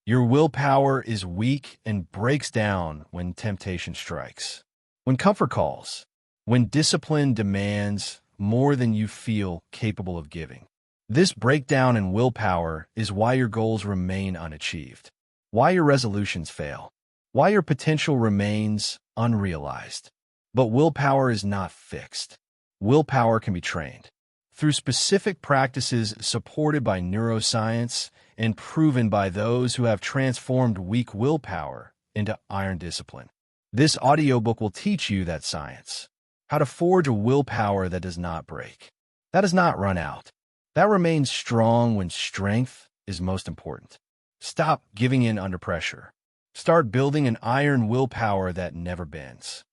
Your willpower is weak and breaks down when temptation strikes. When comfort calls. When discipline demands more than you feel capable of giving. This breakdown in willpower is why your goals remain unachieved. Why your resolutions fail. Why your potential remains unrealized. But willpower is not fixed. Willpower can be trained through specific practices supported by neuroscience and proven by those who have transformed weak willpower into iron discipline. This audiobook will teach you that science. How to forge a willpower that does not break, that does not run out, that remains strong when strength is most important. Stop giving in under pressure. Start building an iron willpower that never bends.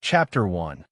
Chapter 1.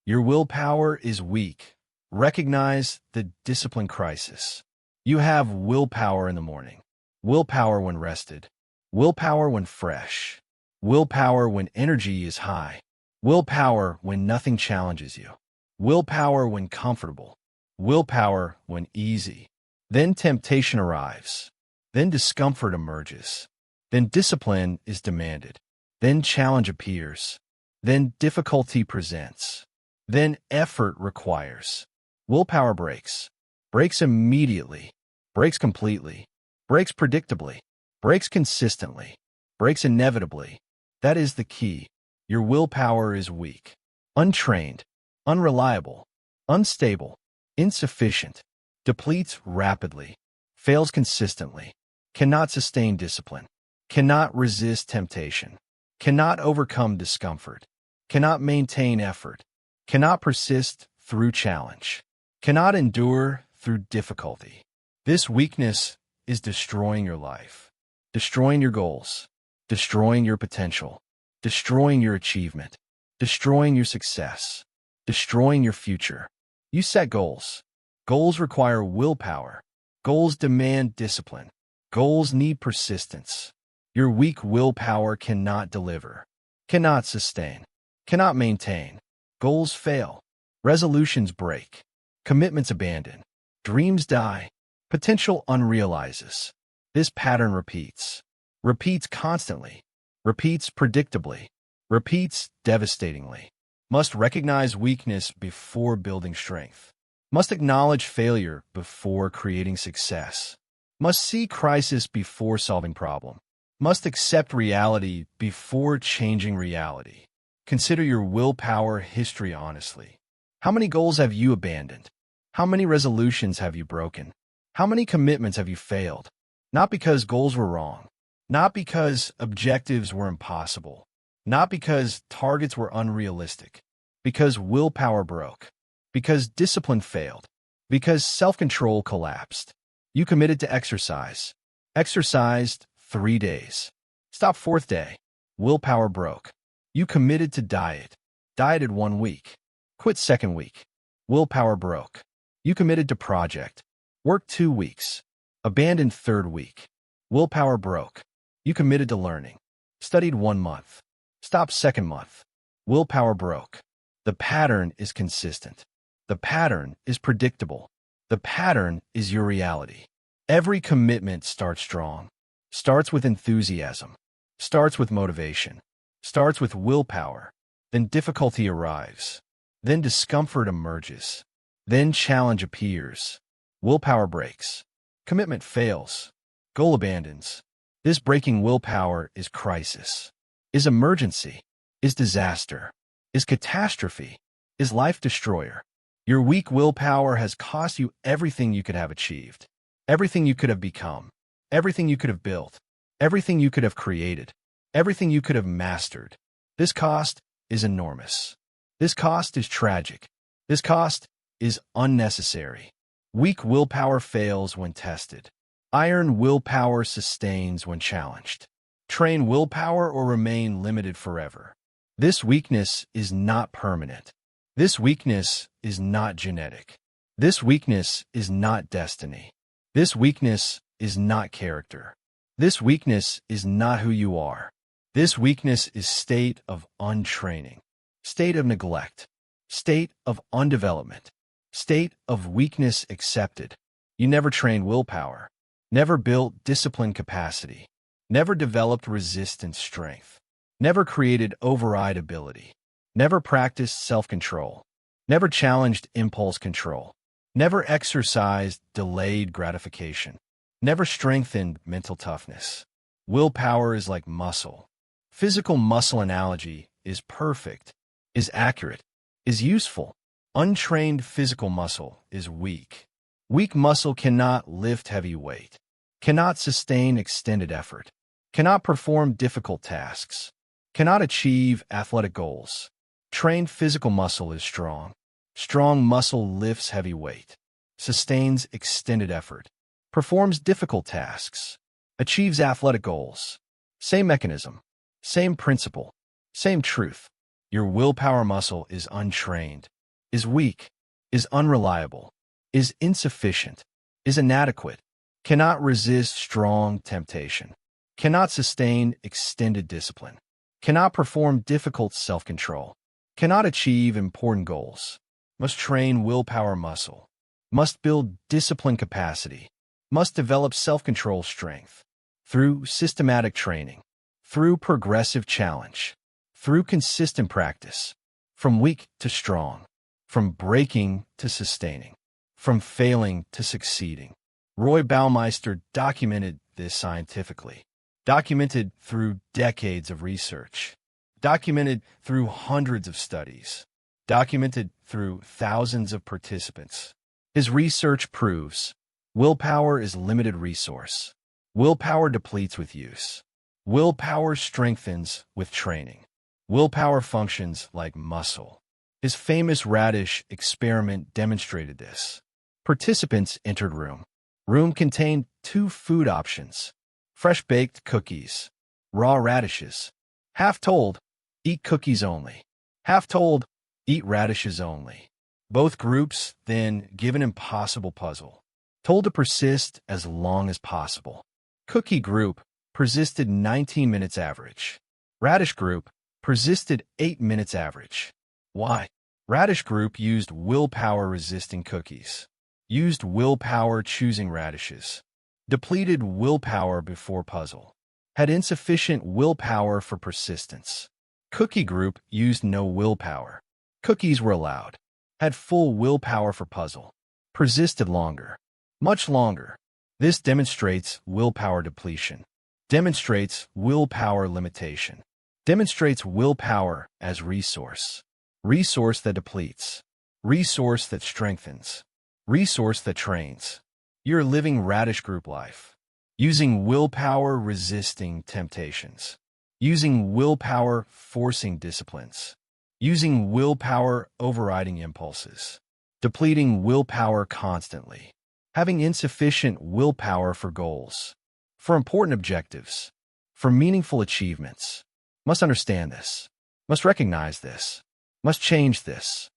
Your willpower is weak. Recognize the discipline crisis. You have willpower in the morning, willpower when rested, willpower when fresh, willpower when energy is high, willpower when nothing challenges you, willpower when comfortable, willpower when easy. Then temptation arrives. Then discomfort emerges. Then discipline is demanded. Then challenge appears. Then difficulty presents. Then effort requires. Willpower breaks. Breaks immediately. Breaks completely. Breaks predictably. Breaks consistently. Breaks inevitably. That is the key. Your willpower is weak, untrained, unreliable, unstable, insufficient, depletes rapidly, fails consistently, cannot sustain discipline, cannot resist temptation, cannot overcome discomfort, cannot maintain effort, cannot persist through challenge, cannot endure through difficulty. This weakness is destroying your life, destroying your goals, destroying your potential, destroying your achievement, destroying your success, destroying your future. You set goals. Goals require willpower. Goals demand discipline. Goals need persistence. Your weak willpower cannot deliver, cannot sustain, cannot maintain. Goals fail. Resolutions break. Commitments abandon. Dreams die. Potential unrealizes. This pattern repeats. Repeats constantly. Repeats predictably. Repeats devastatingly. Must recognize weakness before building strength. Must acknowledge failure before creating success. Must see crisis before solving problem. Must accept reality before changing reality. Consider your willpower history honestly. How many goals have you abandoned? How many resolutions have you broken? How many commitments have you failed? Not because goals were wrong. Not because objectives were impossible. Not because targets were unrealistic. Because willpower broke. Because discipline failed. Because self-control collapsed. You committed to exercise. Exercised 3 days. Stopped 4th day. Willpower broke. You committed to diet. Dieted 1 week. Quit 2nd week. Willpower broke. You committed to project. Worked 2 weeks. Abandoned 3rd week. Willpower broke. You committed to learning. Studied 1 month. Stopped 2nd month. Willpower broke. The pattern is consistent. The pattern is predictable. The pattern is your reality. Every commitment starts strong. Starts with enthusiasm. Starts with motivation. Starts with willpower. Then difficulty arrives. Then discomfort emerges. Then challenge appears. Willpower breaks. Commitment fails. Goal abandons. This breaking willpower is crisis, is emergency, is disaster, is catastrophe, is life destroyer. Your weak willpower has cost you everything you could have achieved, everything you could have become, everything you could have built, everything you could have created, everything you could have mastered. This cost is enormous. This cost is tragic. This cost is unnecessary. Weak willpower fails when tested. Iron willpower sustains when challenged. Train willpower or remain limited forever. This weakness is not permanent. This weakness is not genetic. This weakness is not destiny. This weakness is not character. This weakness is not who you are. This weakness is state of untraining, state of neglect, state of undevelopment, state of weakness accepted. You never trained willpower. Never built discipline capacity. never developed resistance strength, never created override ability, never practiced self-control, never challenged impulse control, never exercised delayed gratification, never strengthened mental toughness. Willpower is like muscle. Physical muscle analogy is perfect, is accurate, is useful. Untrained physical muscle is weak. Weak muscle cannot lift heavy weight, cannot sustain extended effort, cannot perform difficult tasks, cannot achieve athletic goals. Trained physical muscle is strong. Strong muscle lifts heavy weight, sustains extended effort, performs difficult tasks, achieves athletic goals. Same mechanism, same principle, same truth. Your willpower muscle is untrained, is weak, is unreliable, is insufficient, is inadequate, cannot resist strong temptation, cannot sustain extended discipline, cannot perform difficult self-control, cannot achieve important goals. Must train willpower muscle, must build discipline capacity, must develop self-control strength through systematic training, through progressive challenge, through consistent practice, from weak to strong, from breaking to sustaining, from failing to succeeding. Roy Baumeister documented this scientifically, documented through decades of research, documented through hundreds of studies, documented through thousands of participants. His research proves willpower is limited resource. Willpower depletes with use. Willpower strengthens with training. Willpower functions like muscle. His famous radish experiment demonstrated this. Participants entered room. Room contained 2 food options: fresh-baked cookies, raw radishes. Half told, eat cookies only. Half told, eat radishes only. Both groups then given impossible puzzle, told to persist as long as possible. Cookie group persisted 19 minutes average. Radish group persisted 8 minutes average. Why? Radish group used willpower resisting cookies, used willpower choosing radishes, depleted willpower before puzzle, had insufficient willpower for persistence. Cookie group used no willpower. Cookies were allowed, had full willpower for puzzle, persisted longer, much longer. This demonstrates willpower depletion, demonstrates willpower limitation, demonstrates willpower as resource, resource that depletes, resource that strengthens, resource that trains. You're living radish group life, using willpower resisting temptations, using willpower forcing disciplines, using willpower overriding impulses, depleting willpower constantly, having insufficient willpower for goals, for important objectives, for meaningful achievements. Must understand this, must recognize this, must change this.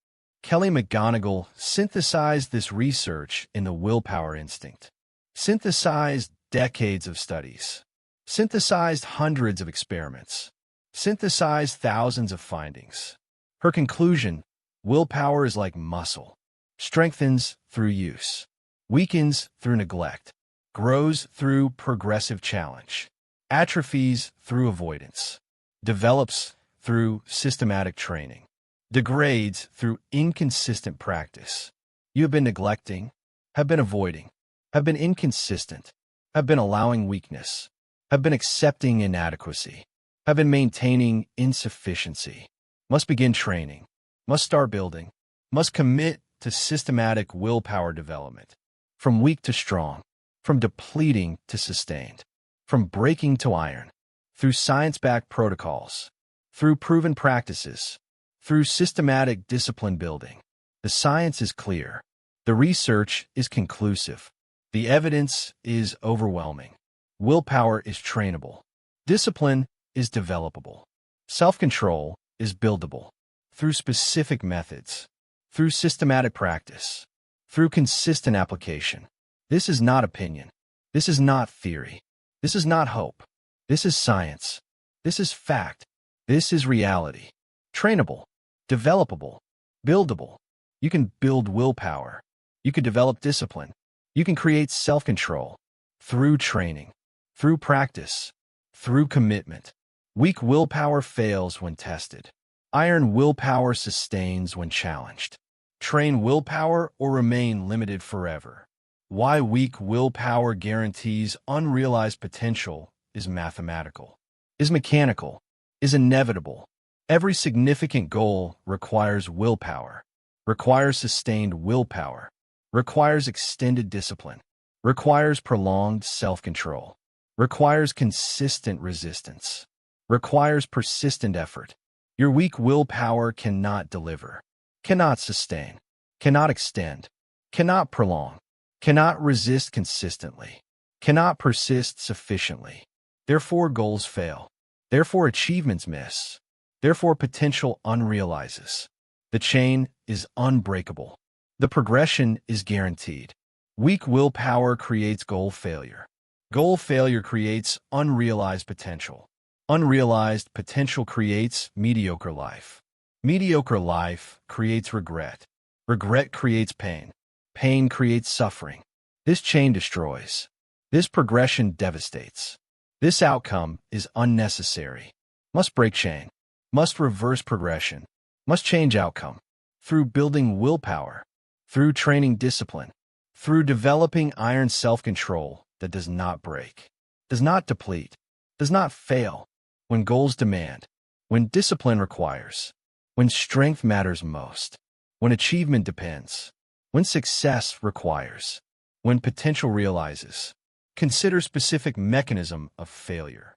Kelly McGonigal synthesized this research in The Willpower Instinct, synthesized decades of studies, synthesized hundreds of experiments, synthesized thousands of findings. Her conclusion: willpower is like muscle, strengthens through use, weakens through neglect, grows through progressive challenge, atrophies through avoidance, develops through systematic training, degrades through inconsistent practice. You have been neglecting, have been avoiding, have been inconsistent, have been allowing weakness, have been accepting inadequacy, have been maintaining insufficiency. Must begin training, must start building, must commit to systematic willpower development. From weak to strong, from depleting to sustained, from breaking to iron, through science-backed protocols, through proven practices, through systematic discipline building. The science is clear. The research is conclusive. The evidence is overwhelming. Willpower is trainable. Discipline is developable. Self-control is buildable through specific methods, through systematic practice, through consistent application. This is not opinion. This is not theory. This is not hope. This is science. This is fact. This is reality. Trainable, developable, buildable. You can build willpower. You can develop discipline. You can create self-control through training, through practice, through commitment. Weak willpower fails when tested. Iron willpower sustains when challenged. Train willpower or remain limited forever. Why weak willpower guarantees unrealized potential is mathematical, is mechanical, is inevitable. Every significant goal requires willpower, requires sustained willpower, requires extended discipline, requires prolonged self-control, requires consistent resistance, requires persistent effort. Your weak willpower cannot deliver, cannot sustain, cannot extend, cannot prolong, cannot resist consistently, cannot persist sufficiently. Therefore, goals fail. Therefore, achievements miss. Therefore, potential unrealizes. The chain is unbreakable. The progression is guaranteed. Weak willpower creates goal failure. Goal failure creates unrealized potential. Unrealized potential creates mediocre life. Mediocre life creates regret. Regret creates pain. Pain creates suffering. This chain destroys. This progression devastates. This outcome is unnecessary. Must break chain. Must reverse progression. Must change outcome. Through building willpower. Through training discipline. Through developing iron self-control that does not break, does not deplete, does not fail. When goals demand, when discipline requires, when strength matters most, when achievement depends, when success requires, when potential realizes. Consider specific mechanism of failure.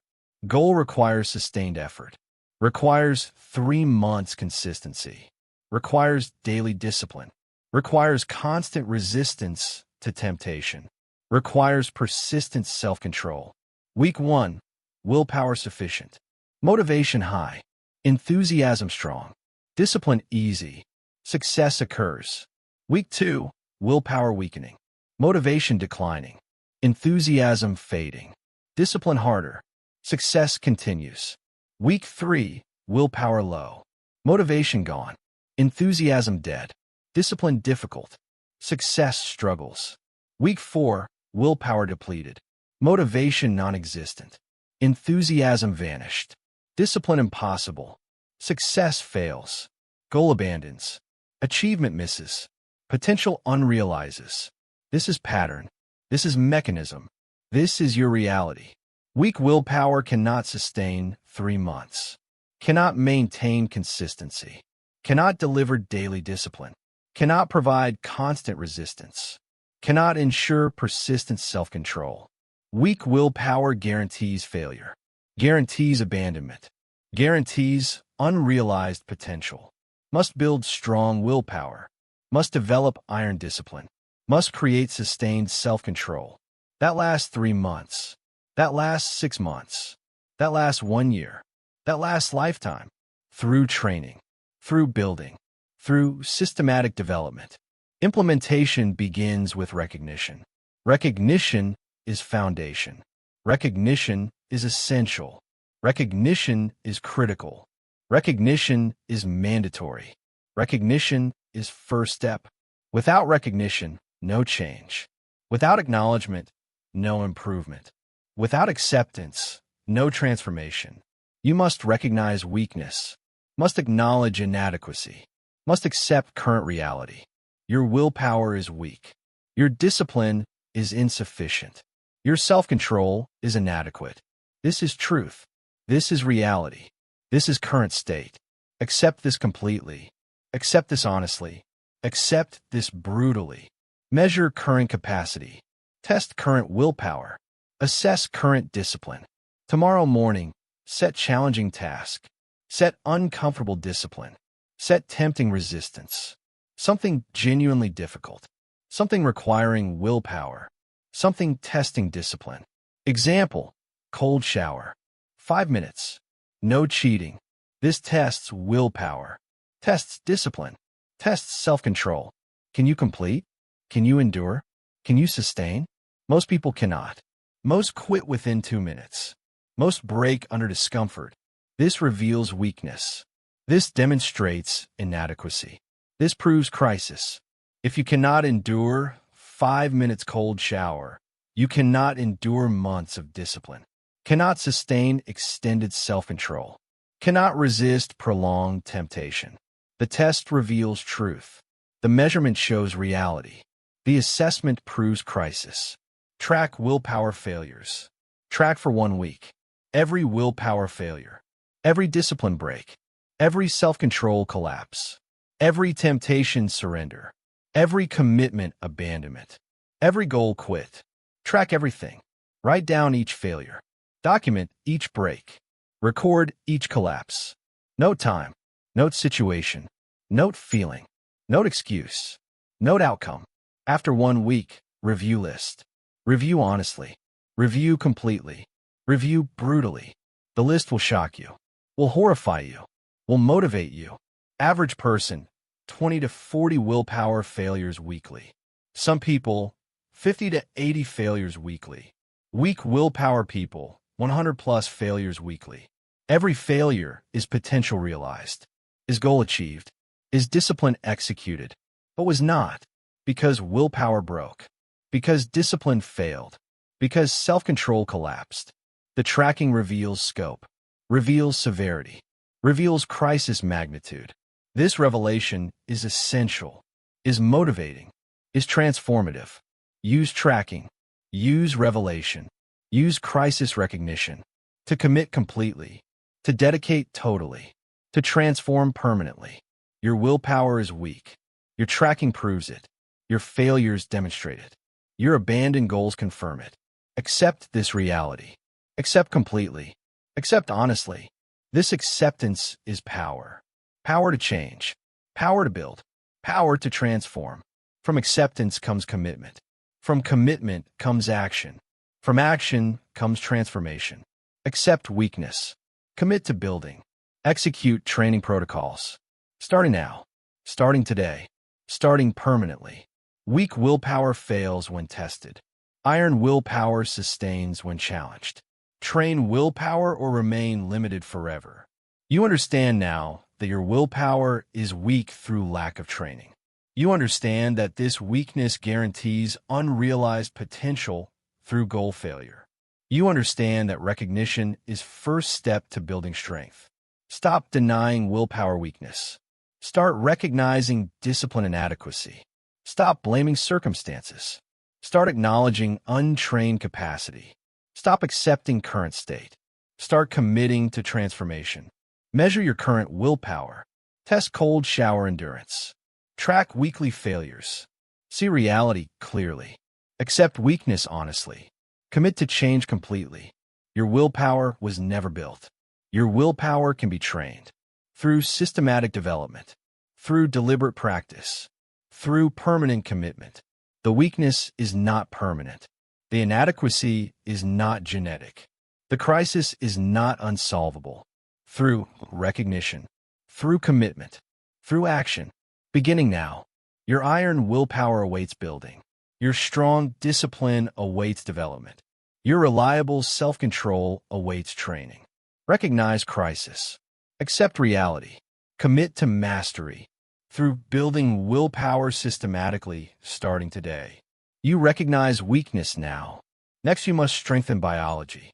Goal requires sustained effort, requires 3 months consistency, requires daily discipline, requires constant resistance to temptation, requires persistent self-control. Week 1, willpower sufficient, motivation high, enthusiasm strong, discipline easy, success occurs. Week 2, willpower weakening, motivation declining, enthusiasm fading, discipline harder, success continues. Week 3, willpower low, motivation gone, enthusiasm dead, discipline difficult, success struggles. Week 4, willpower depleted, motivation non-existent, enthusiasm vanished, discipline impossible, success fails, goal abandons, achievement misses, potential unrealizes. This is pattern. This is mechanism. This is your reality. Weak willpower cannot sustain 3 months, cannot maintain consistency, cannot deliver daily discipline, cannot provide constant resistance, cannot ensure persistent self-control. Weak willpower guarantees failure, guarantees abandonment, guarantees unrealized potential. Must build strong willpower, must develop iron discipline, must create sustained self-control. That lasts 3 months, that lasts 6 months, that lasts 1 year, that lasts lifetime. Through training, through building, through systematic development. Implementation begins with recognition. Recognition is foundation. Recognition is essential. Recognition is critical. Recognition is mandatory. Recognition is first step. Without recognition, no change. Without acknowledgement, no improvement. Without acceptance, no transformation. You must recognize weakness, must acknowledge inadequacy, must accept current reality. Your willpower is weak. Your discipline is insufficient. Your self-control is inadequate. This is truth. This is reality. This is current state. Accept this completely. Accept this honestly. Accept this brutally. Measure current capacity. Test current willpower. Assess current discipline. Tomorrow morning, set challenging task. Set uncomfortable discipline. Set tempting resistance. Something genuinely difficult. Something requiring willpower. Something testing discipline. Example, cold shower. 5 minutes. No cheating. This tests willpower. Tests discipline. Tests self-control. Can you complete? Can you endure? Can you sustain? Most people cannot. Most quit within 2 minutes. Most break under discomfort. This reveals weakness. This demonstrates inadequacy. This proves crisis. If you cannot endure 5 minutes cold shower, you cannot endure months of discipline. cannot sustain extended self-control, cannot resist prolonged temptation. The test reveals truth. The measurement shows reality. The assessment proves crisis. Track willpower failures. Track for 1 week. Every willpower failure. Every discipline break. Every self-control collapse. Every temptation surrender. Every commitment abandonment. Every goal quit. Track everything. Write down each failure. Document each break. Record each collapse. Note time. Note situation. Note feeling. Note excuse. Note outcome. After 1 week, review list. Review honestly. Review completely. Review brutally. The list will shock you, will horrify you, will motivate you. Average person, 20 to 40 willpower failures weekly. Some people, 50 to 80 failures weekly. Weak willpower people, 100 plus failures weekly. Every failure is potential realized. Is goal achieved? Is discipline executed? But was not. Because willpower broke. Because discipline failed. Because self-control collapsed. The tracking reveals scope, reveals severity, reveals crisis magnitude. This revelation is essential, is motivating, is transformative. Use tracking, use revelation, use crisis recognition, to commit completely, to dedicate totally, to transform permanently. Your willpower is weak. Your tracking proves it. Your failures demonstrate it. Your abandoned goals confirm it. Accept this reality. Accept completely. Accept honestly. This acceptance is power. Power to change. Power to build. Power to transform. From acceptance comes commitment. From commitment comes action. From action comes transformation. Accept weakness. Commit to building. Execute training protocols. Starting now. Starting today. Starting permanently. Weak willpower fails when tested. Iron willpower sustains when challenged. Train willpower or remain limited forever. You understand now that your willpower is weak through lack of training. You understand that this weakness guarantees unrealized potential through goal failure. You understand that recognition is first step to building strength. Stop denying willpower weakness. Start recognizing discipline inadequacy. Stop blaming circumstances. Start acknowledging untrained capacity. Stop accepting current state. Start committing to transformation. Measure your current willpower. Test cold shower endurance. Track weekly failures. See reality clearly. Accept weakness honestly. Commit to change completely. Your willpower was never built. Your willpower can be trained through systematic development, through deliberate practice, through permanent commitment. The weakness is not permanent. The inadequacy is not genetic. The crisis is not unsolvable. Through recognition, through commitment, through action, beginning now, your iron willpower awaits building. Your strong discipline awaits development. Your reliable self-control awaits training. Recognize crisis. Accept reality. Commit to mastery. Through building willpower systematically, starting today. You recognize weakness now. Next, you must strengthen biology.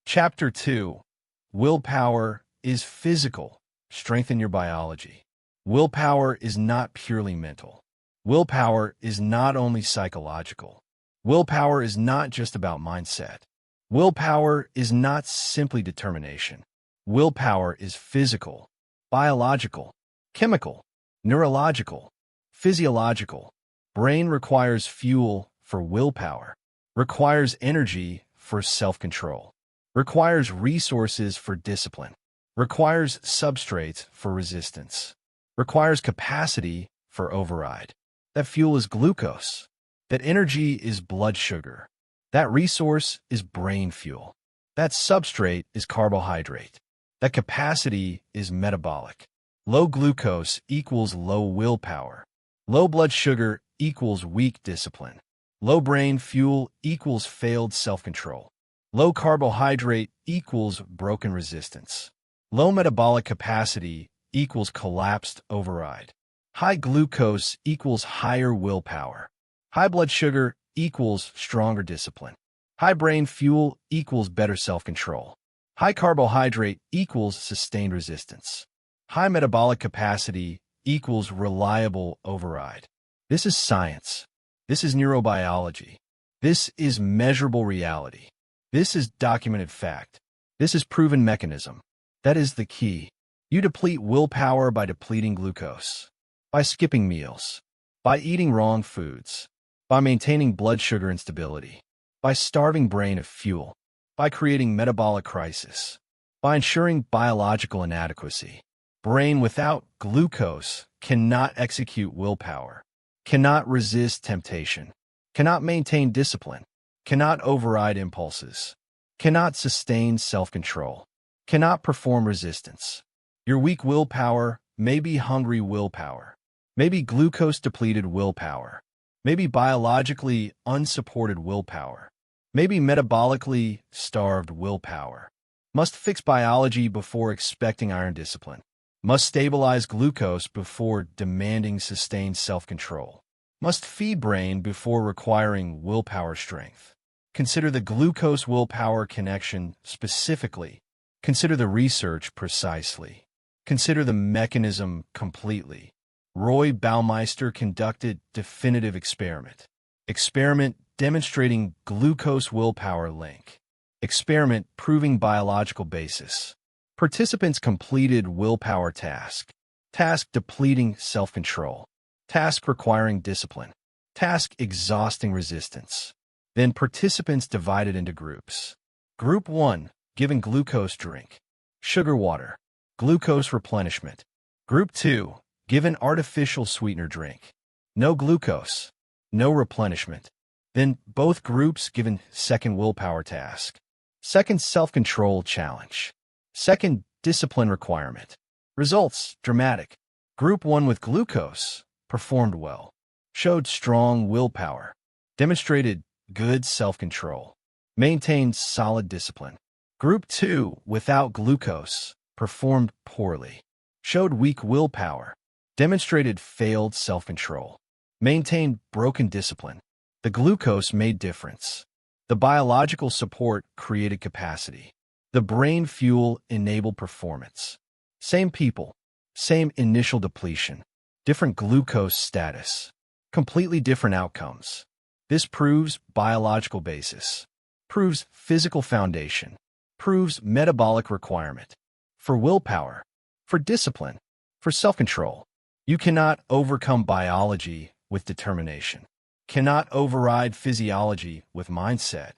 Chapter 2. Willpower is physical. Strengthen your biology. Willpower is not purely mental. Willpower is not only psychological. Willpower is not just about mindset. Willpower is not simply determination. Willpower is physical, biological, chemical, neurological, physiological. Brain requires fuel for willpower, requires energy for self-control, requires resources for discipline, requires substrates for resistance, requires capacity for override. That fuel is glucose. That energy is blood sugar. That resource is brain fuel. That substrate is carbohydrate. That capacity is metabolic. Low glucose equals low willpower. Low blood sugar equals weak discipline. Low brain fuel equals failed self-control. Low carbohydrate equals broken resistance. Low metabolic capacity equals collapsed override. High glucose equals higher willpower. High blood sugar equals stronger discipline. High brain fuel equals better self-control. High carbohydrate equals sustained resistance. High metabolic capacity equals reliable override. This is science. This is neurobiology. This is measurable reality. This is documented fact. This is proven mechanism. That is the key. You deplete willpower by depleting glucose, by skipping meals, by eating wrong foods, by maintaining blood sugar instability, by starving brain of fuel, by creating metabolic crisis, by ensuring biological inadequacy. Brain without glucose cannot execute willpower, cannot resist temptation, cannot maintain discipline, cannot override impulses, cannot sustain self-control, cannot perform resistance. Your weak willpower may be hungry willpower, maybe glucose-depleted willpower, maybe biologically unsupported willpower, maybe metabolically starved willpower. Must fix biology before expecting iron discipline. Must stabilize glucose before demanding sustained self-control. Must feed brain before requiring willpower strength. Consider the glucose-willpower connection specifically. Consider the research precisely. Consider the mechanism completely. Roy Baumeister conducted definitive experiment. Experiment demonstrating glucose-willpower link. Experiment proving biological basis. Participants completed willpower task. Task depleting self-control. Task requiring discipline. Task exhausting resistance. Then participants divided into groups. Group 1, given glucose drink, sugar water, glucose replenishment. Group 2, given artificial sweetener drink, no glucose, no replenishment. Then both groups given second willpower task. Second self-control challenge. Second discipline requirement. Results dramatic. Group 1 with glucose performed well, showed strong willpower, demonstrated good self-control, maintained solid discipline. Group 2 without glucose performed poorly, showed weak willpower, demonstrated failed self-control, maintained broken discipline. The glucose made difference. The biological support created capacity. The brain fuel enabled performance. Same people, same initial depletion, different glucose status, completely different outcomes. This proves biological basis, proves physical foundation, proves metabolic requirement. For willpower, for discipline, for self-control, you cannot overcome biology with determination, cannot override physiology with mindset,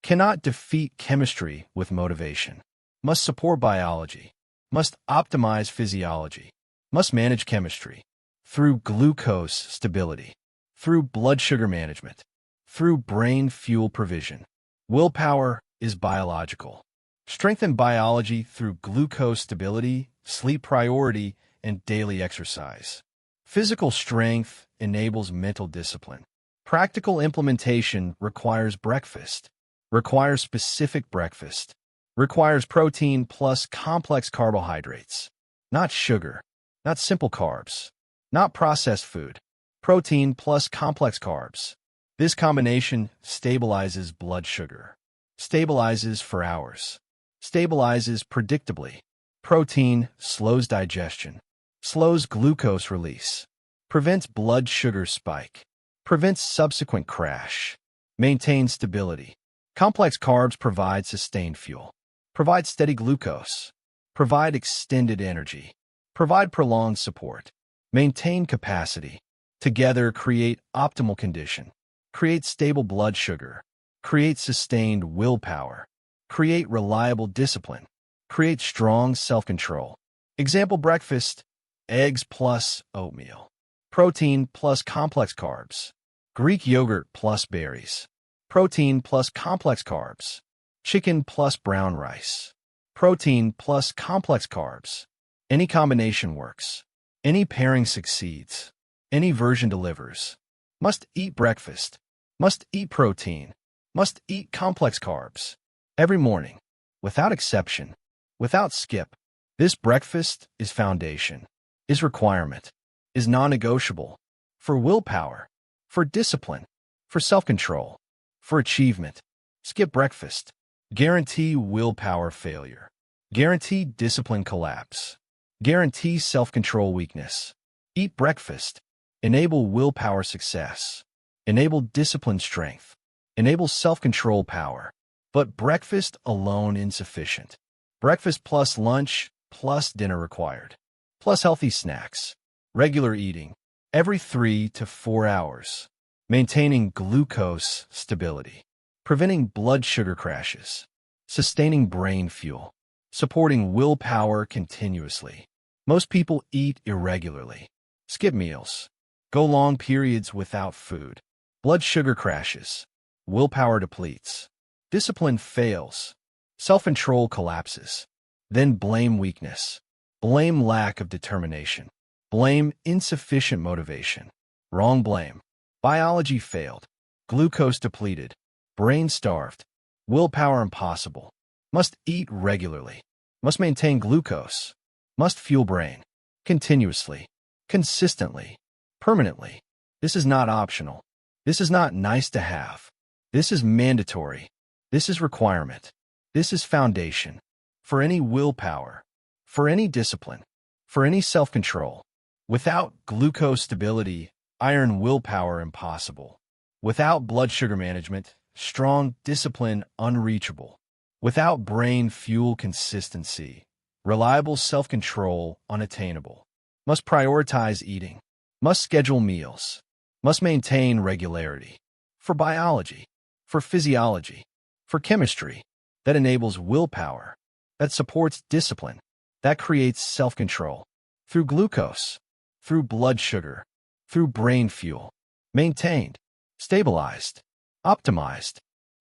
cannot defeat chemistry with motivation, must support biology, must optimize physiology, must manage chemistry, through glucose stability, through blood sugar management, through brain fuel provision. Willpower is biological. Strengthen biology through glucose stability, sleep priority, and daily exercise. Physical strength enables mental discipline. Practical implementation requires breakfast, requires specific breakfast, requires protein plus complex carbohydrates, not sugar, not simple carbs, not processed food, protein plus complex carbs. This combination stabilizes blood sugar, stabilizes for hours, stabilizes predictably. Protein slows digestion, slows glucose release, prevents blood sugar spike, prevents subsequent crash, maintains stability. Complex carbs provide sustained fuel, provide steady glucose, provide extended energy, provide prolonged support, maintain capacity. Together create optimal condition, create stable blood sugar, create sustained willpower, create reliable discipline, create strong self-control. Example breakfast, eggs plus oatmeal, protein plus complex carbs, Greek yogurt plus berries, protein plus complex carbs, chicken plus brown rice, protein plus complex carbs. Any combination works. Any pairing succeeds. Any version delivers. Must eat breakfast. Must eat protein. Must eat complex carbs. Every morning, without exception, without skip. This breakfast is foundation, is requirement, is non-negotiable. For willpower, for discipline, for self-control, for achievement. Skip breakfast. Guarantee willpower failure. Guarantee discipline collapse. Guarantee self-control weakness. Eat breakfast. Enable willpower success. Enable discipline strength. Enable self-control power. But breakfast alone insufficient. Breakfast plus lunch plus dinner required. Plus healthy snacks. Regular eating. Every 3 to 4 hours. Maintaining glucose stability. Preventing blood sugar crashes. Sustaining brain fuel. Supporting willpower continuously. Most people eat irregularly. Skip meals. Go long periods without food. Blood sugar crashes. Willpower depletes. Discipline fails. Self-control collapses. Then blame weakness. Blame lack of determination. Blame insufficient motivation. Wrong blame. Biology failed. Glucose depleted. Brain starved. Willpower impossible. Must eat regularly. Must maintain glucose. Must fuel brain. Continuously. Consistently. Permanently. This is not optional. This is not nice to have. This is mandatory. This is requirement. This is foundation. For any willpower. For any discipline. For any self-control. Without glucose stability, iron willpower impossible. Without blood sugar management, strong discipline unreachable. Without brain fuel consistency, reliable self-control unattainable. Must prioritize eating. Must schedule meals. Must maintain regularity. For biology. For physiology. For chemistry. That enables willpower. That supports discipline. That creates self-control. Through glucose. Through blood sugar. Through brain fuel. Maintained. Stabilized. Optimized.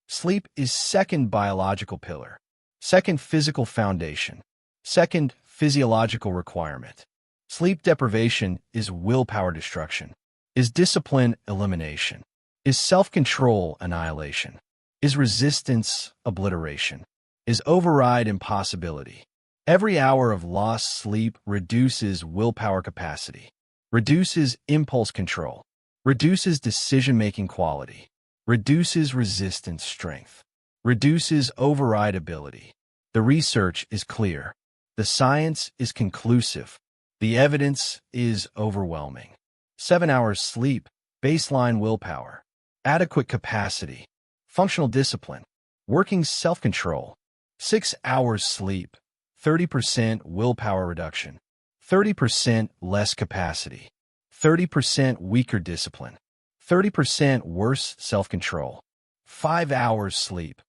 Sleep is second biological pillar. Second physical foundation. Second physiological requirement. Sleep deprivation is willpower destruction. Is discipline elimination. Is self-control annihilation. Is resistance obliteration. Is override impossibility. Every hour of lost sleep reduces willpower capacity. Reduces impulse control. Reduces decision-making quality. Reduces resistance strength. Reduces override ability. The research is clear. The science is conclusive. The evidence is overwhelming. 7 hours sleep, baseline willpower, adequate capacity, functional discipline, working self-control. 6 hours sleep, 30% willpower reduction, 30% less capacity, 30% weaker discipline, 30% worse self-control. 5 hours sleep,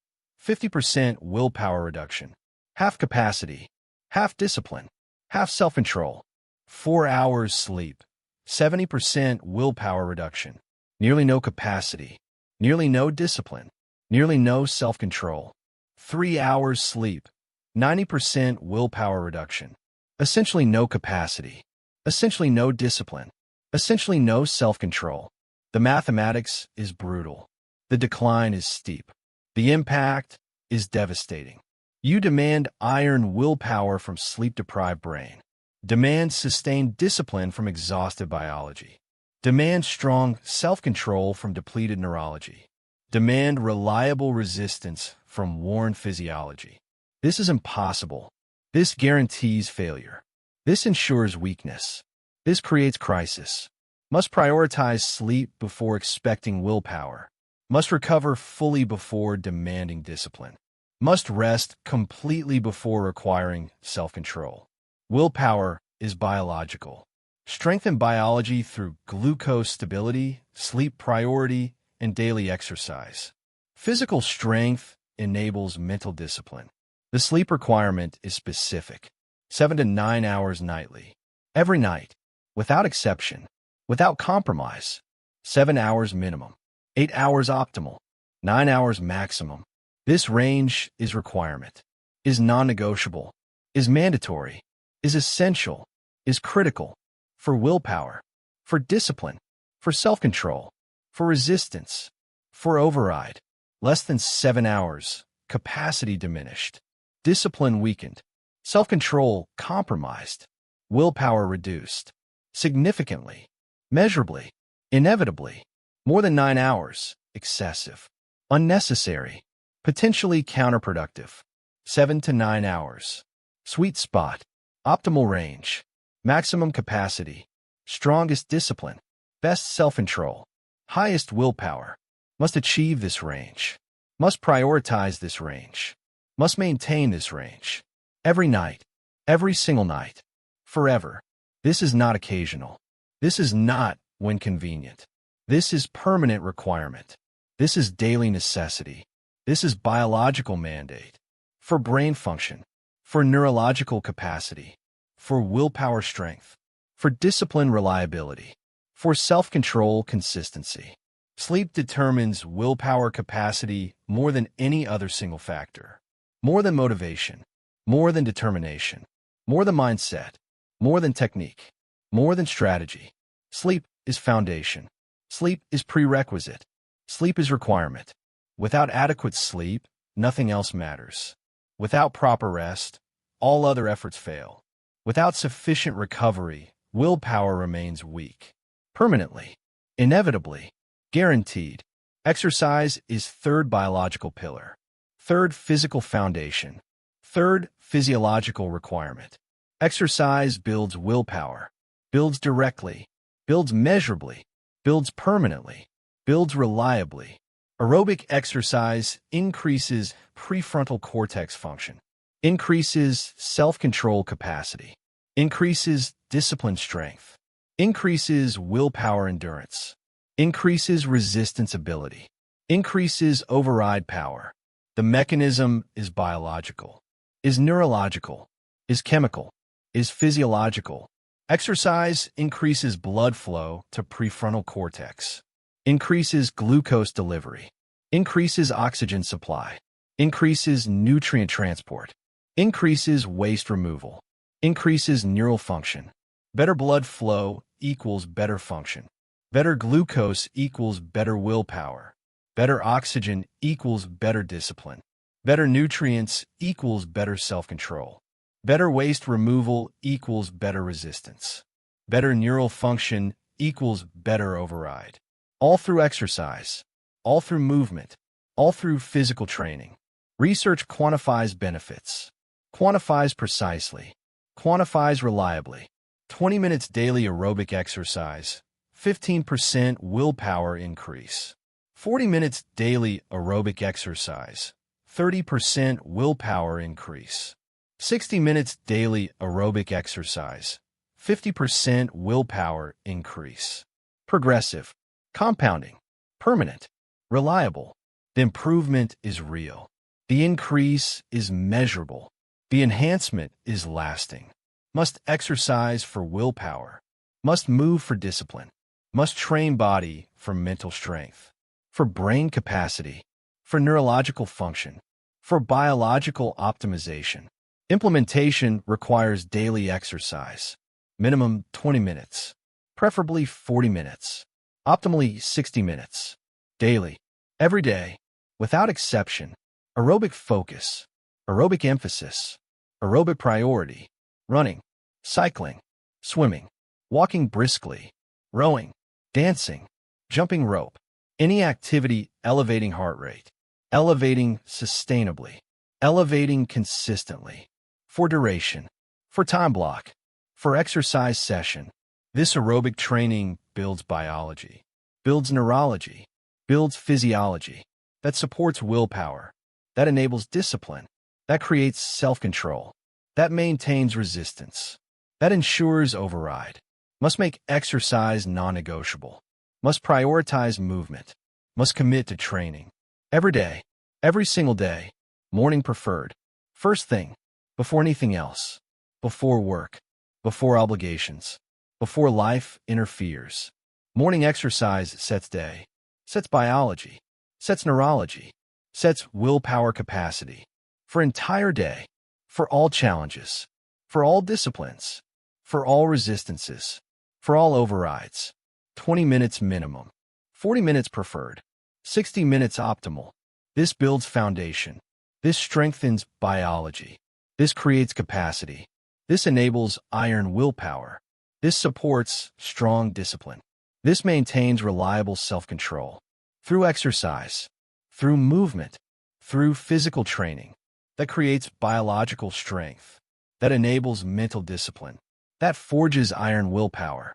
50% willpower reduction, half capacity, half discipline, half self-control. 4 hours sleep, 70% willpower reduction, nearly no capacity, nearly no discipline, nearly no self-control. 3 hours sleep, 90% willpower reduction, essentially no capacity, essentially no discipline, essentially no self-control. The mathematics is brutal. The decline is steep. The impact is devastating. You demand iron willpower from sleep-deprived brain. Demand sustained discipline from exhausted biology. Demand strong self-control from depleted neurology. Demand reliable resistance from worn physiology. This is impossible. This guarantees failure. This ensures weakness. This creates crisis. Must prioritize sleep before expecting willpower. Must recover fully before demanding discipline. Must rest completely before requiring self-control. Willpower is biological. Strengthen biology through glucose stability, sleep priority, and daily exercise. Physical strength enables mental discipline. The sleep requirement is specific. 7 to 9 hours nightly. Every night. Without exception. Without compromise. 7 hours minimum. 8 hours optimal. 9 hours maximum. This range is requirement. Is non-negotiable. Is mandatory. Is essential. Is critical. For willpower. For discipline. For self-control. For resistance. For override. Less than 7 hours. Capacity diminished. Discipline weakened. Self-control compromised. Willpower reduced. Significantly. Measurably. Inevitably. More than 9 hours. Excessive. Unnecessary. Potentially counterproductive. 7 to 9 hours. Sweet spot. Optimal range. Maximum capacity. Strongest discipline. Best self-control. Highest willpower. Must achieve this range. Must prioritize this range. Must maintain this range. Every night. Every single night. Forever. This is not occasional. This is not when convenient. This is permanent requirement. This is daily necessity. This is biological mandate. For brain function. For neurological capacity. For willpower strength. For discipline reliability. For self-control consistency. Sleep determines willpower capacity more than any other single factor. More than motivation. More than determination. More than mindset. More than technique. More than strategy. Sleep is foundation. Sleep is prerequisite. Sleep is requirement. Without adequate sleep, nothing else matters. Without proper rest, all other efforts fail. Without sufficient recovery, willpower remains weak. Permanently. Inevitably. Guaranteed. Exercise is third biological pillar. Third physical foundation. Third physiological requirement. Exercise builds willpower. Builds directly. Builds measurably. Builds permanently. Builds reliably. Aerobic exercise increases prefrontal cortex function. Increases self-control capacity. Increases discipline strength. Increases willpower endurance. Increases resistance ability. Increases override power. The mechanism is biological, is neurological, is chemical, is physiological. Exercise increases blood flow to prefrontal cortex. Increases glucose delivery. Increases oxygen supply. Increases nutrient transport. Increases waste removal. Increases neural function. Better blood flow equals better function. Better glucose equals better willpower. Better oxygen equals better discipline. Better nutrients equals better self-control. Better waste removal equals better resistance. Better neural function equals better override. All through exercise. All through movement. All through physical training. Research quantifies benefits. Quantifies precisely. Quantifies reliably. 20 minutes daily aerobic exercise. 15% willpower increase. 40 minutes daily aerobic exercise. 30% willpower increase. 60 minutes daily aerobic exercise. 50% willpower increase. Progressive. Compounding. Permanent. Reliable. The improvement is real. The increase is measurable. The enhancement is lasting. Must exercise for willpower. Must move for discipline. Must train body for mental strength. For brain capacity. For neurological function. For biological optimization. Implementation requires daily exercise. Minimum 20 minutes. Preferably 40 minutes. Optimally 60 minutes. Daily. Every day. Without exception. Aerobic focus. Aerobic emphasis. Aerobic priority. Running. Cycling. Swimming. Walking briskly. Rowing. Dancing. Jumping rope. Any activity elevating heart rate. Elevating sustainably. Elevating consistently. For duration. For time block. For exercise session. This aerobic training builds biology. Builds neurology. Builds physiology. That supports willpower. That enables discipline. That creates self-control. That maintains resistance. That ensures override. Must make exercise non-negotiable. Must prioritize movement. Must commit to training. Every day. Every single day. Morning preferred. First thing. Before anything else. Before work. Before obligations. Before life interferes. Morning exercise sets day. Sets biology. Sets neurology. Sets willpower capacity. For entire day. For all challenges. For all disciplines. For all resistances. For all overrides. 20 minutes minimum. 40 minutes preferred. 60 minutes optimal. This builds foundation. This strengthens biology. This creates capacity. This enables iron willpower. This supports strong discipline. This maintains reliable self-control. Through exercise. Through movement. through physical training that creates biological strength, that enables mental discipline, that forges iron willpower.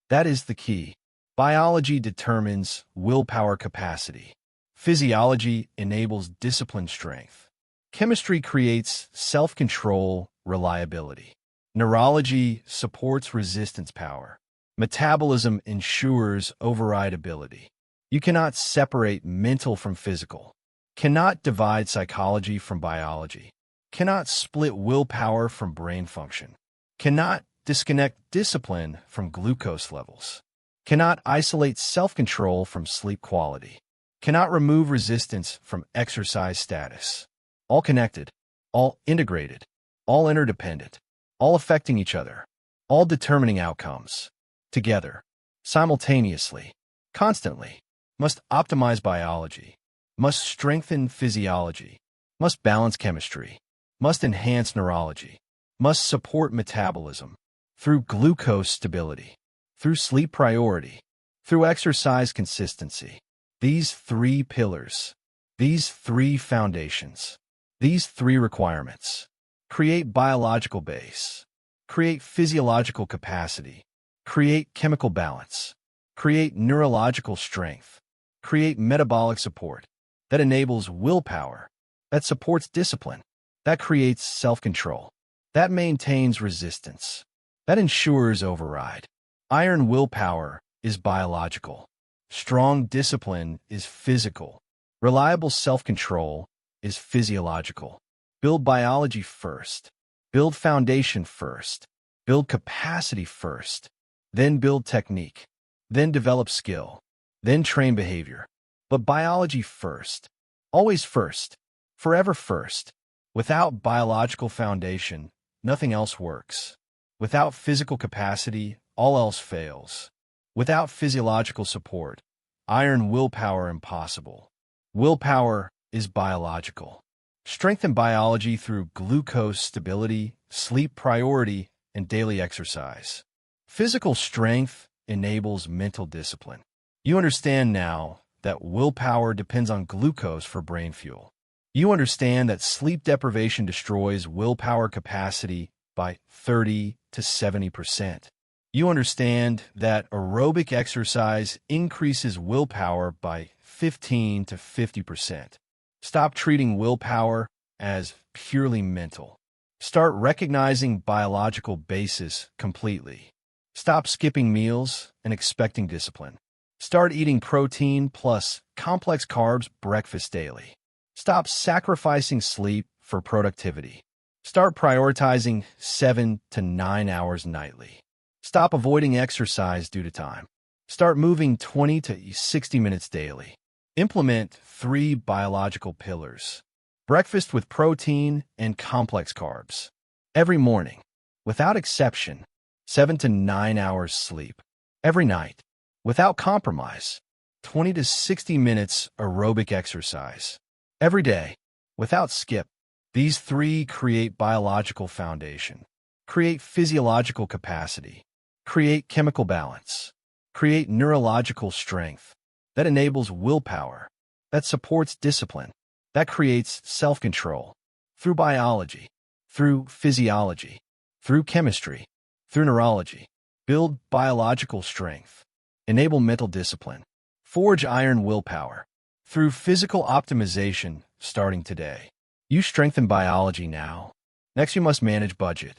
That is the key. Biology determines willpower capacity. Physiology enables discipline strength. Chemistry creates self-control, reliability. Neurology supports resistance power. Metabolism ensures override ability. You cannot separate mental from physical. Cannot divide psychology from biology. Cannot split willpower from brain function. Cannot disconnect discipline from glucose levels. Cannot isolate self-control from sleep quality. Cannot remove resistance from exercise status. All connected, all integrated, all interdependent, all affecting each other, all determining outcomes. Together, simultaneously, constantly, must optimize biology, must strengthen physiology, must balance chemistry, must enhance neurology, must support metabolism through glucose stability, through sleep priority, through exercise consistency. These three pillars, these three foundations, these three requirements create biological base, create physiological capacity, create chemical balance, create neurological strength, create metabolic support that enables willpower, that supports discipline, that creates self-control, that maintains resistance, that ensures override. Iron willpower is biological. Strong discipline is physical. Reliable self-control is physiological. Build biology first. Build foundation first. Build capacity first. Then build technique. Then develop skill. Then train behavior. But biology first. Always first. Forever first. Without biological foundation, nothing else works. Without physical capacity, all else fails. Without physiological support, iron willpower impossible. Willpower is biological. Strengthen biology through glucose stability, sleep priority, and daily exercise. Physical strength enables mental discipline. You understand now that willpower depends on glucose for brain fuel. You understand that sleep deprivation destroys willpower capacity by 30 to 70%. You understand that aerobic exercise increases willpower by 15 to 50%. Stop treating willpower as purely mental. Start recognizing biological basis completely. Stop skipping meals and expecting discipline. Start eating protein plus complex carbs breakfast daily. Stop sacrificing sleep for productivity. Start prioritizing 7 to 9 hours nightly. Stop avoiding exercise due to time. Start moving 20 to 60 minutes daily. Implement 3 biological pillars. Breakfast with protein and complex carbs. Every morning, without exception, 7 to 9 hours sleep. Every night, without compromise, 20 to 60 minutes aerobic exercise. Every day, without skip. These 3 create biological foundation, create physiological capacity, create chemical balance, create neurological strength that enables willpower, that supports discipline, that creates self-control through biology, through physiology, through chemistry, through neurology. Build biological strength, enable mental discipline, forge iron willpower through physical optimization starting today. You strengthen biology now. Next, you must manage budget.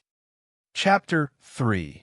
Chapter 3.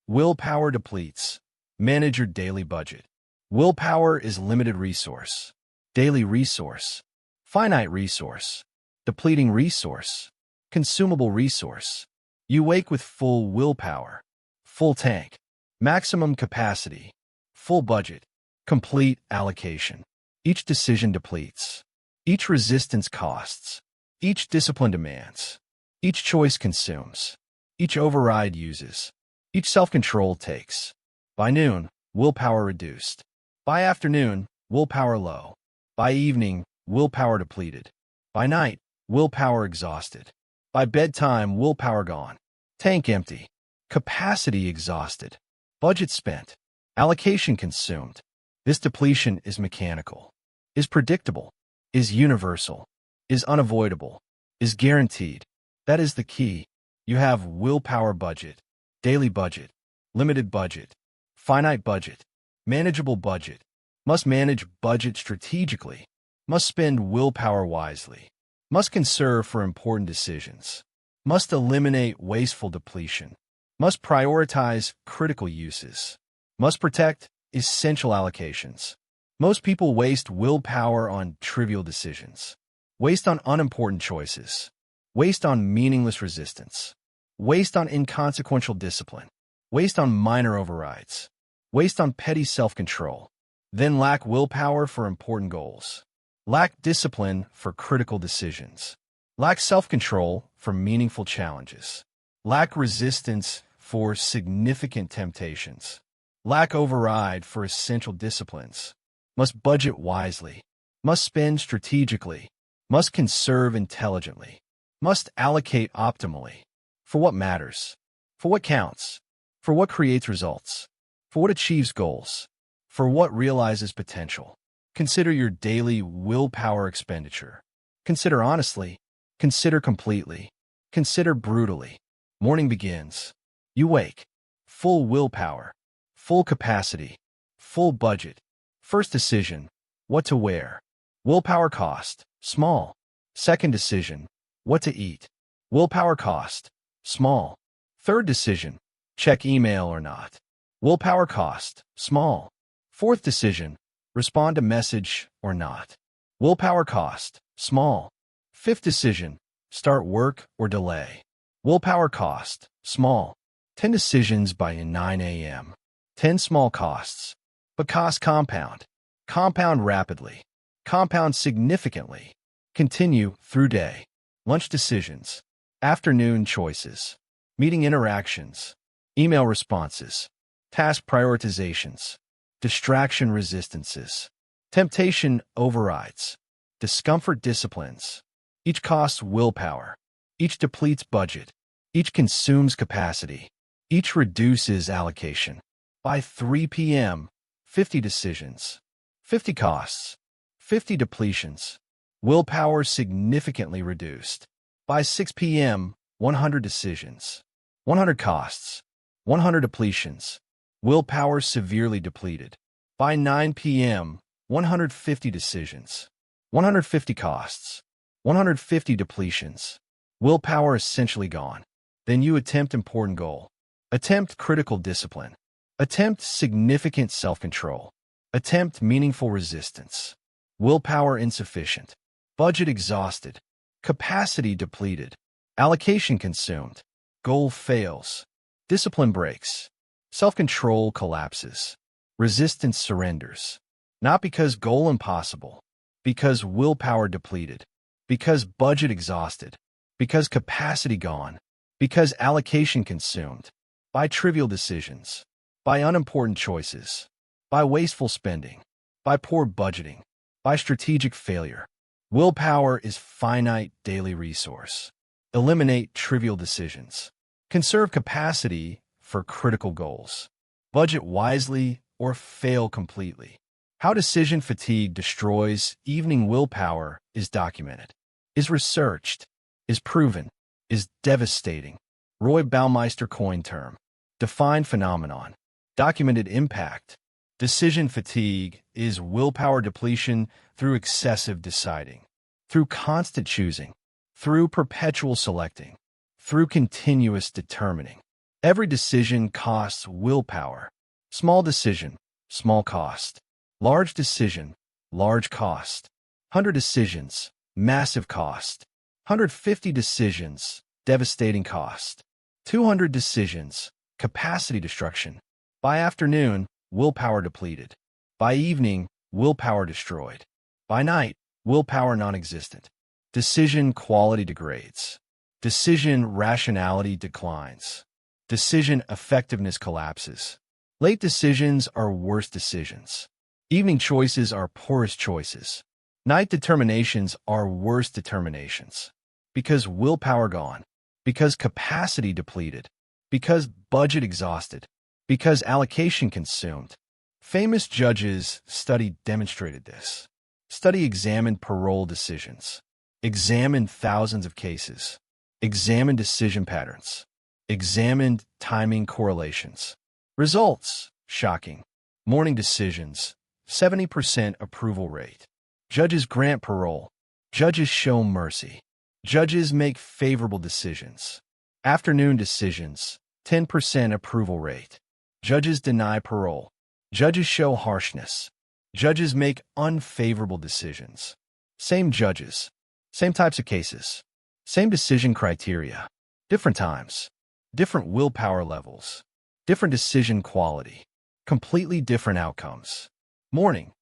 Willpower depletes. Manage your daily budget. Willpower is limited resource, daily resource, finite resource, depleting resource, consumable resource. You wake with full willpower, full tank, maximum capacity, full budget, complete allocation. Each decision depletes. Each resistance costs. Each discipline demands. Each choice consumes. Each override uses. Each self-control takes. By noon, willpower reduced. By afternoon, willpower low. By evening, willpower depleted. By night, willpower exhausted. By bedtime, willpower gone. Tank empty. Capacity exhausted. Budget spent. Allocation consumed. This depletion is mechanical, is predictable, is universal. is unavoidable, is guaranteed. That is the key. You have willpower budget, daily budget, limited budget, finite budget, manageable budget. Must manage budget strategically. Must spend willpower wisely. Must conserve for important decisions. Must eliminate wasteful depletion. Must prioritize critical uses. Must protect essential allocations. Most people waste willpower on trivial decisions. Waste on unimportant choices. Waste on meaningless resistance. Waste on inconsequential discipline. Waste on minor overrides. Waste on petty self-control. Then lack willpower for important goals. Lack discipline for critical decisions. Lack self-control for meaningful challenges. Lack resistance for significant temptations. Lack override for essential disciplines. Must budget wisely. Must spend strategically. Must conserve intelligently. Must allocate optimally. For what matters. For what counts. For what creates results. For what achieves goals. For what realizes potential. Consider your daily willpower expenditure. Consider honestly. Consider completely. Consider brutally. Morning begins. You wake. Full willpower. Full capacity. Full budget. First decision. What to wear. Willpower cost. Small. Second decision. What to eat. Willpower cost. Small. Third decision. Check email or not. Willpower cost. Small. Fourth decision. Respond to message or not. Willpower cost. Small. Fifth decision. Start work or delay. Willpower cost. Small. 10 decisions by 9 a.m. 10 small costs. But costs compound. Compound rapidly. Compound significantly. Continue through day. Lunch decisions. Afternoon choices. Meeting interactions. Email responses. Task prioritizations. Distraction resistances. Temptation overrides. Discomfort disciplines. Each costs willpower. Each depletes budget. Each consumes capacity. Each reduces allocation. By 3 p.m., 50 decisions. 50 costs. 50 depletions. Willpower significantly reduced. By 6 p.m., 100 decisions. 100 costs. 100 depletions. Willpower severely depleted. By 9 p.m., 150 decisions. 150 costs. 150 depletions. Willpower essentially gone. Then you attempt important goal. Attempt critical discipline. Attempt significant self-control. Attempt meaningful resistance. Willpower insufficient. Budget exhausted. Capacity depleted. Allocation consumed. Goal fails. Discipline breaks. Self-control collapses. Resistance surrenders. Not because goal impossible. Because willpower depleted. Because budget exhausted. Because capacity gone. Because allocation consumed. By trivial decisions. By unimportant choices. By wasteful spending. By poor budgeting. By strategic failure. Willpower is finite daily resource. Eliminate trivial decisions. Conserve capacity for critical goals. Budget wisely or fail completely. How decision fatigue destroys evening willpower is documented, is researched, is proven, is devastating. Roy Baumeister coined term. Defined phenomenon. Documented impact. Decision fatigue is willpower depletion through excessive deciding, through constant choosing, through perpetual selecting, through continuous determining. Every decision costs willpower. Small decision, small cost. Large decision, large cost. 100 decisions, massive cost. 150 decisions, devastating cost. 200 decisions, capacity destruction. By afternoon, willpower depleted. By evening, willpower destroyed. By night, willpower non-existent. Decision quality degrades. Decision rationality declines. Decision effectiveness collapses. Late decisions are worst decisions. Evening choices are poorest choices. Night determinations are worst determinations. Because willpower gone. Because capacity depleted. Because budget exhausted. Because allocation consumed. Famous judges' study demonstrated this. Study examined parole decisions. Examined thousands of cases. Examined decision patterns. Examined timing correlations. Results: shocking. Morning decisions: 70% approval rate. Judges grant parole. Judges show mercy. Judges make favorable decisions. Afternoon decisions: 10% approval rate. Judges deny parole. Judges show harshness. Judges make unfavorable decisions. Same judges. Same types of cases. Same decision criteria. Different times. Different willpower levels. Different decision quality. Completely different outcomes. Morning: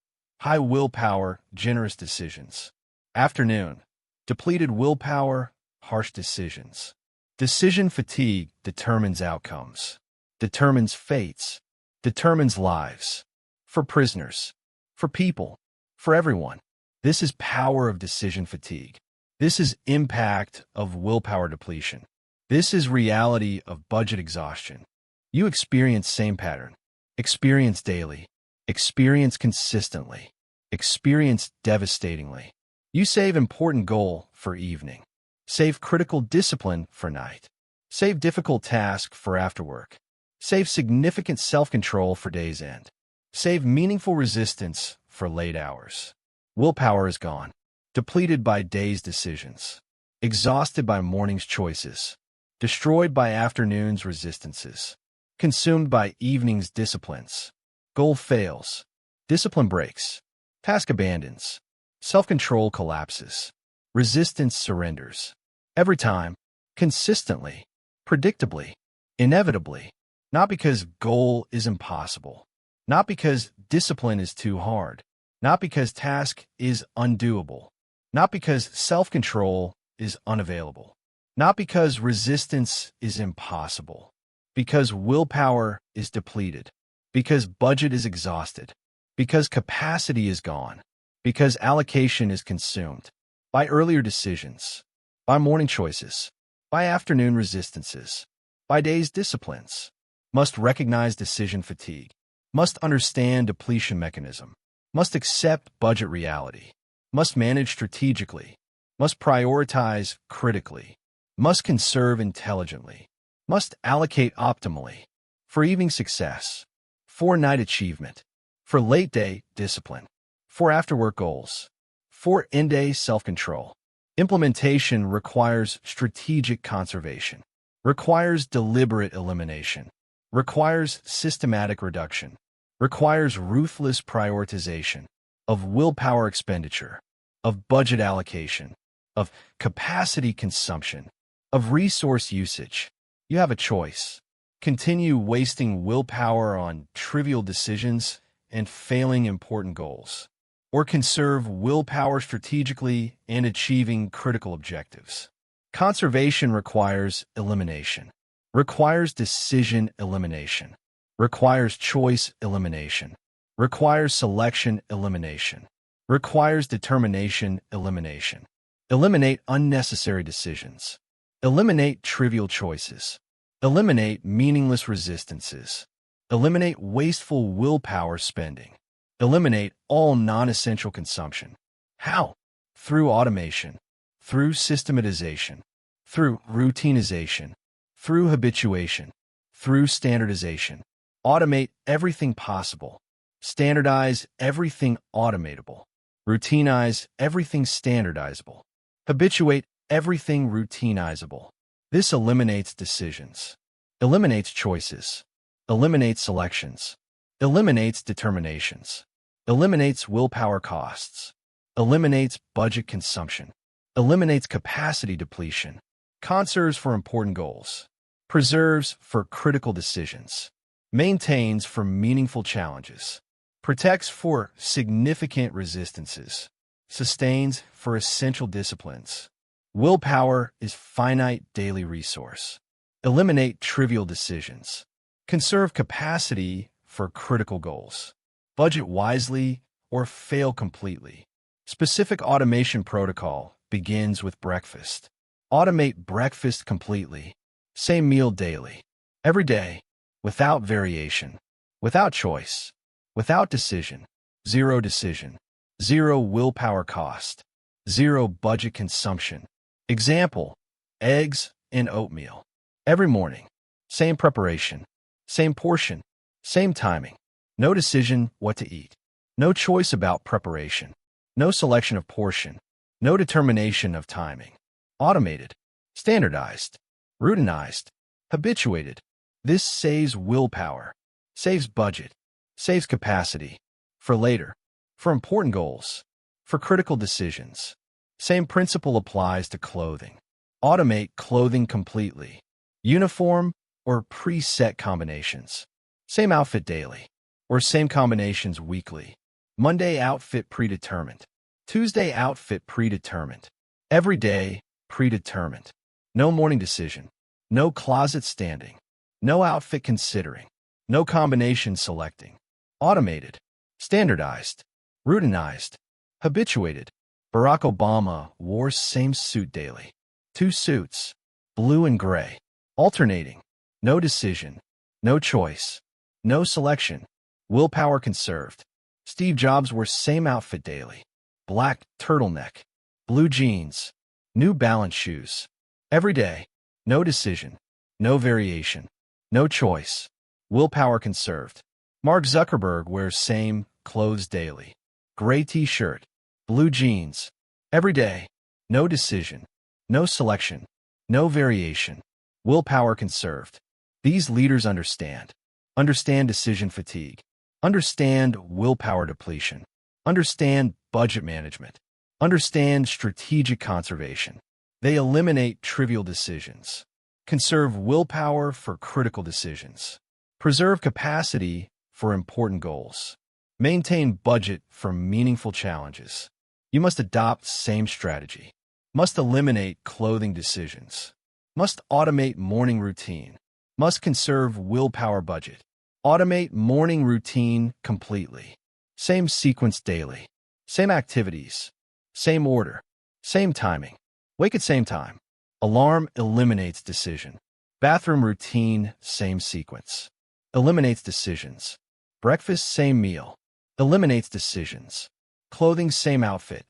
high willpower, generous decisions. Afternoon: depleted willpower, harsh decisions. Decision fatigue determines outcomes, determines fates, determines lives. For prisoners, for people, for everyone. This is power of decision fatigue. This is impact of willpower depletion. This is reality of budget exhaustion. You experience same pattern. Experience daily. Experience consistently. Experience devastatingly. You save important goal for evening. Save critical discipline for night. Save difficult task for after work. Save significant self-control for day's end. Save meaningful resistance for late hours. Willpower is gone. Depleted by day's decisions. Exhausted by morning's choices. Destroyed by afternoon's resistances. Consumed by evening's disciplines. Goal fails. Discipline breaks. Task abandons. Self-control collapses. Resistance surrenders. Every time. Consistently. Predictably. Inevitably. Not because goal is impossible. Not because discipline is too hard. Not because task is undoable. Not because self-control is unavailable. Not because resistance is impossible. Because willpower is depleted. Because budget is exhausted. Because capacity is gone. Because allocation is consumed. By earlier decisions. By morning choices. By afternoon resistances. By day's disciplines. Must recognize decision fatigue. Must understand depletion mechanism. Must accept budget reality. Must manage strategically. Must prioritize critically. Must conserve intelligently. Must allocate optimally. For evening success. For night achievement. For late day discipline. For after-work goals. For end-day self-control. Implementation requires strategic conservation. Requires deliberate elimination. Requires systematic reduction. Requires ruthless prioritization of willpower expenditure, of budget allocation, of capacity consumption, of resource usage. You have a choice. Continue wasting willpower on trivial decisions and failing important goals, or conserve willpower strategically and achieving critical objectives. Conservation requires elimination, requires decision elimination, requires choice elimination, requires selection elimination, requires determination elimination. Eliminate unnecessary decisions. Eliminate trivial choices. Eliminate meaningless resistances. Eliminate wasteful willpower spending. Eliminate all non-essential consumption. How? Through automation, through systematization, through routinization, through habituation, through standardization. Automate everything possible. Standardize everything automatable. Routinize everything standardizable. Habituate everything routinizable. This eliminates decisions, eliminates choices, eliminates selections, eliminates determinations, eliminates willpower costs, eliminates budget consumption, eliminates capacity depletion, conserves for important goals, preserves for critical decisions, maintains for meaningful challenges, protects for significant resistances, sustains for essential disciplines. Willpower is finite daily resource. Eliminate trivial decisions. Conserve capacity for critical goals. Budget wisely or fail completely. Specific automation protocol begins with breakfast. Automate breakfast completely. Same meal daily. Every day. Without variation. Without choice. Without decision. Zero decision. Zero willpower cost. Zero budget consumption. Example, eggs and oatmeal. Every morning. Same preparation. Same portion. Same timing. No decision what to eat. No choice about preparation. No selection of portion. No determination of timing. Automated. Standardized. Routinized. Habituated. This saves willpower. Saves budget. Saves capacity. For later. For important goals. For critical decisions. Same principle applies to clothing. Automate clothing completely. Uniform or preset combinations. Same outfit daily. Or same combinations weekly. Monday outfit predetermined. Tuesday outfit predetermined. Every day predetermined. No morning decision. No closet standing. No outfit considering. No combination selecting. Automated. Standardized. Routinized. Habituated. Barack Obama wore same suit daily. 2 suits. Blue and gray. Alternating. No decision. No choice. No selection. Willpower conserved. Steve Jobs wore same outfit daily. Black turtleneck. Blue jeans. New Balance shoes. Every day. No decision. No variation. No choice. Willpower conserved. Mark Zuckerberg wears same clothes daily. Gray t-shirt. Blue jeans. Every day. No decision. No selection. No variation. Willpower conserved. These leaders understand. Understand decision fatigue. Understand willpower depletion. Understand budget management. Understand strategic conservation. They eliminate trivial decisions. Conserve willpower for critical decisions. Preserve capacity for important goals. Maintain budget for meaningful challenges. You must adopt same strategy. Must eliminate clothing decisions. Must automate morning routine. Must conserve willpower budget. Automate morning routine completely. Same sequence daily. Same activities. Same order. Same timing. Wake at same time. Alarm eliminates decision. Bathroom routine, same sequence. Eliminates decisions. Breakfast, same meal. Eliminates decisions. Clothing, same outfit.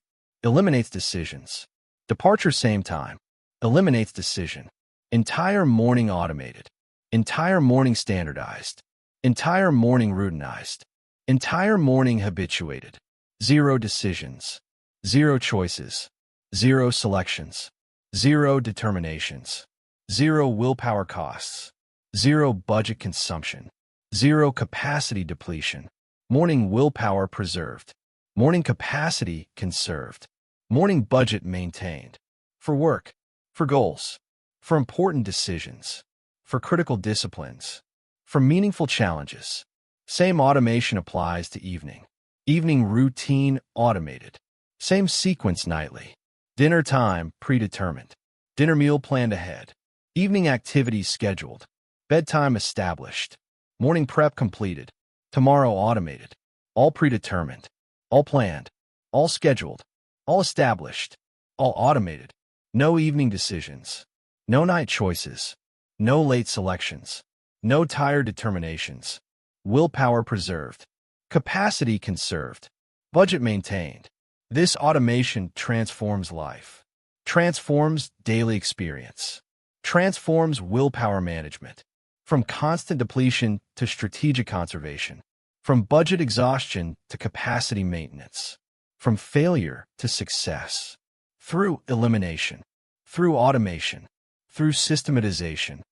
Eliminates decisions. Departure, same time. Eliminates decision. Entire morning automated. Entire morning standardized. Entire morning routinized. Entire morning habituated. Zero decisions. Zero choices. Zero selections. Zero determinations. Zero willpower costs. Zero budget consumption. Zero capacity depletion. Morning willpower preserved. Morning capacity conserved. Morning budget maintained. For work. For goals. For important decisions. For critical disciplines. For meaningful challenges. Same automation applies to evening. Evening routine automated. Same sequence nightly. Dinner time predetermined. Dinner meal planned ahead. Evening activities scheduled. Bedtime established. Morning prep completed. Tomorrow automated. All predetermined. All planned. All scheduled. All established. All automated. No evening decisions. No night choices. No late selections. No tired determinations. Willpower preserved. Capacity conserved. Budget maintained. This automation transforms life. Transforms daily experience. Transforms willpower management. From constant depletion to strategic conservation. From budget exhaustion to capacity maintenance. From failure to success. Through elimination. Through automation. Through systematization.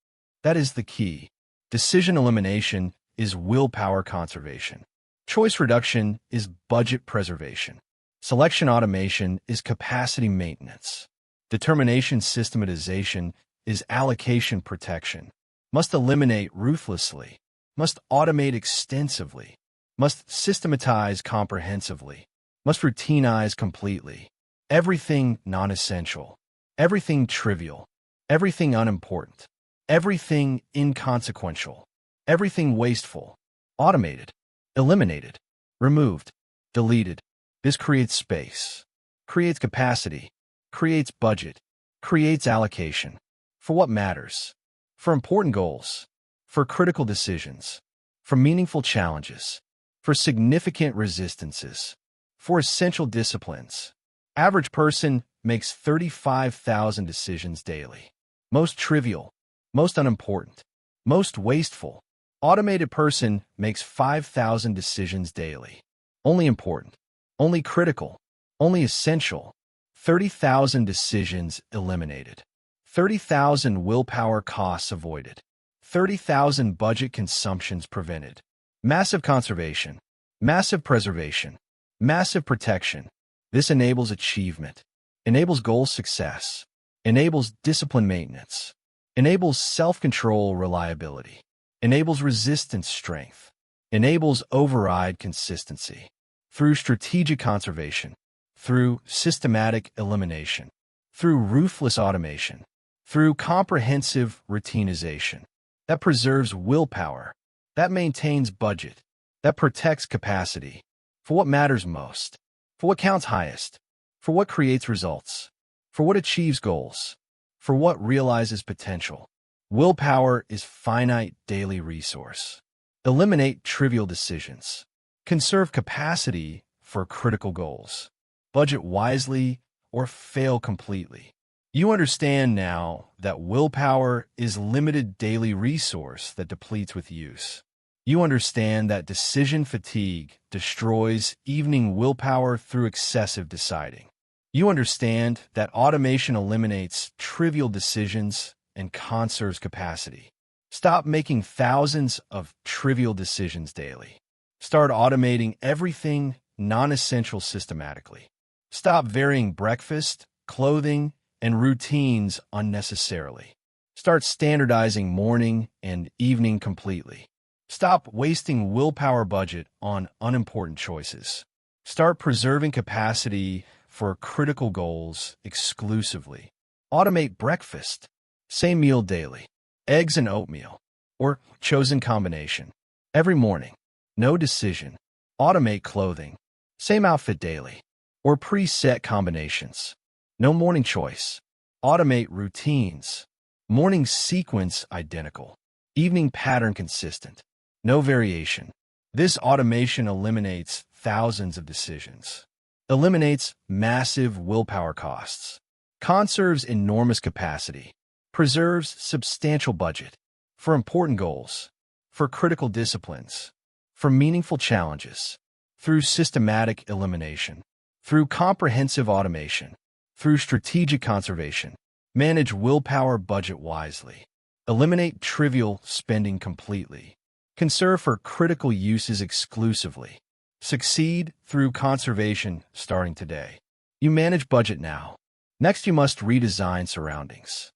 That is the key. Decision elimination is willpower conservation. Choice reduction is budget preservation. Selection automation is capacity maintenance. Determination systematization is allocation protection. Must eliminate ruthlessly. Must automate extensively. Must systematize comprehensively. Must routinize completely. Everything non-essential. Everything trivial. Everything unimportant. Everything inconsequential. Everything wasteful. Automated. Eliminated. Removed. Deleted. This creates space. Creates capacity. Creates budget. Creates allocation. For what matters. For important goals. For critical decisions. For meaningful challenges. For significant resistances. For essential disciplines. Average person makes 35,000 decisions daily. Most trivial, most unimportant, most wasteful. Automated person makes 5,000 decisions daily. Only important, only critical, only essential. 30,000 decisions eliminated. 30,000 willpower costs avoided. 30,000 budget consumptions prevented. Massive conservation, massive preservation, massive protection. This enables achievement, enables goal success, enables discipline maintenance, enables self-control reliability, enables resistance strength, enables override consistency. Through strategic conservation, through systematic elimination, through ruthless automation, through comprehensive routinization, that preserves willpower, that maintains budget, that protects capacity for what matters most, for what counts highest, for what creates results, for what achieves goals, for what realizes potential. Willpower is finite daily resource. Eliminate trivial decisions. Conserve capacity for critical goals. Budget wisely or fail completely. You understand now that willpower is limited daily resource that depletes with use. You understand that decision fatigue destroys evening willpower through excessive deciding. You understand that automation eliminates trivial decisions and conserves capacity. Stop making thousands of trivial decisions daily. Start automating everything non-essential systematically. Stop varying breakfast, clothing, and routines unnecessarily. Start standardizing morning and evening completely. Stop wasting willpower budget on unimportant choices. Start preserving capacity for critical goals exclusively. Automate breakfast. Same meal daily. Eggs and oatmeal. Or chosen combination. Every morning. No decision. Automate clothing. Same outfit daily. Or preset combinations. No morning choice. Automate routines. Morning sequence identical. Evening pattern consistent. No variation. This automation eliminates thousands of decisions. Eliminates massive willpower costs. Conserves enormous capacity. Preserves substantial budget. For important goals. For critical disciplines. For meaningful challenges. Through systematic elimination. Through comprehensive automation. Through strategic conservation. Manage willpower budget wisely. Eliminate trivial spending completely. Conserve for critical uses exclusively. Succeed through conservation starting today. You manage budget now. Next, you must redesign surroundings.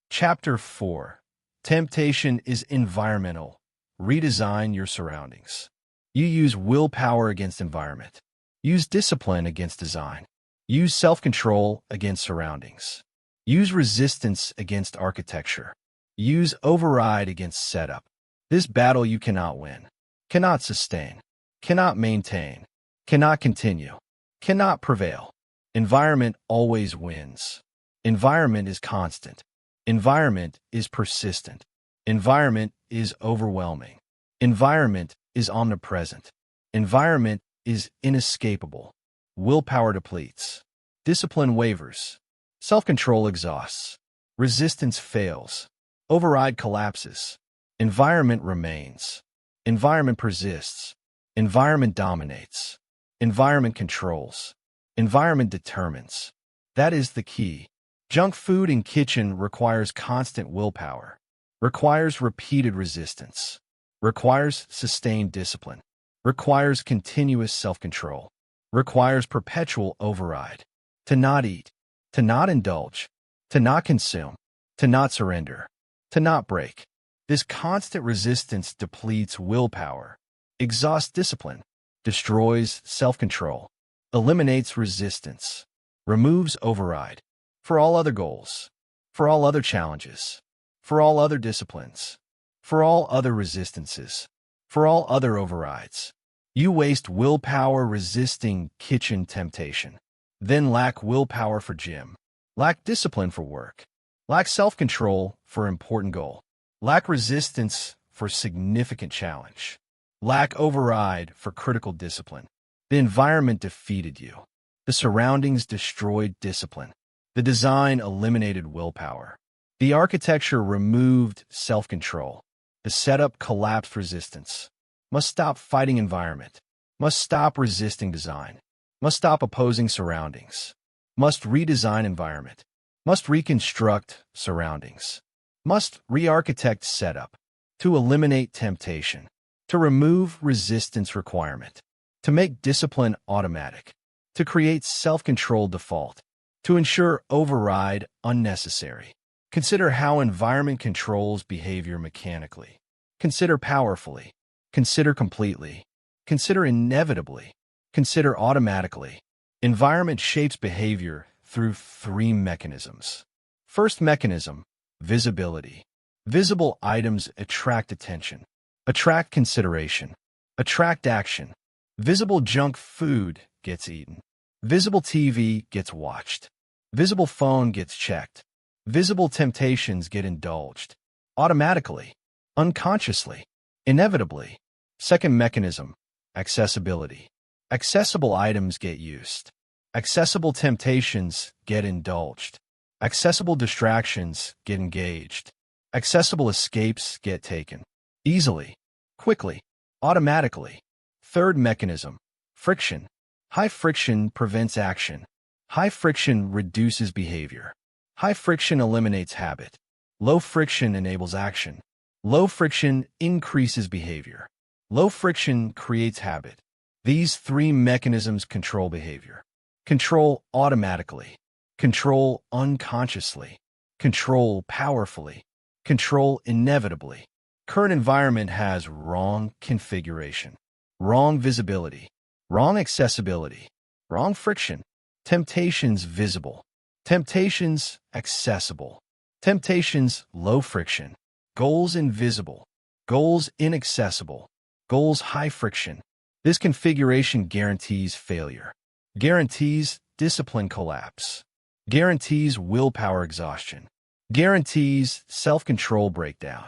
Chapter 4. Temptation is environmental. Redesign your surroundings. You use willpower against environment. Use discipline against design. Use self-control against surroundings. Use resistance against architecture. Use override against setup. This battle you cannot win, cannot sustain, cannot maintain, cannot continue, cannot prevail. Environment always wins. Environment is constant. Environment is persistent. Environment is overwhelming. Environment is omnipresent. Environment is inescapable. Willpower depletes. Discipline wavers. Self-control exhausts. Resistance fails. Override collapses. Environment remains. Environment persists. Environment dominates. Environment controls. Environment determines. That is the key. Junk food in kitchen requires constant willpower. Requires repeated resistance. Requires sustained discipline. Requires continuous self-control. Requires perpetual override. To not eat. To not indulge. To not consume. To not surrender. To not break. This constant resistance depletes willpower, exhausts discipline, destroys self-control, eliminates resistance, removes override. For all other goals, for all other challenges, for all other disciplines, for all other resistances, for all other overrides. You waste willpower resisting kitchen temptation, then lack willpower for gym, lack discipline for work, lack self-control for important goal, lack resistance for significant challenge, lack override for critical discipline. The environment defeated you. The surroundings destroyed discipline. The design eliminated willpower. The architecture removed self-control. The setup collapsed resistance. Must stop fighting environment. Must stop resisting design. Must stop opposing surroundings. Must redesign environment. Must reconstruct surroundings. Must re-architect setup. To eliminate temptation. To remove resistance requirement. To make discipline automatic. To create self-control default. To ensure override unnecessary. Consider how environment controls behavior mechanically. Consider powerfully. Consider completely. Consider inevitably. Consider automatically. Environment shapes behavior through three mechanisms. First mechanism, visibility. Visible items attract attention, attract consideration, attract action. Visible junk food gets eaten. Visible TV gets watched. Visible phone gets checked. Visible temptations get indulged. Automatically, unconsciously, inevitably. Second mechanism, accessibility. Accessible items get used. Accessible temptations get indulged. Accessible distractions get engaged. Accessible escapes get taken. Easily, quickly, automatically. Third mechanism, friction. High friction prevents action. High friction reduces behavior. High friction eliminates habit. Low friction enables action. Low friction increases behavior. Low friction creates habit. These three mechanisms control behavior. Control automatically. Control unconsciously. Control powerfully. Control inevitably. Current environment has wrong configuration, wrong visibility, wrong accessibility, wrong friction. Temptations visible. Temptations accessible. Temptations low friction. Goals invisible. Goals inaccessible. Goals high friction. This configuration guarantees failure. Guarantees discipline collapse. Guarantees willpower exhaustion. Guarantees self-control breakdown.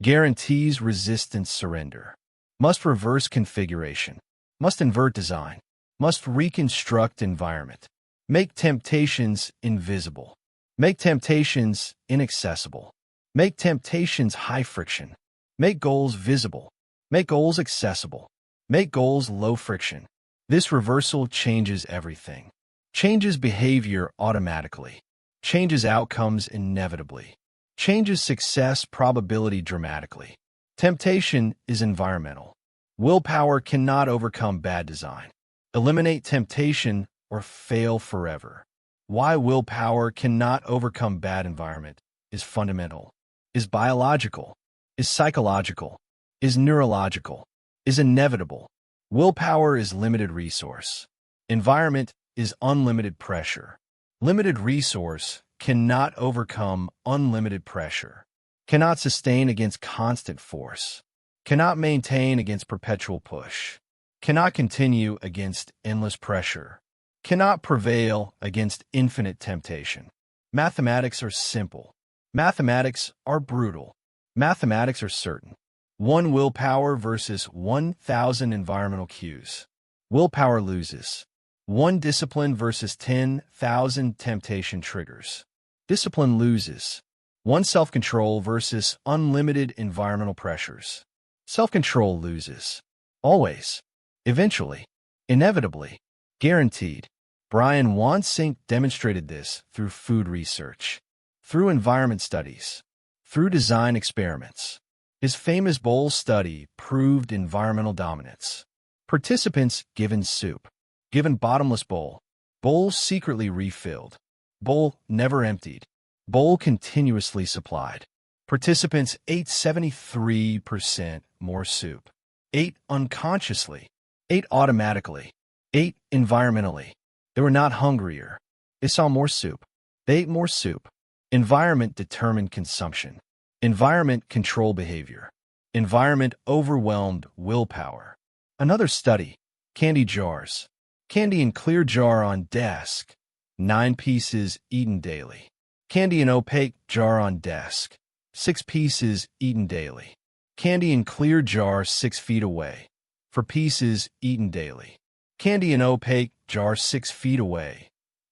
Guarantees resistance surrender. Must reverse configuration. Must invert design. Must reconstruct environment. Make temptations invisible. Make temptations inaccessible. Make temptations high friction. Make goals visible. Make goals accessible. Make goals low friction. This reversal changes everything. Changes behavior automatically. Changes outcomes inevitably. Changes success probability dramatically. Temptation is environmental. Willpower cannot overcome bad design. Eliminate temptation or fail forever. Why willpower cannot overcome bad environment is fundamental, is biological, is psychological, is neurological, is inevitable. Willpower is limited resource. Environment is unlimited pressure. Limited resource cannot overcome unlimited pressure, cannot sustain against constant force, cannot maintain against perpetual push, cannot continue against endless pressure, cannot prevail against infinite temptation. Mathematics are simple. Mathematics are brutal. Mathematics are certain. 1 willpower versus 1,000 environmental cues. Willpower loses. 1 discipline versus 10,000 temptation triggers. Discipline loses. 1 self-control versus unlimited environmental pressures. Self-control loses. Always. Eventually. Inevitably. Guaranteed. Brian Wansink demonstrated this through food research, through environment studies, through design experiments. His famous bowl study proved environmental dominance. Participants given soup. Given bottomless bowl. Bowl secretly refilled. Bowl never emptied. Bowl continuously supplied. Participants ate 73% more soup. Ate unconsciously. Ate automatically. Ate environmentally. They were not hungrier. They saw more soup. They ate more soup. Environment determined consumption. Environment controlled behavior. Environment overwhelmed willpower. Another study. Candy jars. Candy in clear jar on desk. 9 pieces eaten daily. Candy in opaque jar on desk. 6 pieces eaten daily. Candy in clear jar 6 feet away. 4 pieces eaten daily. Candy in opaque jar 6 feet away,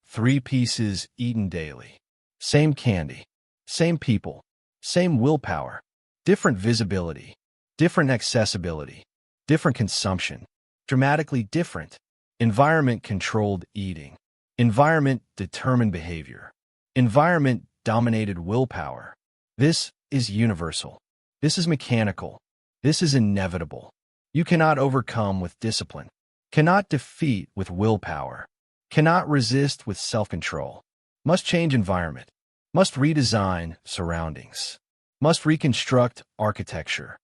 3 pieces eaten daily. Same candy, same people, same willpower, different visibility, different accessibility, different consumption, dramatically different. Environment-controlled eating. Environment-determined behavior. Environment-dominated willpower. This is universal. This is mechanical. This is inevitable. You cannot overcome with discipline, cannot defeat with willpower, cannot resist with self-control. Must change environment, must redesign surroundings, must reconstruct architecture.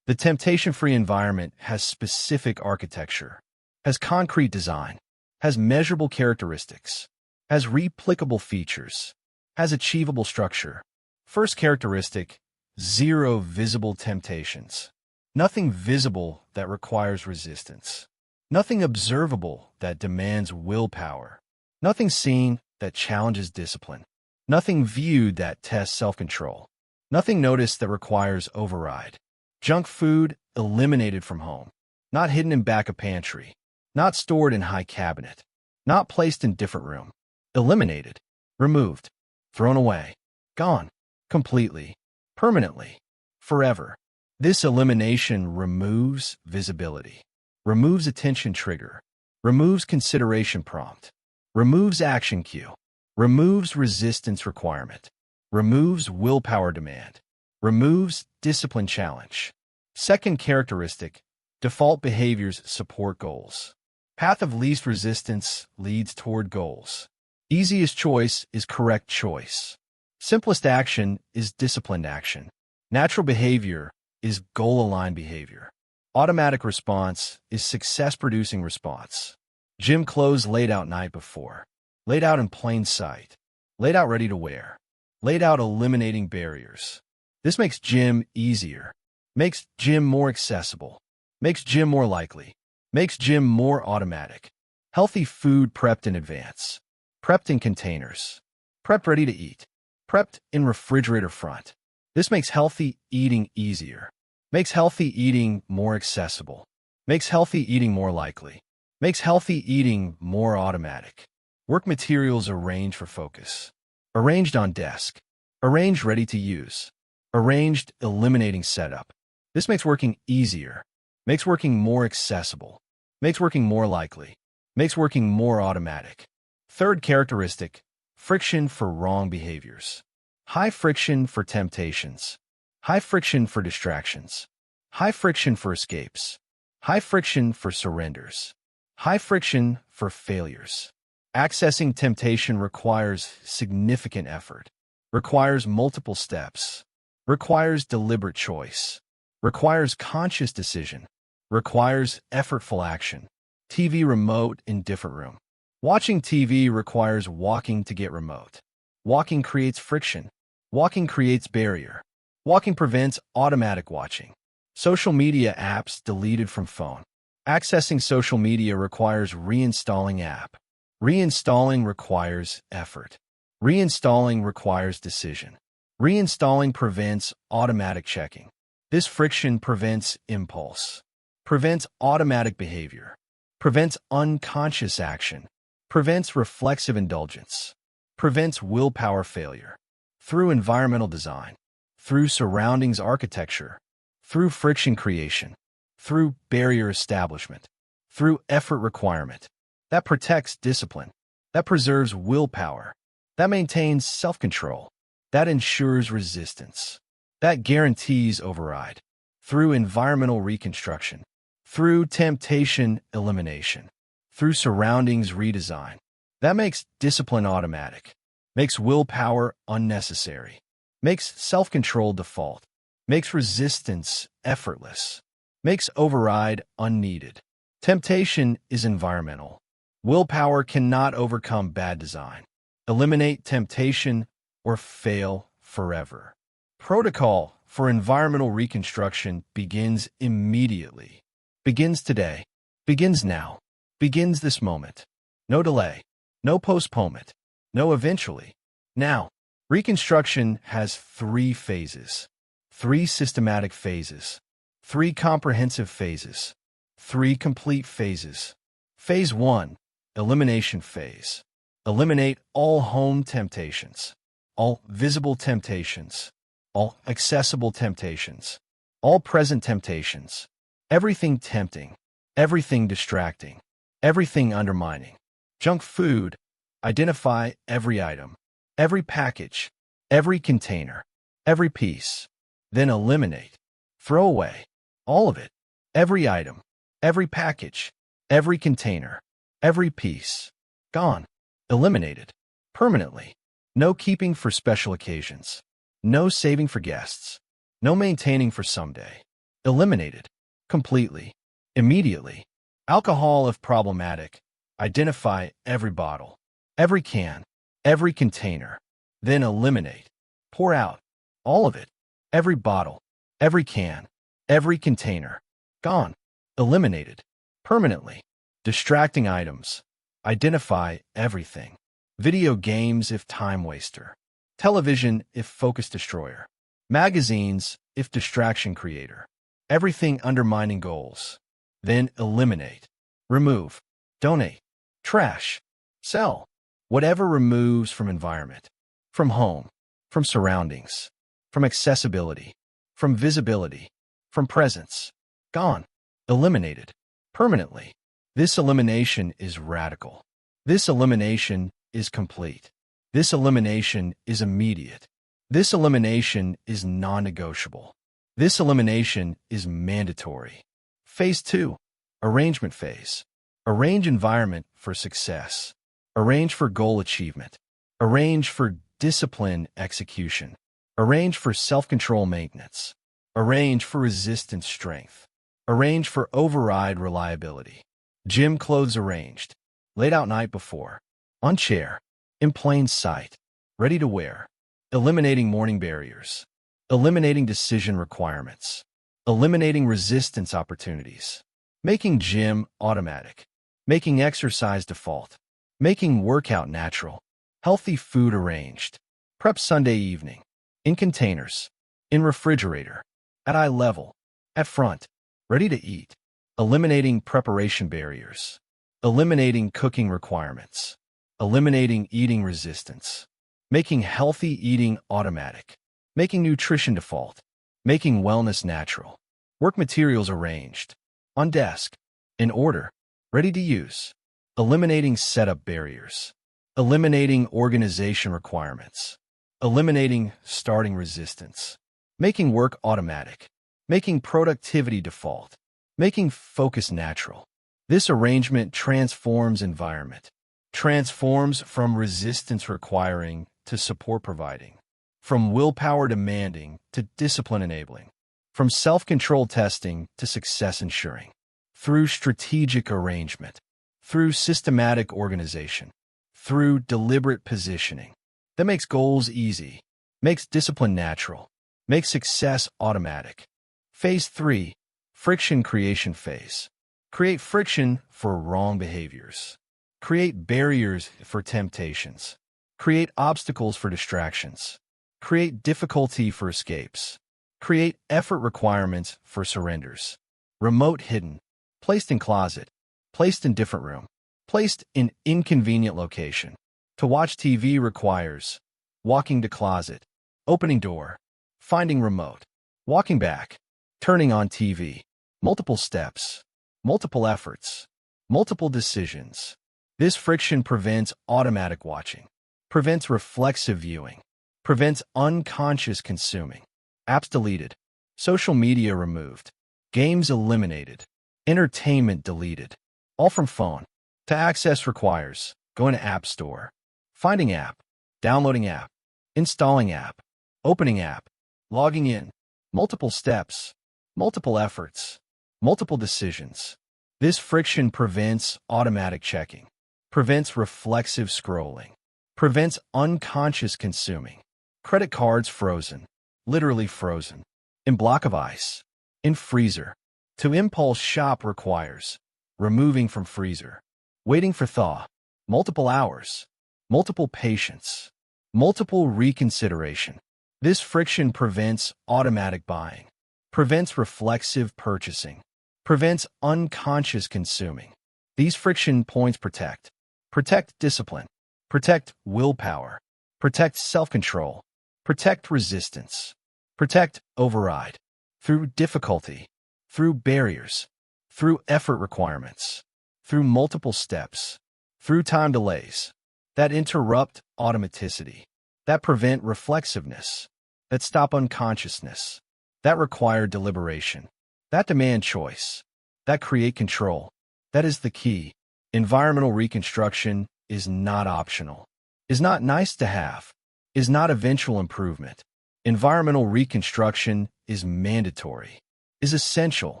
The temptation-free environment has specific architecture, has concrete design, has measurable characteristics, has replicable features, has achievable structure. First characteristic, 0 visible temptations. Nothing visible that requires resistance. Nothing observable that demands willpower. Nothing seen that challenges discipline. Nothing viewed that tests self-control. Nothing noticed that requires override. Junk food eliminated from home. Not hidden in back of pantry. Not stored in high cabinet. Not placed in different room. Eliminated. Removed. Thrown away. Gone. Completely. Permanently. Forever. This elimination removes visibility, removes attention trigger, removes consideration prompt, removes action cue, removes resistance requirement, removes willpower demand, removes discipline challenge. Second characteristic, default behaviors support goals. Path of least resistance leads toward goals. Easiest choice is correct choice. Simplest action is disciplined action. Natural behavior is goal-aligned behavior. Automatic response is success-producing response. Gym clothes laid out night before. Laid out in plain sight. Laid out ready to wear. Laid out eliminating barriers. This makes gym easier. Makes gym more accessible. Makes gym more likely. Makes gym more automatic. Healthy food prepped in advance. Prepped in containers. Prepped ready to eat. Prepped in refrigerator front. This makes healthy eating easier. Makes healthy eating more accessible. Makes healthy eating more likely. Makes healthy eating more automatic. Work materials arranged for focus. Arranged on desk. Arranged ready to use. Arranged eliminating setup. This makes working easier. Makes working more accessible. Makes working more likely. Makes working more automatic. Third characteristic, friction for wrong behaviors. High friction for temptations. High friction for distractions. High friction for escapes. High friction for surrenders. High friction for failures. Accessing temptation requires significant effort, requires multiple steps, requires deliberate choice, requires conscious decision, requires effortful action. TV remote in different room. Watching TV requires walking to get remote. Walking creates friction. Walking creates barrier. Walking prevents automatic watching. Social media apps deleted from phone. Accessing social media requires reinstalling app. Reinstalling requires effort. Reinstalling requires decision. Reinstalling prevents automatic checking. This friction prevents impulse, prevents automatic behavior, prevents unconscious action, prevents reflexive indulgence, prevents willpower failure. Through environmental design, through surroundings architecture, through friction creation, through barrier establishment, through effort requirement, that protects discipline, that preserves willpower, that maintains self-control, that ensures resistance, that guarantees override, through environmental reconstruction, through temptation elimination, through surroundings redesign, that makes discipline automatic, makes willpower unnecessary, makes self-control default, makes resistance effortless, makes override unneeded. Temptation is environmental. Willpower cannot overcome bad design. Eliminate temptation or fail forever. Protocol for environmental reconstruction begins immediately. Begins today. Begins now. Begins this moment. No delay. No postponement. No eventually. Now. Reconstruction has 3 phases. 3 systematic phases. 3 comprehensive phases. 3 complete phases. Phase 1. elimination phase. Eliminate all home temptations, all visible temptations, all accessible temptations, all present temptations, everything tempting, everything distracting, everything undermining. Junk food. Identify every item, every package, every container, every piece. Then eliminate. Throw away. All of it. Every item, every package, every container, every piece. Gone. Eliminated. Permanently. No keeping for special occasions. No saving for guests. No maintaining for someday. Eliminated. Completely. Immediately. Alcohol if problematic. Identify every bottle, every can, every container. Then eliminate. Pour out. All of it. Every bottle, every can, every container. Gone. Eliminated. Permanently. Distracting items. Identify everything. Video games if time waster. Television if focus destroyer. Magazines if distraction creator. Everything undermining goals. Then eliminate. Remove. Donate. Trash. Sell. Whatever removes from environment. From home. From surroundings. From accessibility. From visibility. From presence. Gone. Eliminated. Permanently. This elimination is radical. This elimination is complete. This elimination is immediate. This elimination is non-negotiable. This elimination is mandatory. Phase 2. Arrangement phase. Arrange environment for success. Arrange for goal achievement. Arrange for discipline execution. Arrange for self-control maintenance. Arrange for resistance strength. Arrange for override reliability. Gym clothes arranged. Laid out night before. On chair. In plain sight. Ready to wear. Eliminating morning barriers. Eliminating decision requirements. Eliminating resistance opportunities. Making gym automatic. Making exercise default. Making workout natural. Healthy food arranged. Prep Sunday evening. In containers. In refrigerator. At eye level. At front. Ready to eat. Eliminating preparation barriers. Eliminating cooking requirements. Eliminating eating resistance. Making healthy eating automatic. Making nutrition default. Making wellness natural. Work materials arranged. On desk. In order. Ready to use. Eliminating setup barriers. Eliminating organization requirements. Eliminating starting resistance. Making work automatic. Making productivity default. Making focus natural. This arrangement transforms environment. Transforms from resistance requiring to support providing. From willpower demanding to discipline enabling. From self-control testing to success ensuring. Through strategic arrangement. Through systematic organization. Through deliberate positioning. That makes goals easy. Makes discipline natural. Makes success automatic. Phase 3. Friction creation phase. Create friction for wrong behaviors. Create barriers for temptations. Create obstacles for distractions. Create difficulty for escapes. Create effort requirements for surrenders. Remote hidden. Placed in closet. Placed in different room. Placed in inconvenient location. To watch TV requires walking to closet. Opening door. Finding remote. Walking back. Turning on TV. Multiple steps. Multiple efforts. Multiple decisions. This friction prevents automatic watching. Prevents reflexive viewing. Prevents unconscious consuming. Apps deleted. Social media removed. Games eliminated. Entertainment deleted. All from phone. To access requires going to App Store. Finding app. Downloading app. Installing app. Opening app. Logging in. Multiple steps. Multiple efforts. Multiple decisions. This friction prevents automatic checking. Prevents reflexive scrolling. Prevents unconscious consuming. Credit cards frozen. Literally frozen. In block of ice. In freezer. To impulse shop requires removing from freezer. Waiting for thaw. Multiple hours. Multiple patience. Multiple reconsideration. This friction prevents automatic buying. Prevents reflexive purchasing. Prevents unconscious consuming. These friction points protect. Protect discipline. Protect willpower. Protect self-control. Protect resistance. Protect override. Through difficulty. Through barriers. Through effort requirements. Through multiple steps. Through time delays. That interrupt automaticity. That prevent reflexiveness. That stop unconsciousness. That require deliberation. That demand choice. That create control. That is the key. Environmental reconstruction is not optional. Is not nice to have. Is not eventual improvement. Environmental reconstruction is mandatory. Is essential.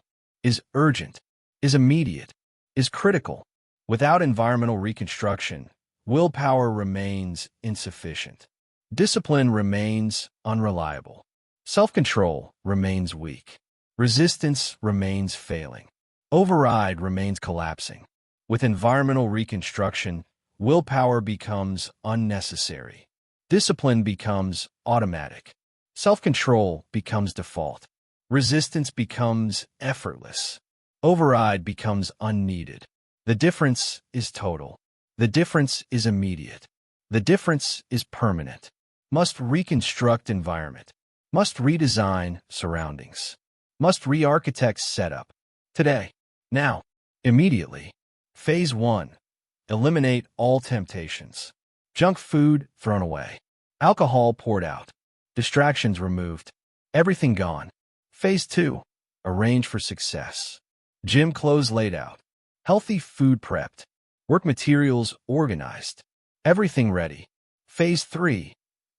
Is urgent. Is immediate. Is critical. Without environmental reconstruction, willpower remains insufficient. Discipline remains unreliable. Self-control remains weak. Resistance remains failing. Override remains collapsing. With environmental reconstruction, willpower becomes unnecessary. Discipline becomes automatic. Self-control becomes default. Resistance becomes effortless. Override becomes unneeded. The difference is total. The difference is immediate. The difference is permanent. Must reconstruct environment. Must redesign surroundings. Must re-architect setup. Today. Now. Immediately. Phase 1. Eliminate all temptations. Junk food thrown away. Alcohol poured out. Distractions removed. Everything gone. Phase 2. Arrange for success. Gym clothes laid out. Healthy food prepped. Work materials organized. Everything ready. Phase 3.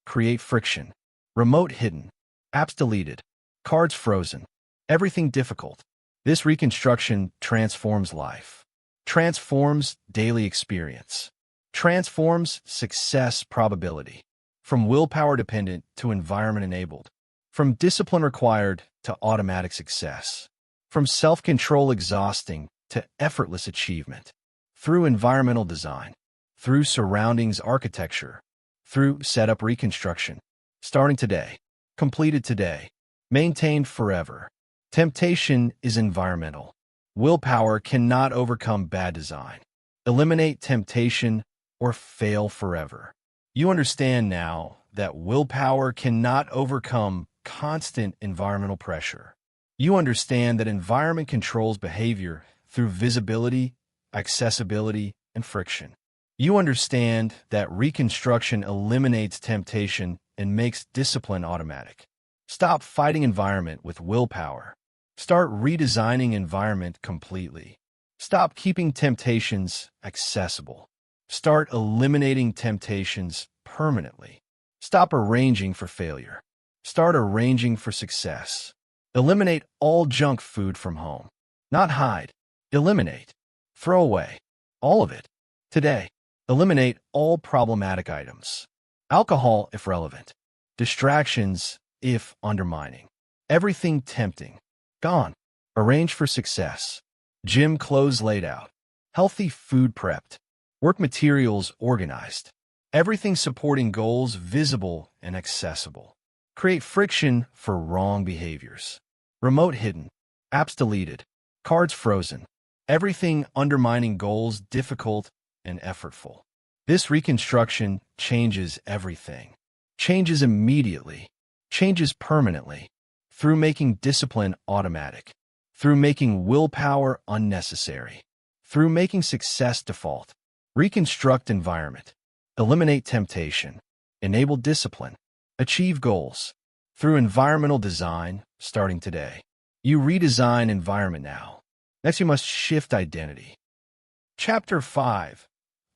Create friction. Remote hidden. Apps deleted. Cards frozen. Everything difficult. This reconstruction transforms life. Transforms daily experience. Transforms success probability. From willpower dependent to environment enabled. From discipline required to automatic success. From self-control exhausting to effortless achievement. Through environmental design. Through surroundings architecture. Through setup reconstruction. Starting today. Completed today. Maintained forever. Temptation is environmental. Willpower cannot overcome bad design. Eliminate temptation or fail forever. You understand now that willpower cannot overcome constant environmental pressure. You understand that environment controls behavior through visibility, accessibility, and friction. You understand that reconstruction eliminates temptation and makes discipline automatic. Stop fighting environment with willpower. Start redesigning environment completely. Stop keeping temptations accessible. Start eliminating temptations permanently. Stop arranging for failure. Start arranging for success. Eliminate all junk food from home. Not hide. Eliminate. Throw away. All of it. Today. Eliminate all problematic items. Alcohol if relevant. Distractions if undermining. Everything tempting. Gone. Arrange for success. Gym clothes laid out. Healthy food prepped. Work materials organized. Everything supporting goals visible and accessible. Create friction for wrong behaviors. Remote hidden. Apps deleted. Cards frozen. Everything undermining goals difficult and effortful. This reconstruction changes everything. Changes immediately. Changes permanently. Through making discipline automatic. Through making willpower unnecessary. Through making success default. Reconstruct environment. Eliminate temptation. Enable discipline. Achieve goals. Through environmental design, starting today. You redesign environment now. Next, you must shift identity. Chapter 5.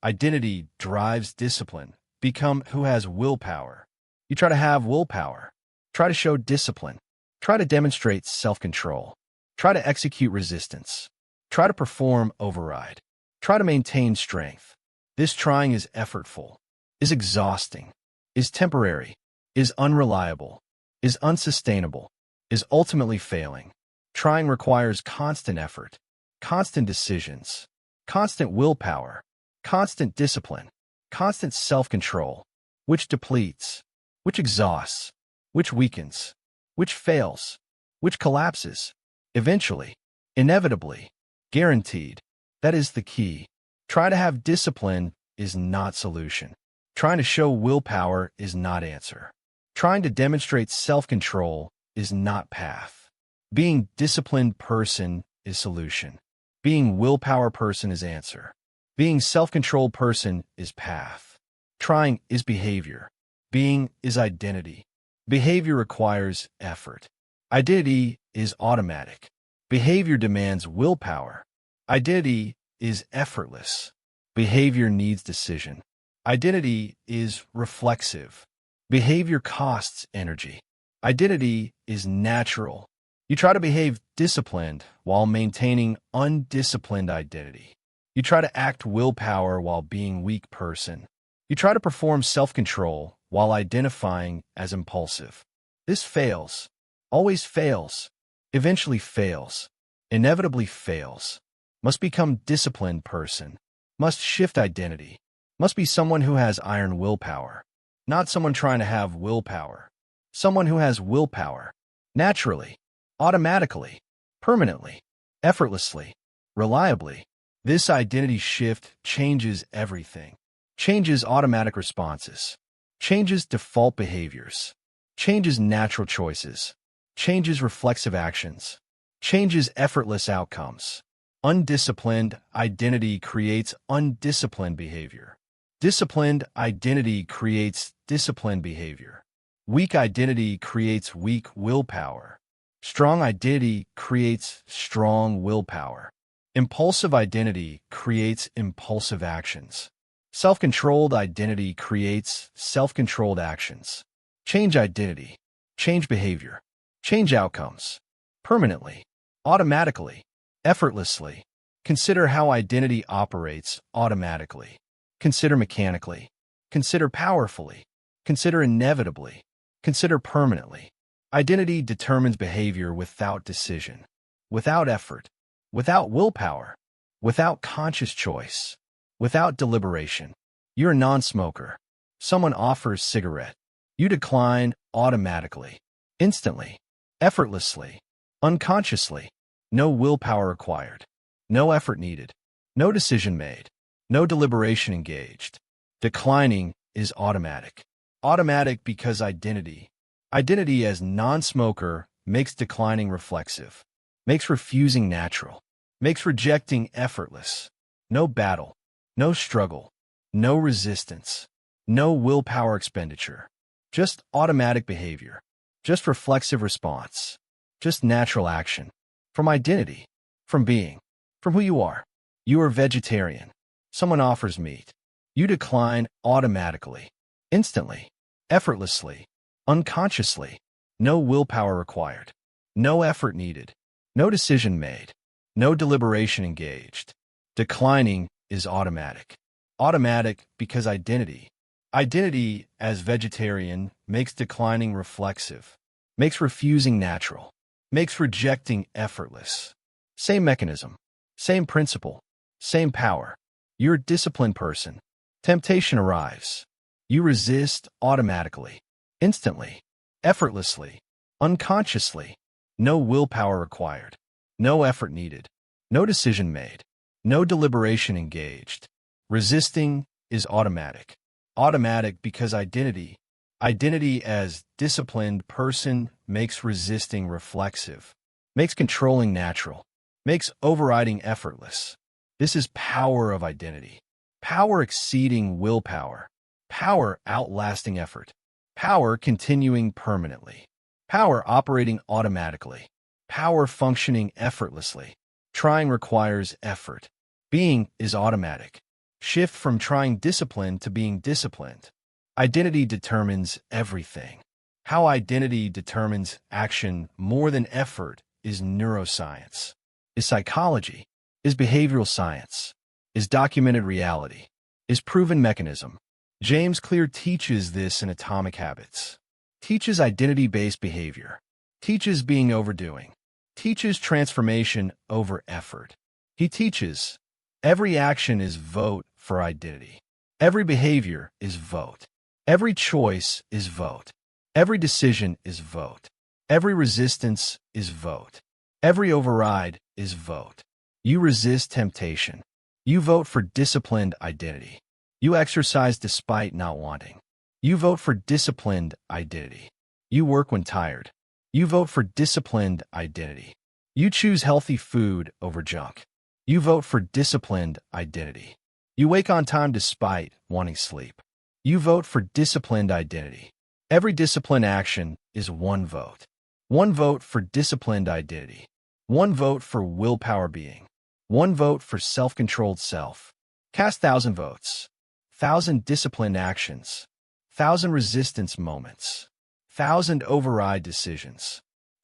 Identity drives discipline. Become who has willpower. You try to have willpower. Try to show discipline. Try to demonstrate self-control. Try to execute resistance. Try to perform override. Try to maintain strength. This trying is effortful, is exhausting, is temporary, is unreliable, is unsustainable, is ultimately failing. Trying requires constant effort, constant decisions, constant willpower, constant discipline, constant self-control, which depletes, which exhausts, which weakens, which fails, which collapses, eventually, inevitably, guaranteed. That is the key. Try to have discipline is not solution. Trying to show willpower is not answer. Trying to demonstrate self-control is not path. Being disciplined person is solution. Being willpower person is answer. Being self-controlled person is path. Trying is behavior. Being is identity. Behavior requires effort. Identity is automatic. Behavior demands willpower. Identity is effortless. Behavior needs decision. Identity is reflexive. Behavior costs energy. Identity is natural. You try to behave disciplined while maintaining undisciplined identity. You try to act willpower while being weak person. You try to perform self-control while identifying as impulsive. This fails. Always fails. Eventually fails. Inevitably fails. Must become disciplined person. Must shift identity. Must be someone who has iron willpower. Not someone trying to have willpower. Someone who has willpower. Naturally. Automatically. Permanently. Effortlessly. Reliably. This identity shift changes everything. Changes automatic responses. Changes default behaviors. Changes natural choices. Changes reflexive actions. Changes effortless outcomes. Undisciplined identity creates undisciplined behavior. Disciplined identity creates disciplined behavior. Weak identity creates weak willpower. Strong identity creates strong willpower. Impulsive identity creates impulsive actions. Self-controlled identity creates self-controlled actions. Change identity. Change behavior. Change outcomes. Permanently. Automatically. Effortlessly. Consider how identity operates automatically. Consider mechanically. Consider powerfully. Consider inevitably. Consider permanently. Identity determines behavior without decision, without effort, without willpower, without conscious choice, without deliberation. You're a non-smoker. Someone offers cigarette. You decline automatically, instantly, effortlessly, unconsciously. No willpower required. No effort needed. No decision made. No deliberation engaged. Declining is automatic. Automatic because identity. Identity as non-smoker makes declining reflexive. Makes refusing natural. Makes rejecting effortless. No battle. No struggle. No resistance. No willpower expenditure. Just automatic behavior. Just reflexive response. Just natural action. From identity. From being. From who you are. You are vegetarian. Someone offers meat. You decline automatically. Instantly. Effortlessly. Unconsciously. No willpower required. No effort needed. No decision made. No deliberation engaged. Declining is automatic. Automatic because identity. Identity as vegetarian makes declining reflexive. Makes refusing natural. Makes rejecting effortless. Same mechanism. Same principle. Same power. You're a disciplined person. Temptation arrives. You resist automatically. Instantly. Effortlessly. Unconsciously. No willpower required. No effort needed. No decision made. No deliberation engaged. Resisting is automatic. Automatic because identity. Identity as disciplined person makes resisting reflexive. Makes controlling natural. Makes overriding effortless. This is power of identity. Power exceeding willpower. Power outlasting effort. Power continuing permanently. Power operating automatically. Power functioning effortlessly. Trying requires effort. Being is automatic. Shift from trying discipline to being disciplined. Identity determines everything. How identity determines action more than effort is neuroscience, is psychology, is behavioral science, is documented reality, is proven mechanism. James Clear teaches this in Atomic Habits. Teaches identity-based behavior. Teaches being overdoing. Teaches transformation over effort. He teaches every action is vote for identity. Every behavior is vote. Every choice is vote. Every decision is vote. Every resistance is vote. Every override is vote. You resist temptation. You vote for disciplined identity. You exercise despite not wanting. You vote for disciplined identity. You work when tired. You vote for disciplined identity. You choose healthy food over junk. You vote for disciplined identity. You wake on time despite wanting sleep. You vote for disciplined identity. Every disciplined action is one vote. One vote for disciplined identity. One vote for willpower being. One vote for self-controlled self. Cast 1,000 votes. 1,000 disciplined actions. 1,000 resistance moments. 1,000 override decisions.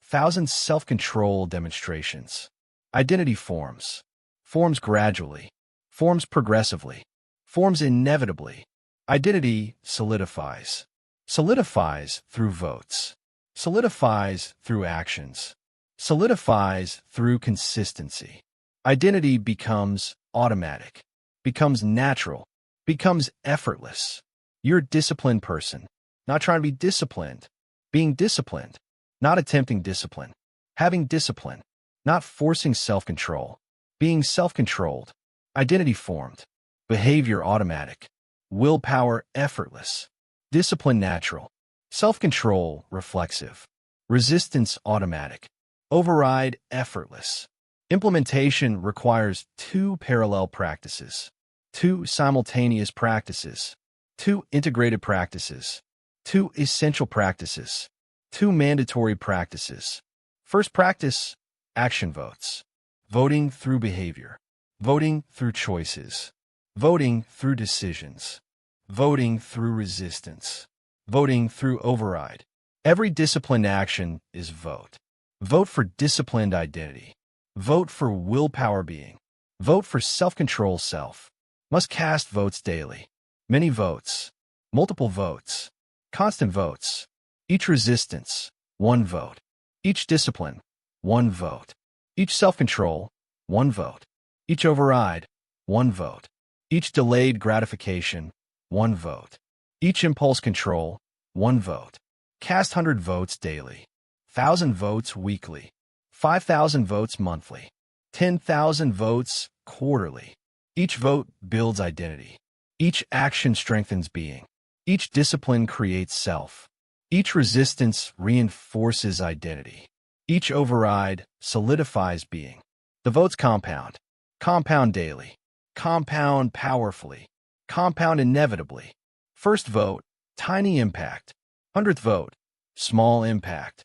1,000 self-control demonstrations. Identity forms. Forms gradually. Forms progressively. Forms inevitably. Identity solidifies. Solidifies through votes. Solidifies through actions. Solidifies through consistency. Identity becomes automatic. Becomes natural. Becomes effortless. You're a disciplined person. Not trying to be disciplined. Being disciplined. Not attempting discipline. Having discipline. Not forcing self-control. Being self-controlled. Identity formed. Behavior automatic. Willpower effortless. Discipline natural. Self-control reflexive. Resistance automatic. Override effortless. Implementation requires 2 parallel practices. 2 simultaneous practices. 2 integrated practices. 2 essential practices. 2 mandatory practices. First practice, action votes. Voting through behavior. Voting through choices. Voting through decisions. Voting through resistance. Voting through override. Every disciplined action is vote. Vote for disciplined identity. Vote for willpower being. Vote for self-control self. Must cast votes daily. Many votes. Multiple votes. Constant votes. Each resistance, 1 vote. Each discipline, 1 vote. Each self-control, 1 vote. Each override, 1 vote. Each delayed gratification, 1 vote. Each impulse control, 1 vote. Cast 100 votes daily. 1,000 votes weekly. 5,000 votes monthly. 10,000 votes quarterly. Each vote builds identity. Each action strengthens being. Each discipline creates self. Each resistance reinforces identity. Each override solidifies being. The votes compound. Compound daily. Compound powerfully. Compound inevitably. First vote, tiny impact. 100th vote, small impact.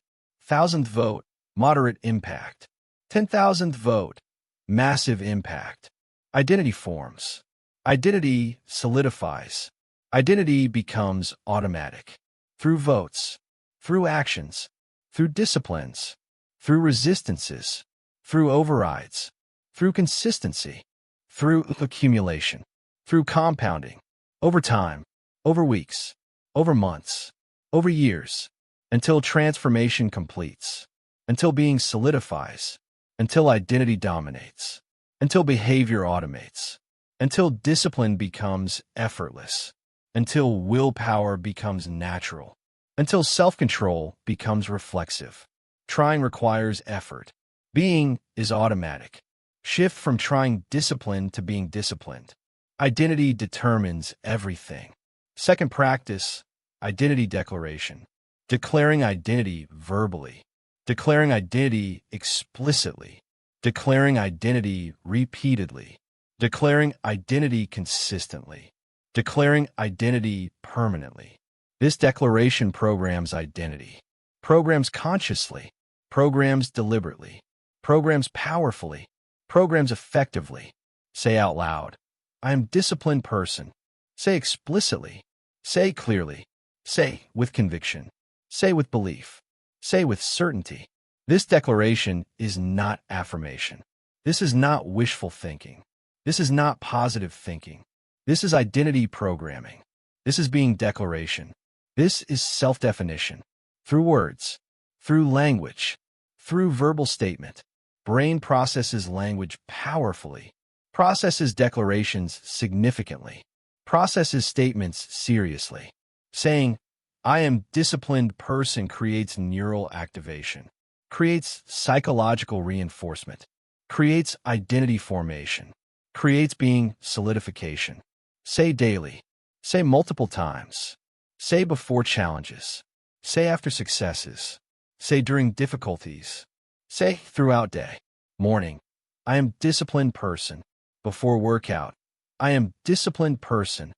1,000th vote, moderate impact. 10,000th vote, massive impact. Identity forms. Identity solidifies. Identity becomes automatic. Through votes, through actions, through disciplines, through resistances, through overrides, through consistency, through accumulation, through compounding, over time, over weeks, over months, over years, until transformation completes, until being solidifies, until identity dominates, until behavior automates, until discipline becomes effortless, until willpower becomes natural, until self-control becomes reflexive. Trying requires effort. Being is automatic. Shift from trying discipline to being disciplined. Identity determines everything. Second practice, identity declaration. Declaring identity verbally. Declaring identity explicitly. Declaring identity repeatedly. Declaring identity consistently. Declaring identity permanently. This declaration programs identity. Programs consciously. Programs deliberately. Programs powerfully. Programs effectively. Say out loud, I am a disciplined person. Say explicitly. Say clearly. Say with conviction. Say with belief. Say with certainty. This declaration is not affirmation. This is not wishful thinking. This is not positive thinking. This is identity programming. This is being declaration. This is self-definition. Through words, through language, through verbal statement, brain processes language powerfully, processes declarations significantly, processes statements seriously. Saying, I am disciplined person creates neural activation, creates psychological reinforcement, creates identity formation, creates being solidification. Say daily. Say multiple times. Say before challenges. Say after successes. Say during difficulties. Say throughout day. Morning. I am disciplined person. Before workout. I am disciplined person.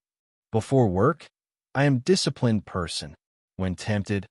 Before work. I am disciplined person. When tempted.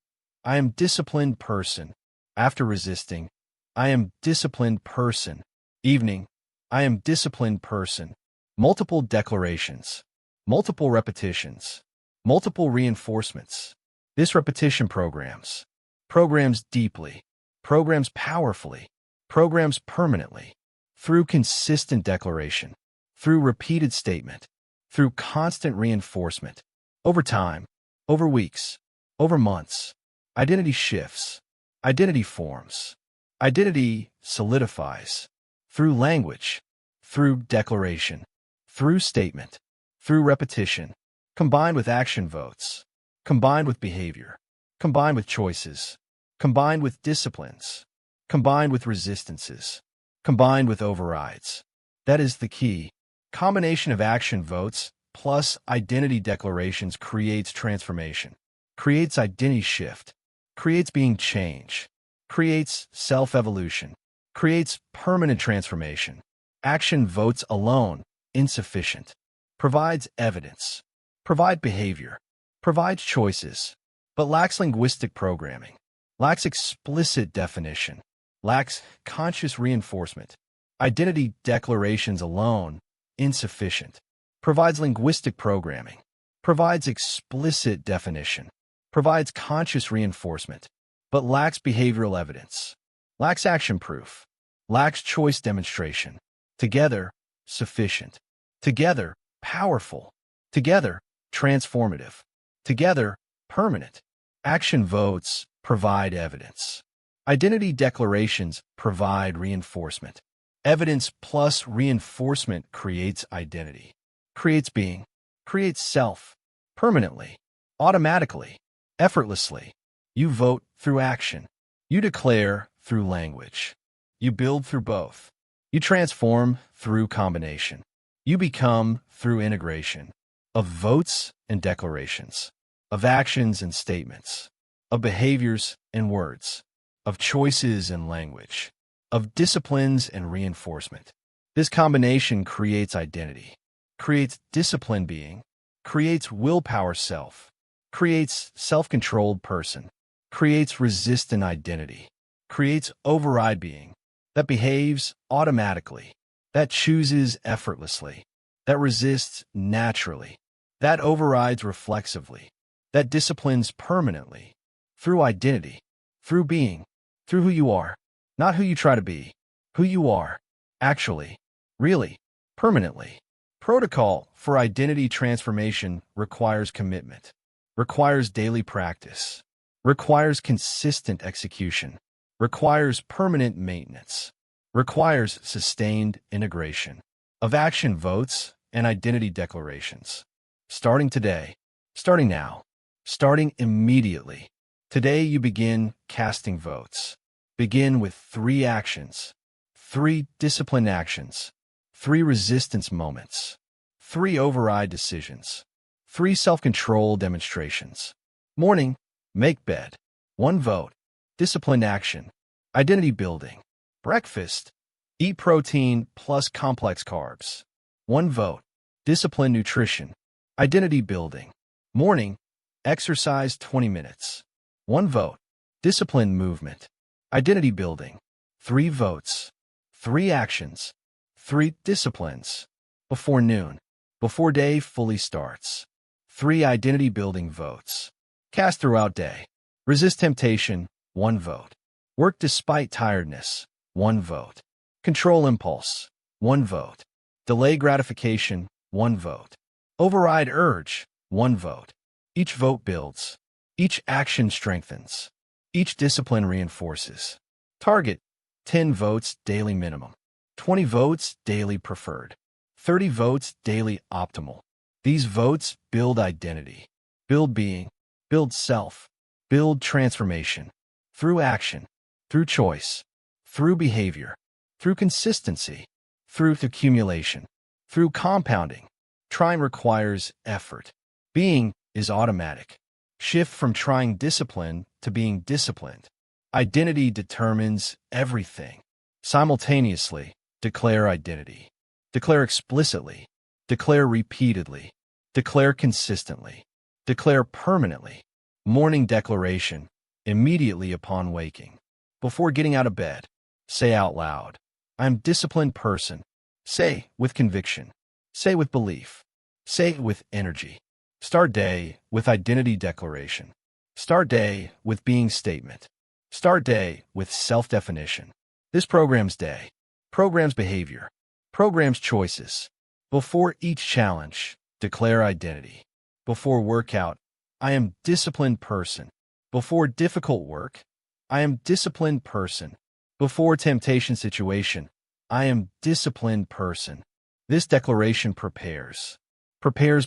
I am disciplined person. After resisting. I am disciplined person. Evening. I am disciplined person. Multiple declarations. Multiple repetitions. Multiple reinforcements. This repetition programs. Programs deeply. Programs powerfully. Programs permanently. Through consistent declaration. Through repeated statement. Through constant reinforcement. Over time. Over weeks. Over months. Identity shifts. Identity forms. Identity solidifies. Through language. Through declaration. Through statement. Through repetition. Combined with action votes. Combined with behavior. Combined with choices. Combined with disciplines. Combined with resistances. Combined with overrides. That is the key. Combination of action votes plus identity declarations creates transformation. Creates identity shift. Creates being change. Creates self-evolution. Creates permanent transformation. Action votes alone, insufficient. Provides evidence. Provide behavior. Provides choices. But lacks linguistic programming. Lacks explicit definition. Lacks conscious reinforcement. Identity declarations alone, insufficient. Provides linguistic programming. Provides explicit definition. Provides conscious reinforcement. But lacks behavioral evidence. Lacks action proof. Lacks choice demonstration. Together, sufficient. Together, powerful. Together, transformative. Together, permanent. Action votes provide evidence. Identity declarations provide reinforcement. Evidence plus reinforcement creates identity. Creates being. Creates self. Permanently. Automatically. Effortlessly. You vote through action. You declare through language. You build through both. You transform through combination. You become through integration. Of votes and declarations. Of actions and statements. Of behaviors and words. Of choices and language. Of disciplines and reinforcement. This combination creates identity. Creates disciplined being. Creates willpower self. Creates self-controlled person. Creates resistant identity. Creates override being. That behaves automatically. That chooses effortlessly. That resists naturally. That overrides reflexively. That disciplines permanently. Through identity. Through being. Through who you are. Not who you try to be. Who you are. Actually. Really. Permanently. Protocol for identity transformation requires commitment. Requires daily practice. Requires consistent execution. Requires permanent maintenance. Requires sustained integration of action votes and identity declarations. Starting today. Starting now. Starting immediately. Today you begin casting votes. Begin with 3 actions. 3 disciplined actions. 3 resistance moments. 3 override decisions. 3 self-control demonstrations. Morning. Make bed. 1 vote. Disciplined action. Identity building. Breakfast. Eat protein plus complex carbs. 1 vote. Disciplined nutrition. Identity building. Morning. Exercise 20 minutes. 1 vote. Disciplined movement. Identity building. 3 votes. 3 actions. 3 disciplines. Before noon. Before day fully starts. 3 identity building votes. Cast throughout day. Resist temptation. 1 vote. Work despite tiredness. 1 vote. Control impulse. 1 vote. Delay gratification. 1 vote. Override urge. 1 vote. Each vote builds. Each action strengthens. Each discipline reinforces. Target. 10 votes daily minimum. 20 votes daily preferred. 30 votes daily optimal. These votes build identity. Build being. Build self. Build transformation. Through action. Through choice. Through behavior. Through consistency. Through accumulation. Through compounding. Trying requires effort. Being is automatic. Shift from trying discipline to being disciplined. Identity determines everything. Simultaneously, declare identity. Declare explicitly. Declare repeatedly. Declare consistently. Declare permanently. Morning declaration, immediately upon waking. Before getting out of bed, say out loud, I am a disciplined person. Say with conviction. Say with belief. Say with energy. Start day with identity declaration. Start day with being statement. Start day with self-definition. This program's day. Program's behavior. Program's choices. Before each challenge, declare identity. Before workout, I am disciplined person. Before difficult work, I am disciplined person. Before temptation situation, I am disciplined person. This declaration prepares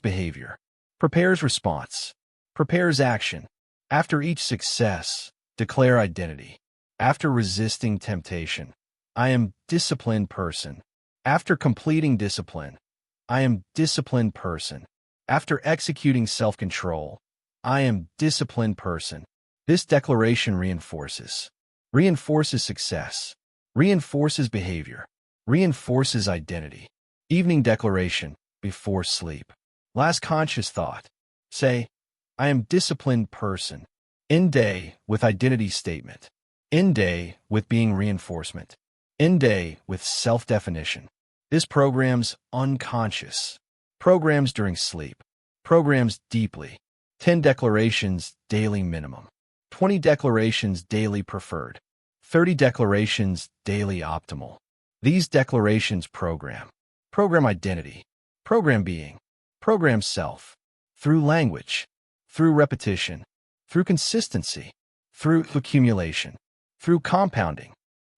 behavior, prepares response, prepares action. After each success, declare identity. After resisting temptation, I am disciplined person. After completing discipline, I am disciplined person. After executing self-control, I am disciplined person. This declaration reinforces success, reinforces behavior, reinforces identity. Evening declaration, before sleep. Last conscious thought. Say, I am disciplined person. End day with identity statement. End day with being reinforcement. End day with self-definition. This program's unconscious. Programs during sleep. Programs deeply. 10 declarations daily minimum. 20 declarations daily preferred. 30 declarations daily optimal. These declarations program identity, program being, program self, through language, through repetition, through consistency, through accumulation, through compounding.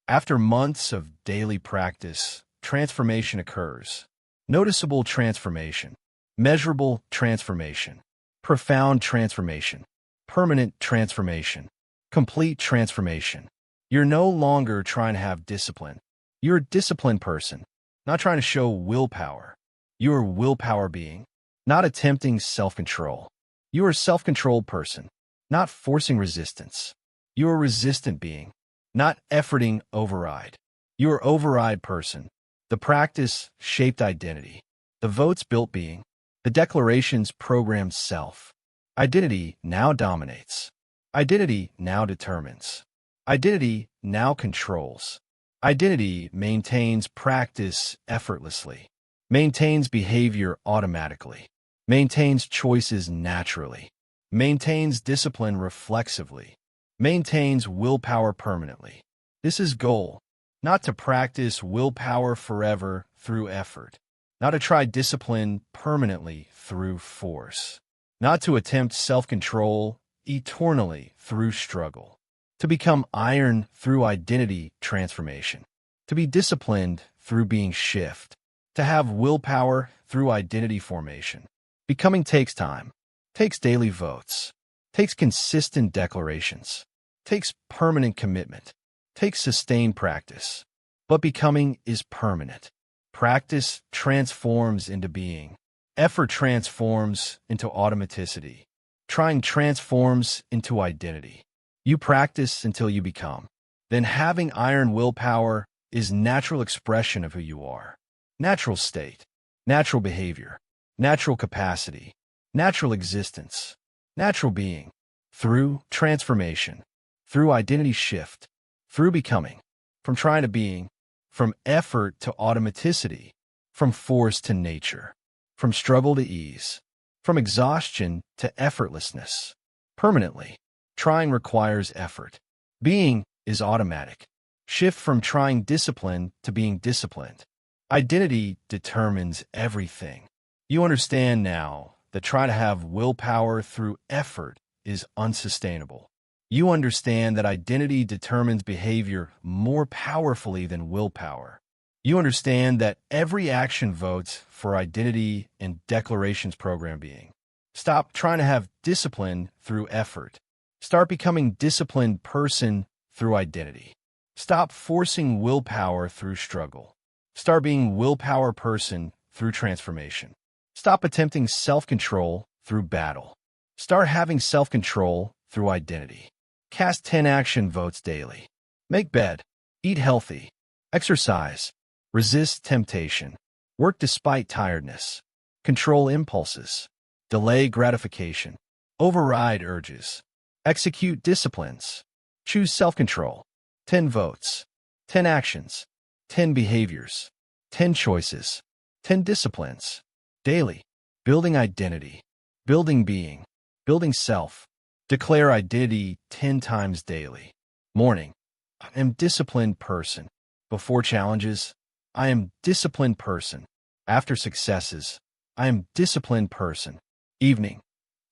After months of daily practice, transformation occurs. Noticeable transformation, measurable transformation, profound transformation, permanent transformation, complete transformation. You're no longer trying to have discipline. You're a disciplined person, not trying to show willpower. You're a willpower being, not attempting self-control. You're a self-controlled person, not forcing resistance. You're a resistant being, not efforting override. You're an override person. The practice shaped identity. The votes built being. The declarations programmed self. Identity now dominates. Identity now determines. Identity now controls. Identity maintains practice effortlessly, maintains behavior automatically, maintains choices naturally, maintains discipline reflexively, maintains willpower permanently. This is goal, not to practice willpower forever through effort, not to try discipline permanently through force, not to attempt self-control eternally through struggle. To become iron through identity transformation, to be disciplined through being shift, to have willpower through identity formation. Becoming takes time, takes daily votes, takes consistent declarations, takes permanent commitment, takes sustained practice. But becoming is permanent. Practice transforms into being. Effort transforms into automaticity. Trying transforms into identity. You practice until you become. Then having iron willpower is natural expression of who you are. Natural state, natural behavior, natural capacity, natural existence, natural being. Through transformation, through identity shift, through becoming, from trying to being, from effort to automaticity, from force to nature, from struggle to ease, from exhaustion to effortlessness, permanently. Trying requires effort. Being is automatic. Shift from trying discipline to being disciplined. Identity determines everything. You understand now that trying to have willpower through effort is unsustainable. You understand that identity determines behavior more powerfully than willpower. You understand that every action votes for identity and declarations program being. Stop trying to have discipline through effort. Start becoming disciplined person through identity. Stop forcing willpower through struggle. Start being willpower person through transformation. Stop attempting self-control through battle. Start having self-control through identity. Cast 10 action votes daily. Make bed. Eat healthy. Exercise. Resist temptation. Work despite tiredness. Control impulses. Delay gratification. Override urges. Execute disciplines. Choose self-control. 10 votes. 10 actions. 10 behaviors. 10 choices. 10 disciplines. Daily. Building identity. Building being. Building self. Declare identity 10 times daily. Morning. I am disciplined person. Before challenges, I am disciplined person. After successes, I am disciplined person. Evening.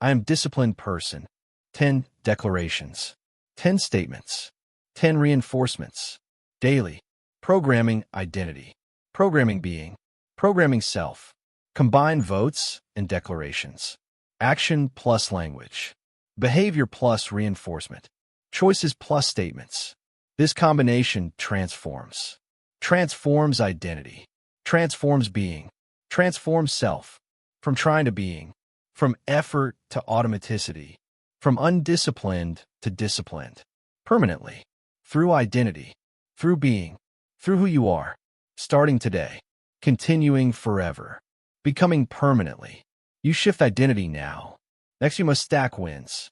I am disciplined person. 10 declarations. 10 statements. 10 reinforcements. Daily. Programming identity. Programming being. Programming self. Combine votes and declarations. Action plus language. Behavior plus reinforcement. Choices plus statements. This combination transforms. Transforms identity. Transforms being. Transforms self. From trying to being. From effort to automaticity. From undisciplined to disciplined. Permanently. Through identity. Through being. Through who you are. Starting today. Continuing forever. Becoming permanently. You shift identity now. Next, you must stack wins.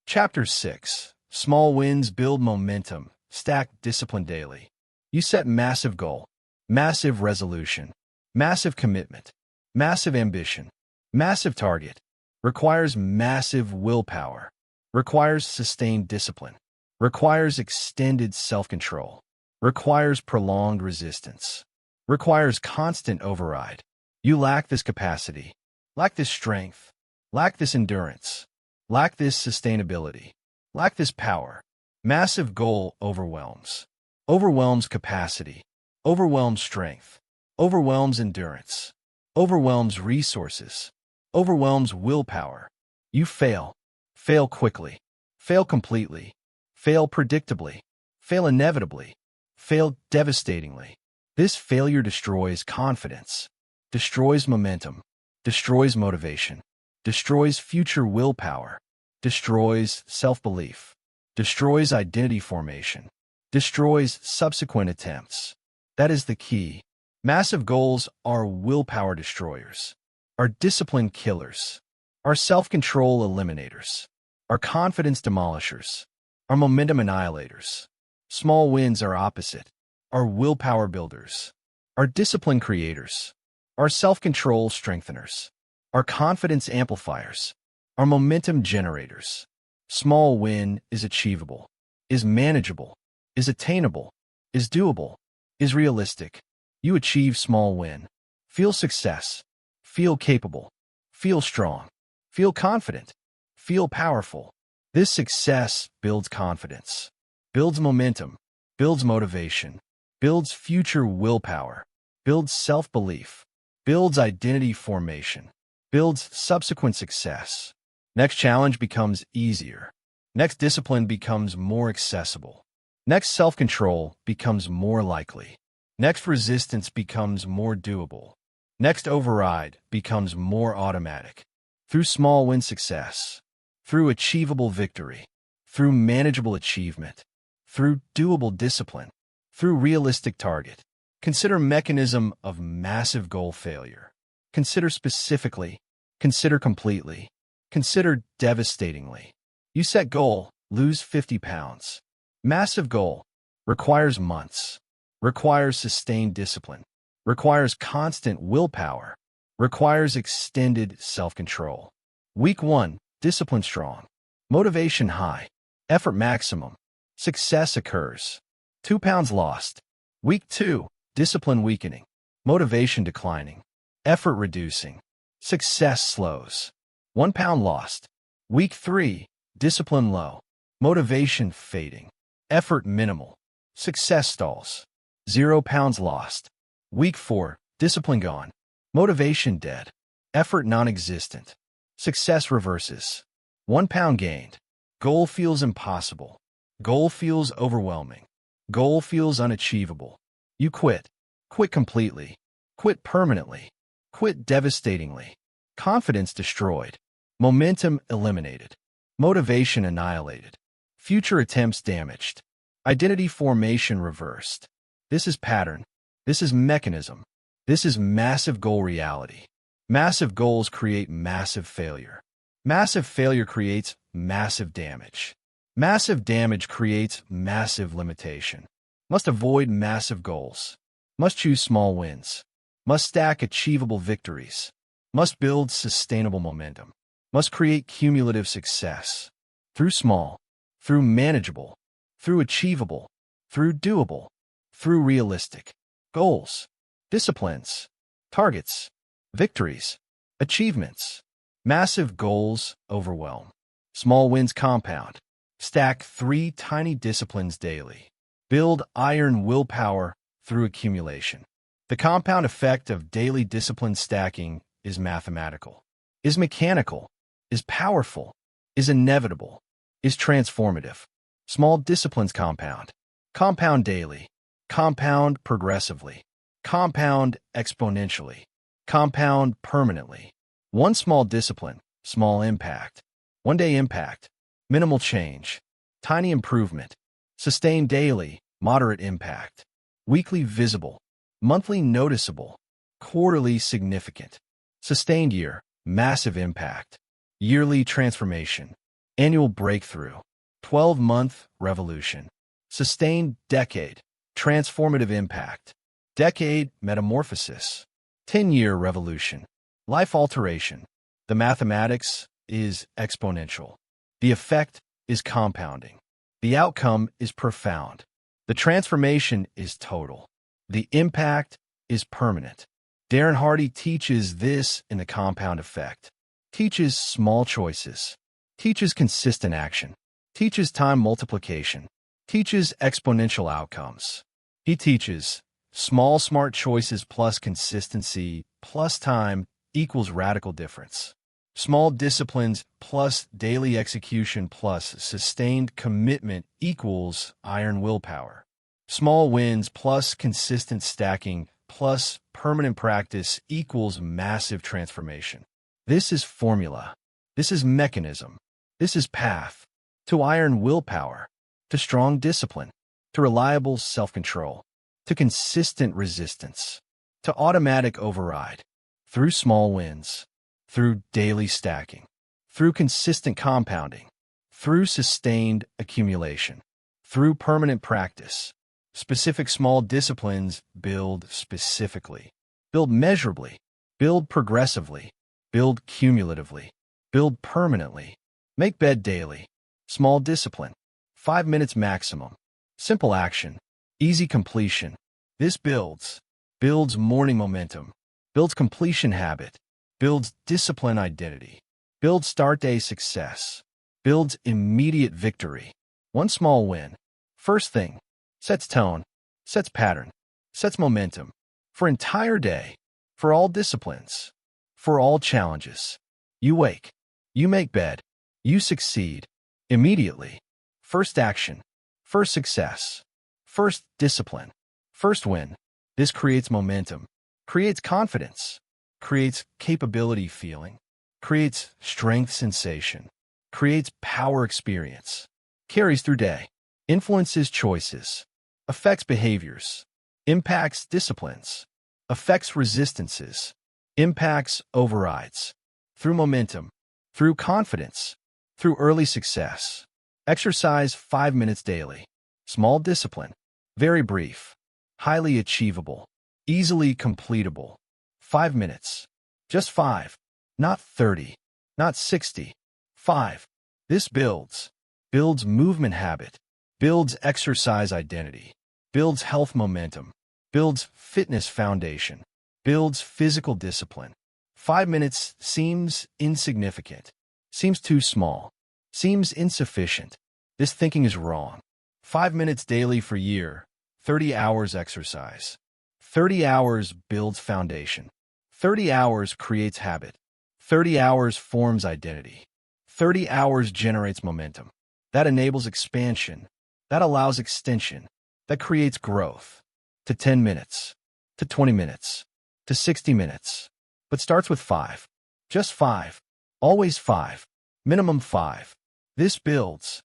Chapter 6. Small wins build momentum. Stack discipline daily. You set massive goal. Massive resolution. Massive commitment. Massive ambition. Massive target. Requires massive willpower. Requires sustained discipline. Requires extended self-control. Requires prolonged resistance. Requires constant override. You lack this capacity. Lack this strength. Lack this endurance. Lack this sustainability. Lack this power. Massive goal overwhelms. Overwhelms capacity. Overwhelms strength. Overwhelms endurance. Overwhelms resources. Overwhelms willpower. You fail. Fail quickly. Fail completely. Fail predictably. Fail inevitably. Fail devastatingly. This failure destroys confidence. Destroys momentum. Destroys motivation. Destroys future willpower. Destroys self-belief. Destroys identity formation. Destroys subsequent attempts. That is the key. Massive goals are willpower destroyers. Are discipline killers. Are self-control eliminators. Are confidence demolishers. Are momentum annihilators. Small wins are opposite. Are willpower builders. Are discipline creators. Are self-control strengtheners. Are confidence amplifiers. Are momentum generators. Small win is achievable. Is manageable. Is attainable. Is doable. Is realistic. You achieve small win. Feel success. Feel capable. Feel strong. Feel confident. Feel powerful. This success builds confidence. Builds momentum. Builds motivation. Builds future willpower. Builds self-belief. Builds identity formation. Builds subsequent success. Next challenge becomes easier. Next discipline becomes more accessible. Next self-control becomes more likely. Next resistance becomes more doable. Next override becomes more automatic. Through small win success. Through achievable victory. Through manageable achievement. Through doable discipline. Through realistic target. Consider mechanism of massive goal failure. Consider specifically. Consider completely. Consider devastatingly. You set goal, lose 50 pounds. Massive goal. Requires months. Requires sustained discipline. Requires constant willpower. Requires extended self-control. Week 1, discipline strong. Motivation high. Effort maximum. Success occurs. 2 pounds lost. Week 2, discipline weakening. Motivation declining. Effort reducing. Success slows. 1 pound lost. Week 3, discipline low. Motivation fading. Effort minimal. Success stalls. 0 pounds lost. Week 4, discipline gone. Motivation dead. Effort non-existent. Success reverses. 1 pound gained. Goal feels impossible. Goal feels overwhelming. Goal feels unachievable. You quit. Quit completely. Quit permanently. quit devastatingly, confidence destroyed, momentum eliminated, motivation annihilated, future attempts damaged, identity formation reversed. This is pattern. This is mechanism. This is massive goal reality. Massive goals create massive failure. Massive failure creates massive damage. Massive damage creates massive limitation. Must avoid massive goals. Must choose small wins. Must stack achievable victories. Must build sustainable momentum. Must create cumulative success. Through small, through manageable, through achievable, through doable, through realistic goals, disciplines, targets, victories, achievements. Massive goals overwhelm. Small wins compound. Stack 3 tiny disciplines daily. Build iron willpower through accumulation. The compound effect of daily discipline stacking is mathematical, is mechanical, is powerful, is inevitable, is transformative. Small disciplines compound. Compound daily. Compound progressively. Compound exponentially. Compound permanently. One small discipline, small impact. One day impact, minimal change. Tiny improvement. Sustained daily, moderate impact. Weekly visible. Monthly noticeable. Quarterly significant. Sustained year, massive impact. Yearly transformation. Annual breakthrough. 12-month revolution. Sustained decade. Transformative impact. Decade metamorphosis. 10-year revolution. Life alteration. The mathematics is exponential. The effect is compounding. The outcome is profound. The transformation is total. The impact is permanent. Darren Hardy teaches this in the compound effect. Teaches small choices. Teaches consistent action. Teaches time multiplication. Teaches exponential outcomes. He teaches small smart choices plus consistency plus time equals radical difference. Small disciplines plus daily execution plus sustained commitment equals iron willpower. Small wins plus consistent stacking plus permanent practice equals massive transformation. This is formula. This is mechanism. This is path to iron willpower, to strong discipline, to reliable self-control, to consistent resistance, to automatic override, through small wins, through daily stacking, through consistent compounding, through sustained accumulation, through permanent practice. Specific small disciplines build specifically, build measurably, build progressively, build cumulatively, build permanently. Make bed daily. Small discipline. 5 minutes maximum. Simple action. Easy completion. This builds morning momentum, builds completion habit, builds discipline identity, builds start day success, builds immediate victory. One small win. First thing. Sets tone, sets pattern, sets momentum. For entire day. For all disciplines. For all challenges. You wake. You make bed. You succeed. Immediately. First action. First success. First discipline. First win. This creates momentum. Creates confidence. Creates capability feeling. Creates strength sensation. Creates power experience. Carries through day. Influences choices. Affects behaviors. Impacts disciplines. Affects resistances. Impacts overrides. Through momentum. Through confidence. Through early success. Exercise 5 minutes daily. Small discipline. Very brief. Highly achievable. Easily completable. 5 minutes. Just 5. Not 30. Not 60. 5. This builds. Builds movement habit. Builds exercise identity. Builds health momentum. Builds fitness foundation. Builds physical discipline. 5 minutes seems insignificant. Seems too small. Seems insufficient. This thinking is wrong. 5 minutes daily for year. 30 hours exercise. 30 hours builds foundation. 30 hours creates habit. 30 hours forms identity. 30 hours generates momentum. That enables expansion. That allows extension. That creates growth. To 10 minutes. To 20 minutes. To 60 minutes. but starts with 5. Just 5. Always 5. Minimum 5. This builds.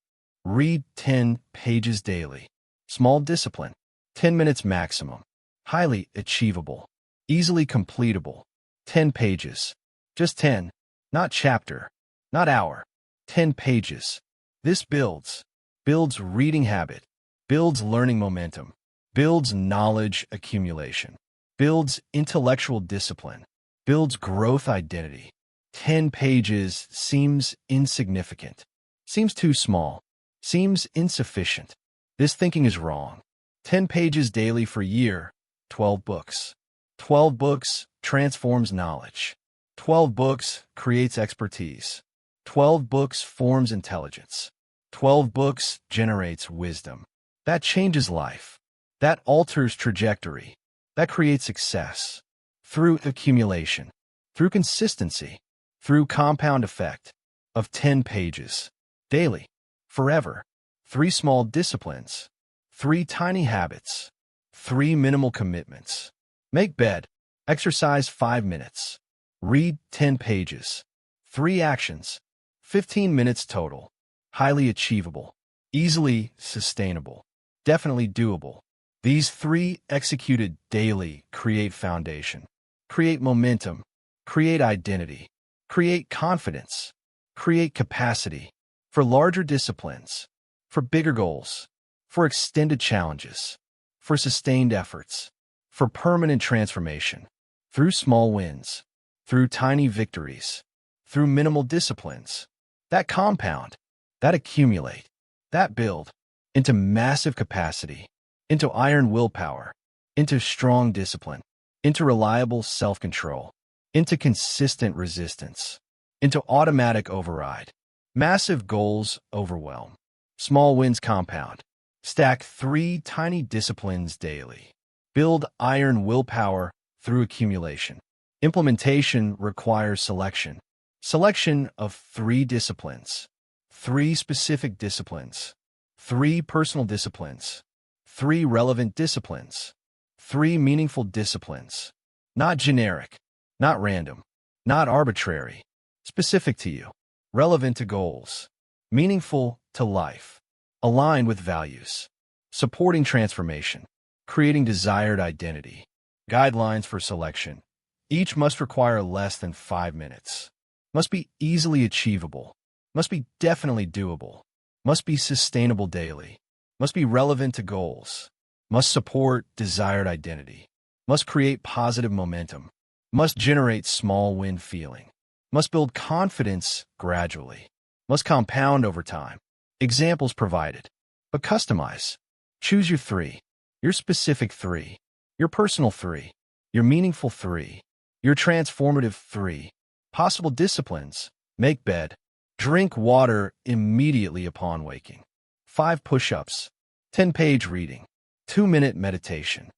Read 10 pages daily. Small discipline. 10 minutes maximum. Highly achievable. Easily completable. 10 pages. Just 10. Not chapter. Not hour. 10 pages. This builds. Builds reading habit. Builds learning momentum. Builds knowledge accumulation. Builds intellectual discipline. Builds growth identity. 10 pages seems insignificant. Seems too small. Seems insufficient. This thinking is wrong. 10 pages daily for a year. 12 books. 12 books transforms knowledge. 12 books creates expertise. 12 books forms intelligence. 12 books generates wisdom. That changes life. That alters trajectory. That creates success. Through accumulation. Through consistency. Through compound effect. Of 10 pages. Daily. Forever. 3 small disciplines. 3 tiny habits. 3 minimal commitments. Make bed. Exercise 5 minutes. Read 10 pages. 3 actions. 15 minutes total. Highly achievable. Easily sustainable. Definitely doable. These 3 executed daily create foundation. Create momentum. Create identity. Create confidence. Create capacity. For larger disciplines. For bigger goals. For extended challenges. For sustained efforts. For permanent transformation. Through small wins. Through tiny victories. Through minimal disciplines. That compound. That accumulate. That build. Into massive capacity. Into iron willpower. Into strong discipline. Into reliable self-control. Into consistent resistance. Into automatic override. Massive goals overwhelm. Small wins compound. Stack 3 tiny disciplines daily. Build iron willpower through accumulation. Implementation requires selection. Selection of 3 disciplines. 3 specific disciplines. 3 personal disciplines. 3 relevant disciplines. 3 meaningful disciplines. Not generic. Not random. Not arbitrary. Specific to you. Relevant to goals. Meaningful to life. Aligned with values. Supporting transformation. Creating desired identity. Guidelines for selection. Each must require less than 5 minutes. Must be easily achievable. Must be definitely doable. Must be sustainable daily. Must be relevant to goals. Must support desired identity. Must create positive momentum. Must generate small win feeling. Must build confidence gradually. Must compound over time. Examples provided. But customize. Choose your 3. Your specific 3. Your personal 3. Your meaningful 3. Your transformative 3. Possible disciplines. Make bed. Drink water immediately upon waking. 5 push-ups. 10-page reading. 2-minute meditation.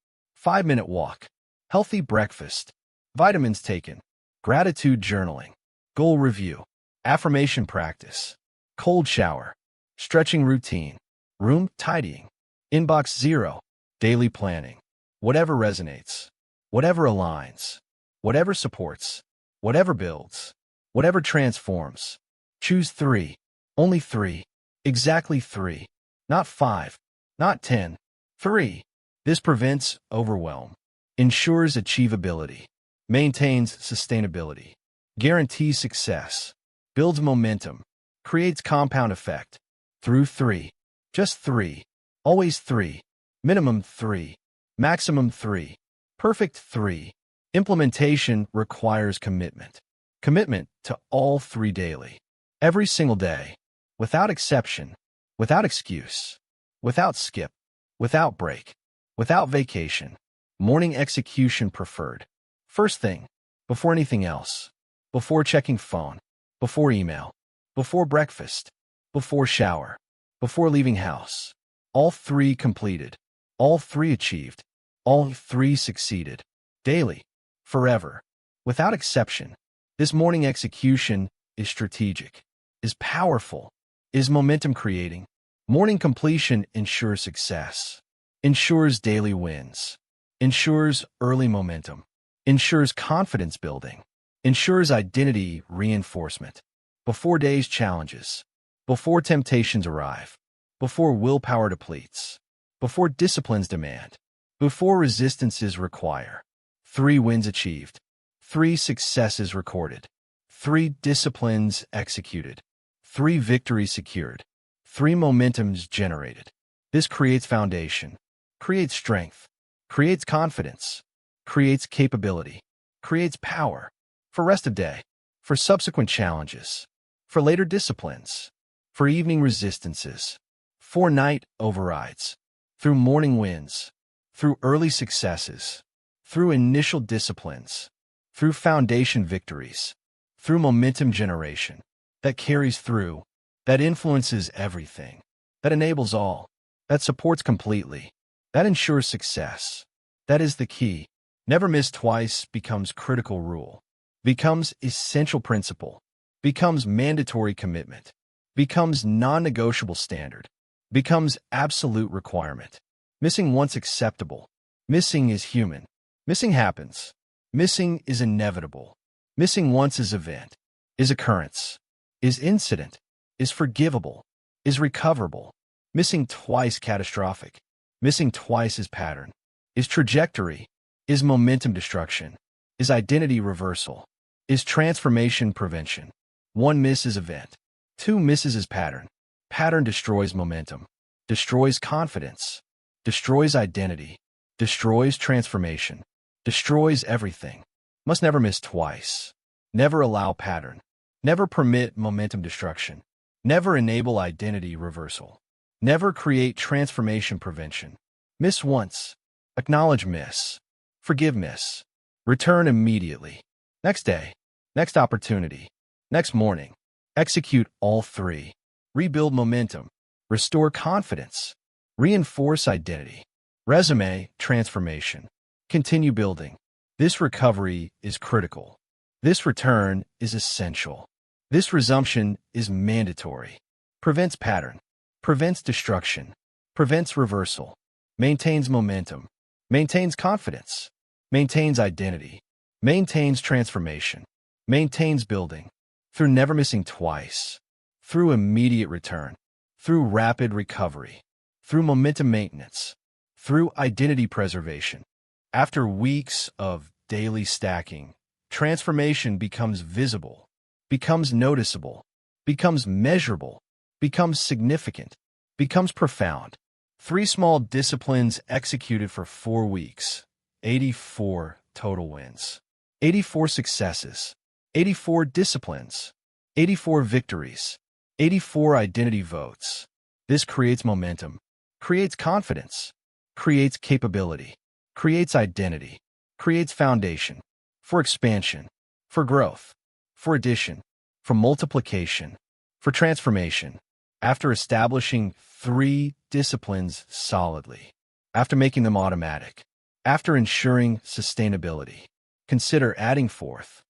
5-minute walk. Healthy breakfast. Vitamins taken. Gratitude journaling. Goal review. Affirmation practice. Cold shower. Stretching routine. Room tidying. Inbox 0. Daily planning. Whatever resonates. Whatever aligns. Whatever supports. Whatever builds. Whatever transforms. Choose 3. Only 3. Exactly 3. Not 5. Not 10. 3. This prevents overwhelm. Ensures achievability. Maintains sustainability. Guarantees success. Builds momentum. Creates compound effect. Through 3. Just 3. Always 3. Minimum 3. Maximum 3. Perfect 3. Implementation requires commitment. Commitment to all 3 daily. Every single day. Without exception. Without excuse. Without skip. Without break. Without vacation. Morning execution preferred. First thing. Before anything else. Before checking phone. Before email. Before breakfast. Before shower. Before leaving house. All 3 completed. All 3 achieved. All 3 succeeded. Daily. Forever. Without exception. This morning execution is strategic. Is powerful. Is momentum creating. Morning completion ensures success. Ensures daily wins. Ensures early momentum. Ensures confidence building. ensures identity reinforcement. Before day's challenges, before temptations arrive, before willpower depletes, before disciplines demand, before resistances require. 3 wins achieved, 3 successes recorded, 3 disciplines executed, 3 victories secured, 3 momentums generated. This creates foundation, creates strength, creates confidence, creates capability, creates power for rest of day, for subsequent challenges, for later disciplines, for evening resistances, for night overrides, through morning wins, through early successes, through initial disciplines, through foundation victories, through momentum generation that carries through, that influences everything, that enables all, that supports completely, that ensures success. That is the key. Never miss twice becomes critical rule, becomes essential principle, becomes mandatory commitment, becomes non-negotiable standard, becomes absolute requirement. Missing once acceptable. Missing is human. Missing happens. Missing is inevitable. Missing once is event, is occurrence, is incident, is forgivable, is recoverable. Missing twice catastrophic. Missing twice is pattern, is trajectory, is momentum destruction, is identity reversal, is transformation prevention. 1 miss is event. 2 misses is pattern. Pattern destroys momentum, destroys confidence, destroys identity, destroys transformation, destroys everything. Must never miss twice. Never allow pattern. Never permit momentum destruction. Never enable identity reversal. Never create transformation prevention. Miss once. Acknowledge miss. Forgive miss. Return immediately. Next day. Next opportunity. Next morning. Execute all 3. Rebuild momentum. Restore confidence. Reinforce identity. Resume transformation. Continue building. This recovery is critical. This return is essential. This resumption is mandatory. Prevents pattern. Prevents destruction. Prevents reversal. Maintains momentum. Maintains confidence. Maintains identity. Maintains transformation. Maintains building. Through never missing twice. Through immediate return. Through rapid recovery. Through momentum maintenance. Through identity preservation. After weeks of daily stacking, transformation becomes visible, becomes noticeable, becomes measurable, becomes significant, becomes profound. 3 small disciplines executed for 4 weeks. 84 total wins. 84 successes. 84 disciplines. 84 victories. 84 identity votes. This creates momentum, creates confidence, creates capability, creates identity, creates foundation, for expansion, for growth, for addition, for multiplication, for transformation. After establishing 3 disciplines solidly, after making them automatic, after ensuring sustainability, consider adding fourth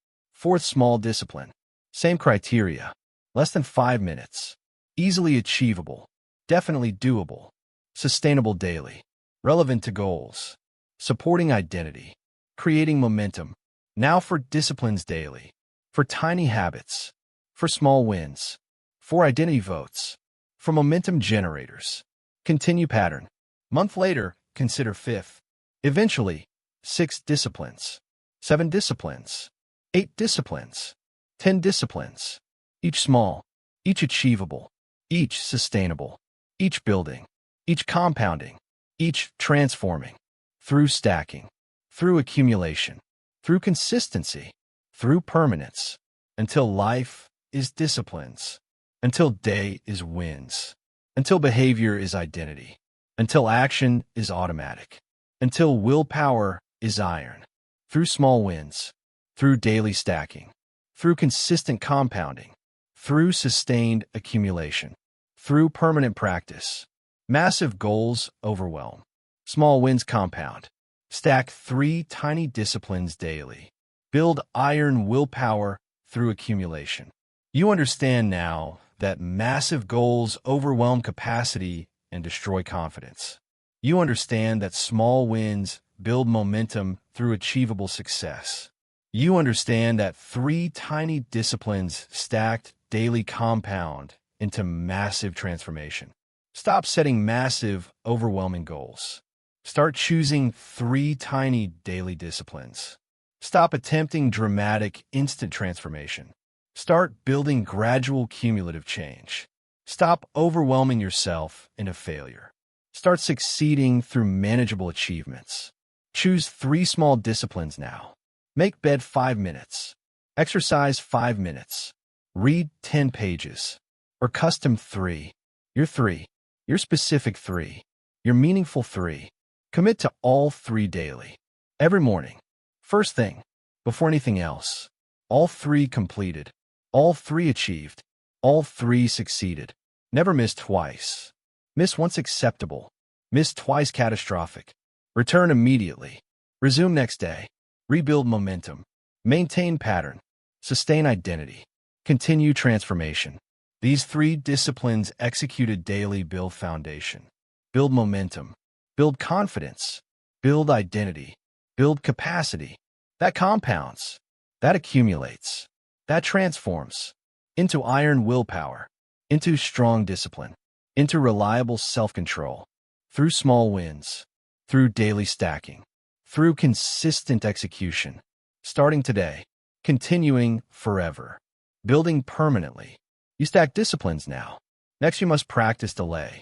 small discipline. Same criteria, less than 5 minutes, easily achievable, definitely doable, sustainable daily, relevant to goals, supporting identity, creating momentum. Now for disciplines daily, for tiny habits, for small wins, for identity votes, for momentum generators. Continue pattern. Month later, consider 5th. Eventually, 6 disciplines, 7 disciplines, 8 disciplines, 10 disciplines. Each small, each achievable, each sustainable, each building, each compounding, each transforming, through stacking, through accumulation, through consistency, through permanence, until life is disciplines, until day is wins, until behavior is identity, until action is automatic, until willpower is iron, through small wins, through daily stacking, through consistent compounding, through sustained accumulation, through permanent practice. Massive goals overwhelm. Small wins compound. Stack 3 tiny disciplines daily. Build iron willpower through accumulation. You understand now that massive goals overwhelm capacity and destroy confidence. You understand that small wins build momentum through achievable success. You understand that 3 tiny disciplines stacked daily compound into massive transformation. Stop setting massive, overwhelming goals. Start choosing 3 tiny daily disciplines. Stop attempting dramatic, instant transformation. Start building gradual, cumulative change. Stop overwhelming yourself into failure. Start succeeding through manageable achievements. Choose 3 small disciplines now. Make bed 5 minutes. Exercise 5 minutes. Read 10 pages. Or custom 3. Your 3. Your specific 3. Your meaningful 3. Commit to all 3 daily. Every morning. First thing. Before anything else. All 3 completed. All 3 achieved. All 3 succeeded. Never miss twice. Miss once acceptable. Miss twice catastrophic. Return immediately. Resume next day. Rebuild momentum. Maintain pattern. Sustain identity. Continue transformation. These 3 disciplines executed daily build foundation. Build momentum. Build confidence. Build identity. Build capacity. That compounds. That accumulates. That transforms. Into iron willpower. Into strong discipline. Into reliable self-control. Through small wins. Through daily stacking. Through consistent execution. Starting today. Continuing forever. Building permanently. You stack disciplines now. Next you must practice delay.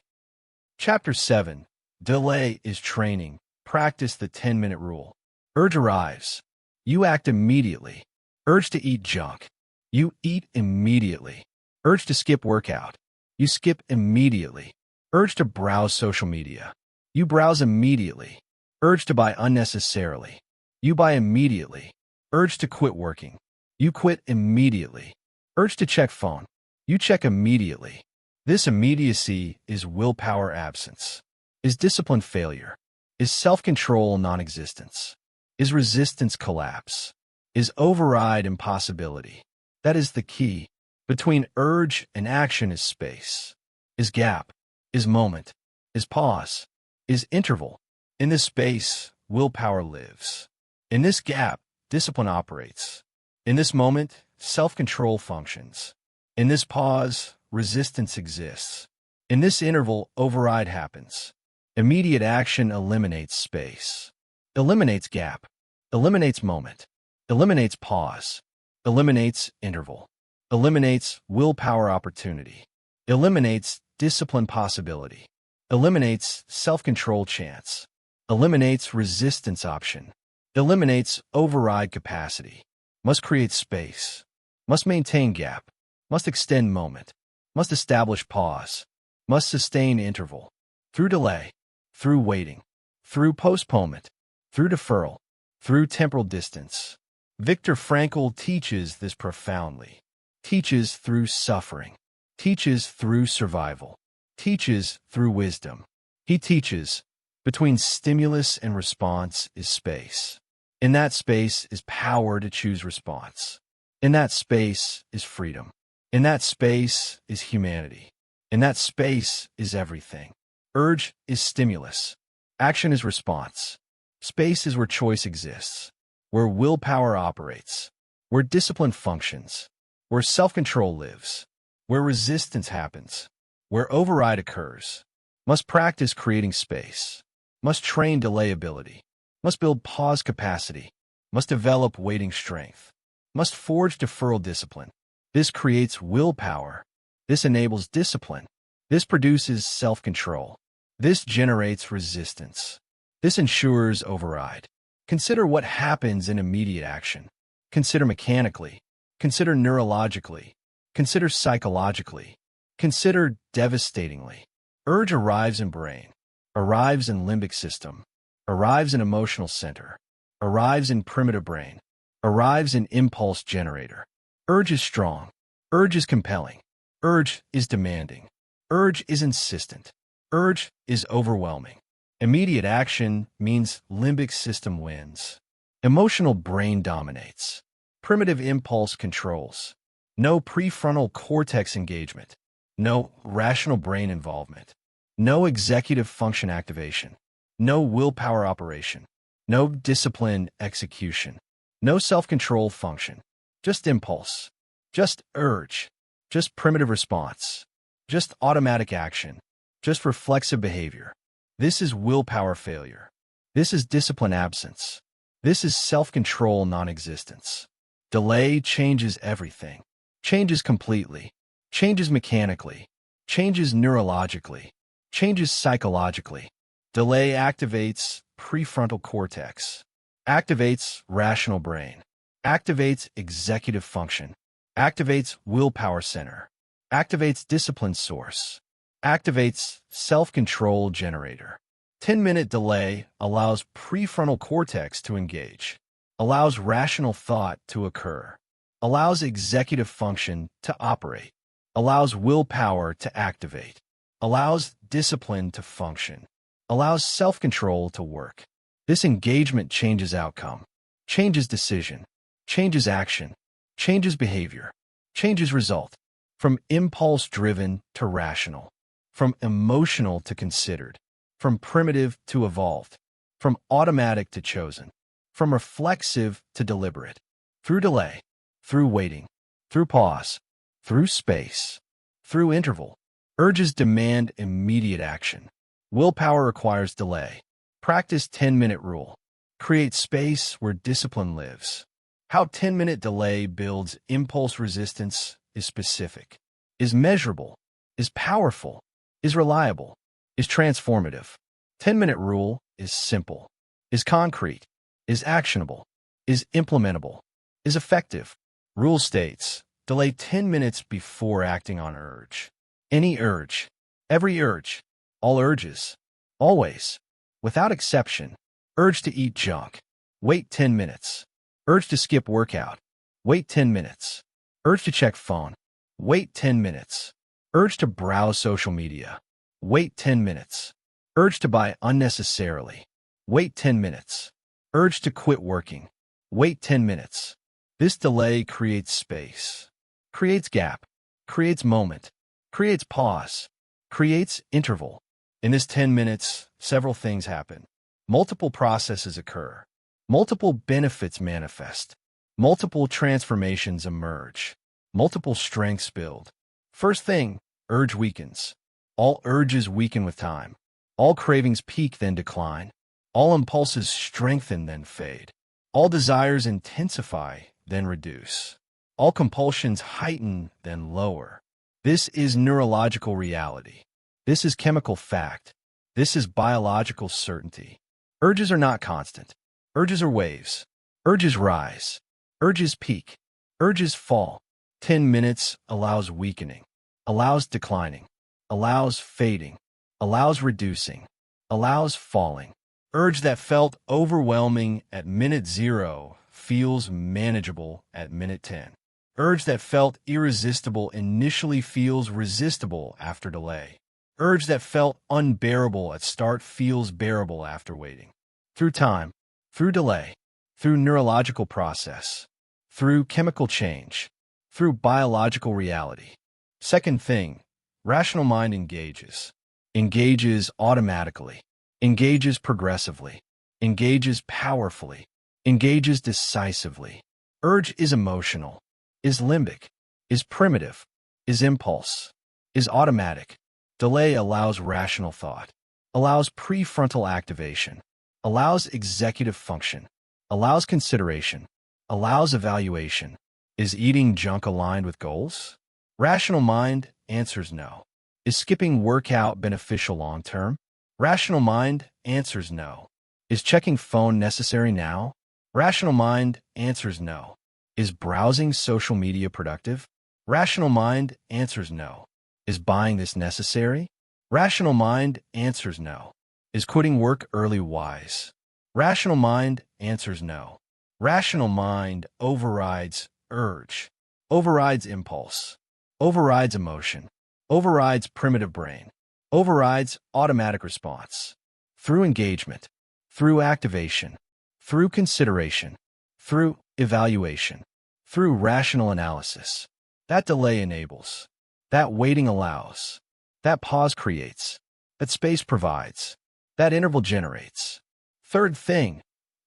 Chapter 7. Delay is training. Practice the 10-minute rule. Urge arrives. You act immediately. Urge to eat junk. You eat immediately. Urge to skip workout. You skip immediately. Urge to browse social media. You browse immediately. Urge to buy unnecessarily. You buy immediately. Urge to quit working. You quit immediately. Urge to check phone. You check immediately. This immediacy is willpower absence. Is discipline failure? Is self-control non-existence? Is resistance collapse? Is override impossibility? That is the key. Between urge and action is space. Is gap. Is moment. Is pause. Is interval. In this space, willpower lives. In this gap, discipline operates. In this moment, self-control functions. In this pause, resistance exists. In this interval, override happens. Immediate action eliminates space. Eliminates gap. Eliminates moment. Eliminates pause. Eliminates interval. Eliminates willpower opportunity. Eliminates discipline possibility. Eliminates self-control chance. Eliminates resistance option. Eliminates override capacity. Must create space. Must maintain gap. Must extend moment. Must establish pause. Must sustain interval. Through delay. Through waiting. Through postponement. Through deferral. Through temporal distance. Viktor Frankl teaches this profoundly. Teaches through suffering. Teaches through survival. Teaches through wisdom. He teaches, between stimulus and response is space. In that space is power to choose response. In that space is freedom. In that space is humanity. In that space is everything. Urge is stimulus. Action is response. Space is where choice exists, where willpower operates, where discipline functions, where self-control lives, where resistance happens, where override occurs. Must practice creating space. Must train delay ability. Must build pause capacity. Must develop waiting strength. Must forge deferral discipline. This creates willpower. This enables discipline. This produces self-control. This generates resistance. This ensures override. Consider what happens in immediate action. Consider mechanically. Consider neurologically. Consider psychologically. Consider devastatingly. Urge arrives in brain. Arrives in limbic system. Arrives in emotional center. Arrives in primitive brain. Arrives in impulse generator. Urge is strong. Urge is compelling. Urge is demanding. Urge is insistent. Urge is overwhelming. Immediate action means limbic system wins. Emotional brain dominates. Primitive impulse controls. No prefrontal cortex engagement. No rational brain involvement. No executive function activation. No willpower operation. No discipline execution. No self-control function. Just impulse. Just urge. Just primitive response. Just automatic action. Just reflexive behavior. This is willpower failure. This is discipline absence. This is self-control non-existence. Delay changes everything. Changes completely. Changes mechanically. Changes neurologically. Changes psychologically. Delay activates prefrontal cortex. Activates rational brain. Activates executive function. Activates willpower center. Activates discipline source. Activates self-control generator. 10-minute delay allows prefrontal cortex to engage, allows rational thought to occur, allows executive function to operate, allows willpower to activate, allows discipline to function, allows self-control to work. This engagement changes outcome, changes decision, changes action, changes behavior, changes result, from impulse-driven to rational, from emotional to considered, from primitive to evolved, from automatic to chosen, from reflexive to deliberate, through delay, through waiting, through pause, through space, through interval. Urges demand immediate action. Willpower requires delay. Practice 10-minute rule. Create space where discipline lives. How 10-minute delay builds impulse resistance is specific, is measurable, is powerful, is reliable, is transformative. 10-minute rule is simple, is concrete, is actionable, is implementable, is effective. Rule states, delay 10 minutes before acting on urge. Any urge, every urge, all urges, always, without exception. Urge to eat junk. Wait 10 minutes. Urge to skip workout. Wait 10 minutes. Urge to check phone. Wait 10 minutes. Urge to browse social media. Wait 10 minutes. Urge to buy unnecessarily. Wait 10 minutes. Urge to quit working. Wait 10 minutes. This delay creates space, creates gap, creates moment, creates pause, creates interval. In this 10 minutes, several things happen. Multiple processes occur. Multiple benefits manifest. Multiple transformations emerge. Multiple strengths build. First thing, urge weakens. All urges weaken with time. All cravings peak then decline. All impulses strengthen then fade. All desires intensify then reduce. All compulsions heighten then lower. This is neurological reality. This is chemical fact. This is biological certainty. Urges are not constant. Urges are waves. Urges rise. Urges peak. Urges fall. 10 minutes allows weakening, allows declining, allows fading, allows reducing, allows falling. Urge that felt overwhelming at minute 0 feels manageable at minute 10. Urge that felt irresistible initially feels resistible after delay. Urge that felt unbearable at start feels bearable after waiting. Through time, through delay, through neurological process, through chemical change, through biological reality. Second thing, rational mind engages. Engages automatically. Engages progressively. Engages powerfully. Engages decisively. Urge is emotional, is limbic, is primitive, is impulse, is automatic. Delay allows rational thought, allows prefrontal activation, allows executive function, allows consideration, allows evaluation. Is eating junk aligned with goals? Rational mind answers no. Is skipping workout beneficial long-term? Rational mind answers no. Is checking phone necessary now? Rational mind answers no. Is browsing social media productive? Rational mind answers no. Is buying this necessary? Rational mind answers no. Is quitting work early wise? Rational mind answers no. Rational mind overrides urge, overrides impulse, overrides emotion, overrides primitive brain, overrides automatic response. Through engagement, through activation, through consideration, through evaluation, through rational analysis. That delay enables, that waiting allows, that pause creates, that space provides, that interval generates. Third thing,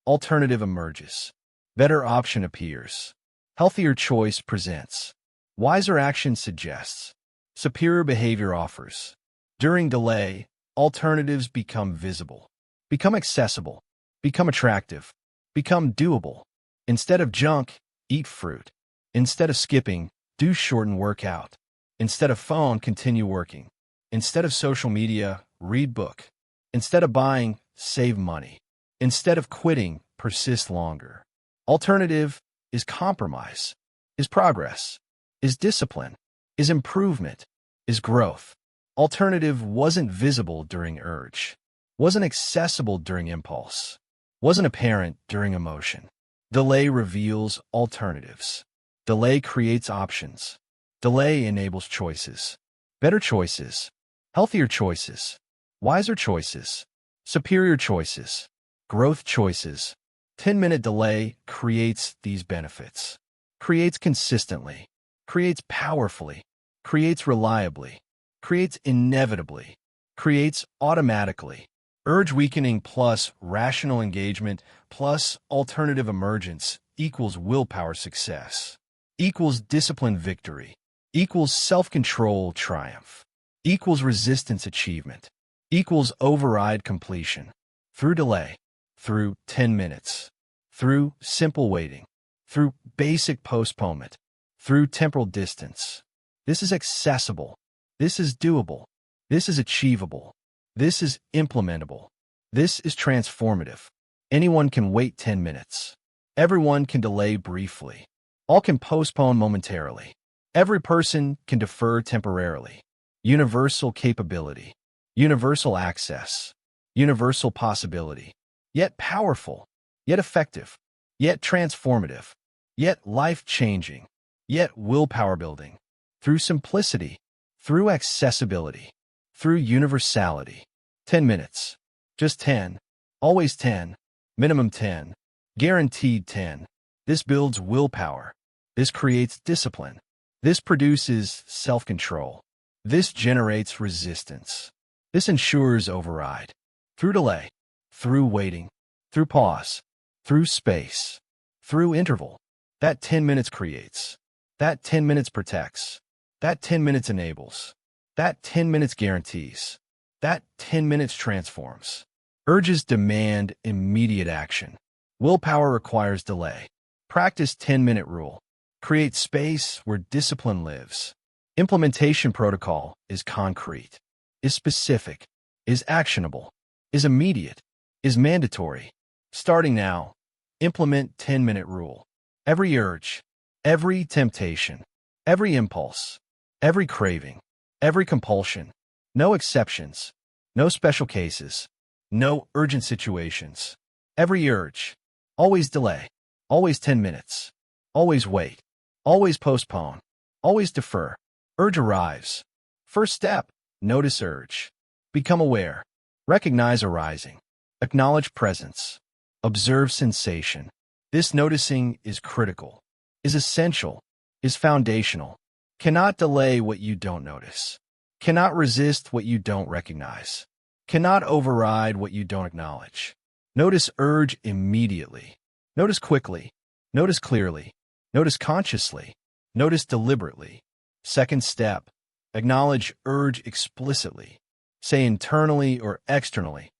alternative emerges. Better option appears. Healthier choice presents. Wiser action suggests. Superior behavior offers. During delay, alternatives become visible, become accessible, become attractive, become doable. Instead of junk, eat fruit. Instead of skipping, do shorten workout. Instead of phone, continue working. Instead of social media, read book. Instead of buying, save money. Instead of quitting, persist longer. Alternative is compromise, is progress, is discipline, is improvement, is growth. Alternative wasn't visible during urge, wasn't accessible during impulse, wasn't apparent during emotion. Delay reveals alternatives. Delay creates options. Delay enables choices. Better choices, healthier choices, wiser choices, superior choices, growth choices. 10-minute delay creates these benefits. Creates consistently, creates powerfully, creates reliably, creates inevitably, creates automatically. Urge weakening plus rational engagement plus alternative emergence equals willpower success, equals discipline victory, equals self-control triumph, equals resistance achievement, equals override completion. Through delay, through 10 minutes, through simple waiting, through basic postponement, through temporal distance. This is accessible. This is doable. This is achievable. This is implementable. This is transformative. Anyone can wait 10 minutes. Everyone can delay briefly. All can postpone momentarily. Every person can defer temporarily. Universal capability. Universal access. Universal possibility. Yet powerful. Yet effective. Yet transformative. Yet life-changing. Yet willpower building. Through simplicity. Through accessibility. Through universality. 10 minutes. Just 10. Always 10. Minimum 10. Guaranteed 10. This builds willpower. This creates discipline. This produces self-control. This generates resistance. This ensures override. Through delay. Through waiting. Through pause. Through space. Through interval. That 10 minutes creates. That 10 minutes protects. That 10 minutes enables. That 10 minutes guarantees. That 10 minutes transforms. Urges demand immediate action. Willpower requires delay. Practice 10-minute rule. Create space where discipline lives. Implementation protocol is concrete, is specific, is actionable, is immediate, is mandatory. Starting now, implement 10-minute rule. Every urge, every temptation, every impulse, every craving, every compulsion. No exceptions, no special cases, no urgent situations. Every urge, always delay, always 10 minutes, always wait, always postpone, always defer. Urge arrives. First step, notice urge. Become aware. Recognize arising. Acknowledge presence. Observe sensation. This noticing is critical, is essential, is foundational. Cannot delay what you don't notice. Cannot resist what you don't recognize. Cannot override what you don't acknowledge. Notice urge immediately. Notice quickly. Notice clearly. Notice consciously. Notice deliberately. Second step, acknowledge urge explicitly. Say internally or externally,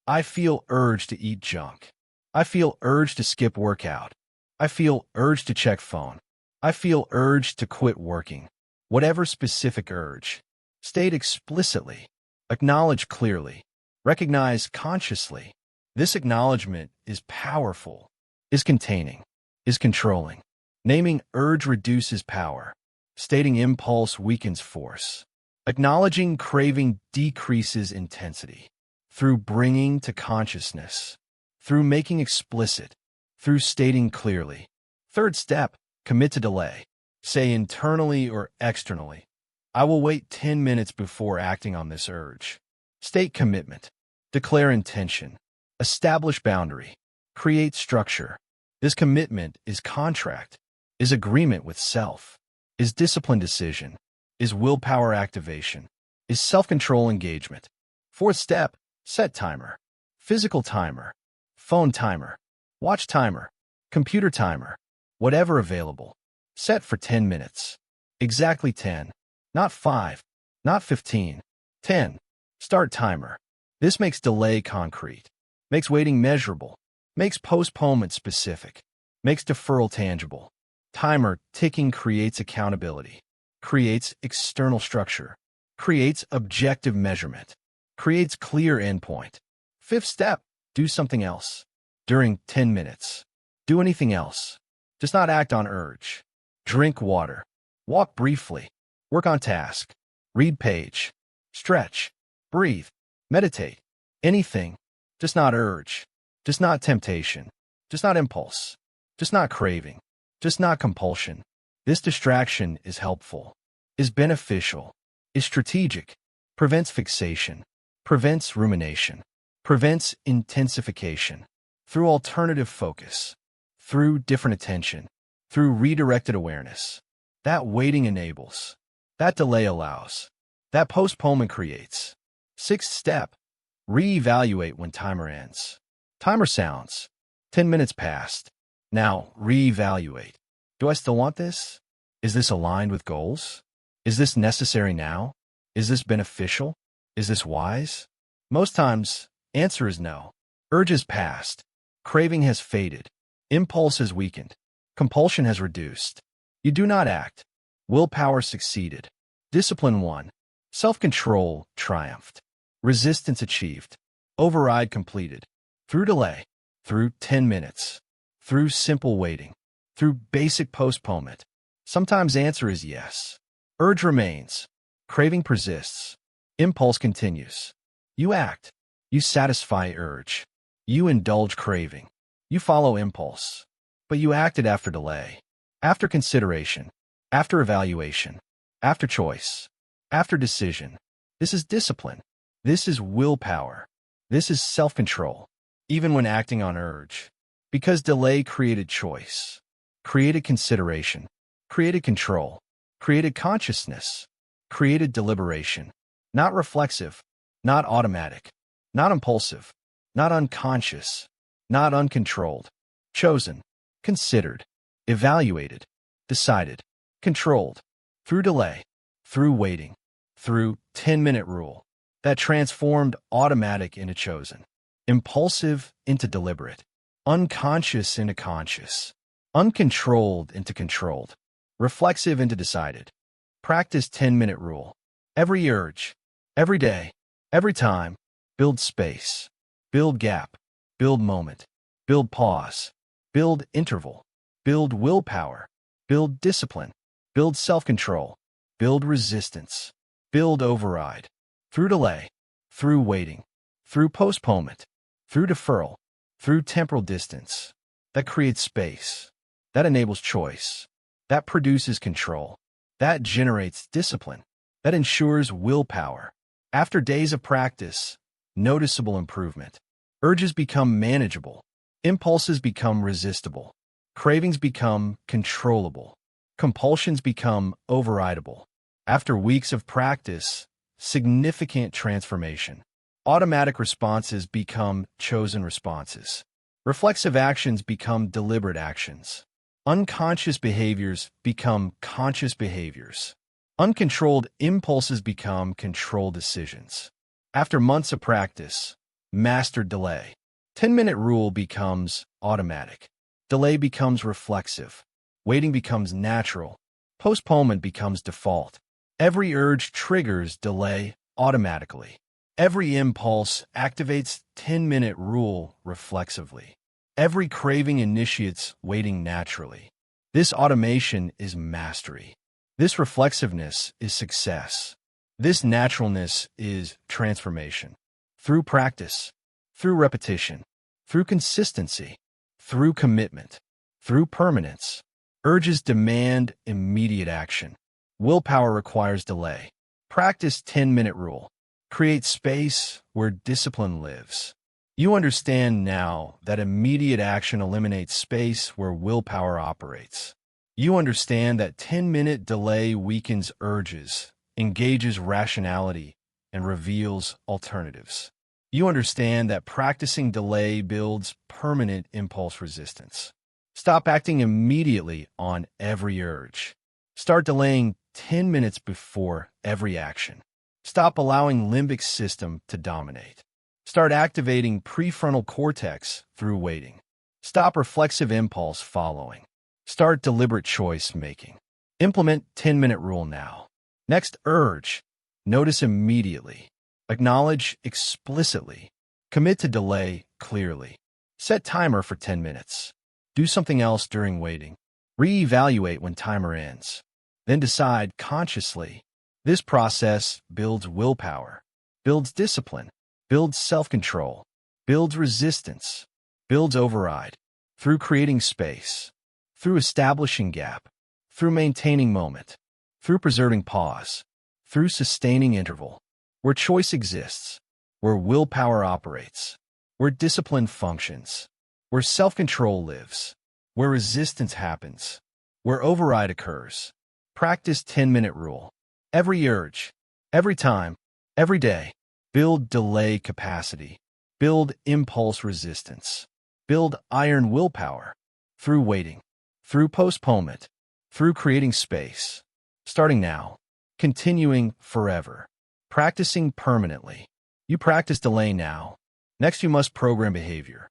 I feel urge to eat junk. I feel urge to skip workout. I feel urge to check phone. I feel urge to quit working. Whatever specific urge, state explicitly. Acknowledge clearly. Recognize consciously. This acknowledgement is powerful, is containing, is controlling. Naming urge reduces power. Stating impulse weakens force. Acknowledging craving decreases intensity. Through bringing to consciousness. Through making explicit. Through stating clearly. Third step, commit to delay. Say internally or externally, I will wait 10 minutes before acting on this urge. State commitment. Declare intention. Establish boundary. Create structure. This commitment is contract, is agreement with self, is discipline decision, is willpower activation, is self-control engagement. Fourth step, set timer. Physical timer. Phone timer. Watch timer. Computer timer. Whatever available. Set for 10 minutes. Exactly 10. Not 5. Not 15. 10. Start timer. This makes delay concrete. Makes waiting measurable. Makes postponement specific. Makes deferral tangible. Timer ticking creates accountability. Creates external structure. Creates objective measurement. Creates clear endpoint. Fifth step, do something else. During 10 minutes. Do anything else. Just not act on urge. Drink water. Walk briefly. Work on task. Read page. Stretch. Breathe. Meditate. Anything. Just not urge. Just not temptation. Just not impulse. Just not craving. Just not compulsion. This distraction is helpful. Is beneficial. Is strategic. Prevents fixation. Prevents rumination. Prevents intensification. Through alternative focus. Through different attention. Through redirected awareness. That waiting enables. That delay allows. That postponement creates. Sixth step. Reevaluate when timer ends. Timer sounds. 10 minutes passed. Now, reevaluate. Do I still want this? Is this aligned with goals? Is this necessary now? Is this beneficial? Is this wise? Most times, answer is no. Urge has passed. Craving has faded. Impulse has weakened. Compulsion has reduced. You do not act. Willpower succeeded. Discipline won. Self-control triumphed. Resistance achieved. Override completed. Through delay. Through 10 minutes. Through simple waiting. Through basic postponement. Sometimes answer is yes. Urge remains. Craving persists. Impulse continues. You act. You satisfy urge. You indulge craving. You follow impulse. But you acted after delay. After consideration. After evaluation. After choice. After decision. This is discipline. This is willpower. This is self-control. Even when acting on urge. Because delay created choice. Created consideration. Created control. Created consciousness. Created deliberation. Not reflexive. Not automatic. Not impulsive. Not unconscious. Not uncontrolled. Chosen. Considered. Evaluated. Decided. Controlled. Through delay. Through waiting. Through 10-minute rule. That transformed automatic into chosen. Impulsive into deliberate. Unconscious into conscious. Uncontrolled into controlled. Reflexive into decided. Practice 10-minute rule. Every urge. Every day. Every time. Build space. Build gap. Build moment. Build pause. Build interval. Build willpower. Build discipline. Build self-control. Build resistance. Build override. Through delay. Through waiting. Through postponement. Through deferral. Through temporal distance. That creates space. That enables choice. That produces control. That generates discipline. That ensures willpower. After days of practice, noticeable improvement. Urges become manageable. Impulses become resistible. Cravings become controllable. Compulsions become overridable. After weeks of practice, significant transformation. Automatic responses become chosen responses. Reflexive actions become deliberate actions. Unconscious behaviors become conscious behaviors. Uncontrolled impulses become controlled decisions. After months of practice, mastered delay. 10-minute rule becomes automatic. Delay becomes reflexive. Waiting becomes natural. Postponement becomes default. Every urge triggers delay automatically. Every impulse activates 10-minute rule reflexively. Every craving initiates waiting naturally. This automation is mastery. This reflexiveness is success. This naturalness is transformation. Through practice, through repetition, through consistency, through commitment, through permanence. Urges demand immediate action. Willpower requires delay. Practice 10-minute rule. Create space where discipline lives. You understand now that immediate action eliminates space where willpower operates. You understand that 10-minute delay weakens urges, engages rationality, and reveals alternatives. You understand that practicing delay builds permanent impulse resistance. Stop acting immediately on every urge. Start delaying 10 minutes before every action. Stop allowing limbic system to dominate. Start activating prefrontal cortex through waiting. Stop reflexive impulse following. Start deliberate choice making. Implement 10-minute rule now. Next urge. Notice immediately. Acknowledge explicitly. Commit to delay clearly. Set timer for 10 minutes. Do something else during waiting. Reevaluate when timer ends. Then decide consciously. This process builds willpower, builds discipline, builds self-control, builds resistance, builds override, through creating space, through establishing gap, through maintaining moment, through preserving pause, through sustaining interval, where choice exists, where willpower operates, where discipline functions, where self-control lives, where resistance happens, where override occurs. Practice 10-minute rule. Every urge, every time, every day. Build delay capacity. Build impulse resistance. Build iron willpower. Through waiting. Through postponement. Through creating space. Starting now. Continuing forever. Practicing permanently. You practice delay now. Next you must program behavior.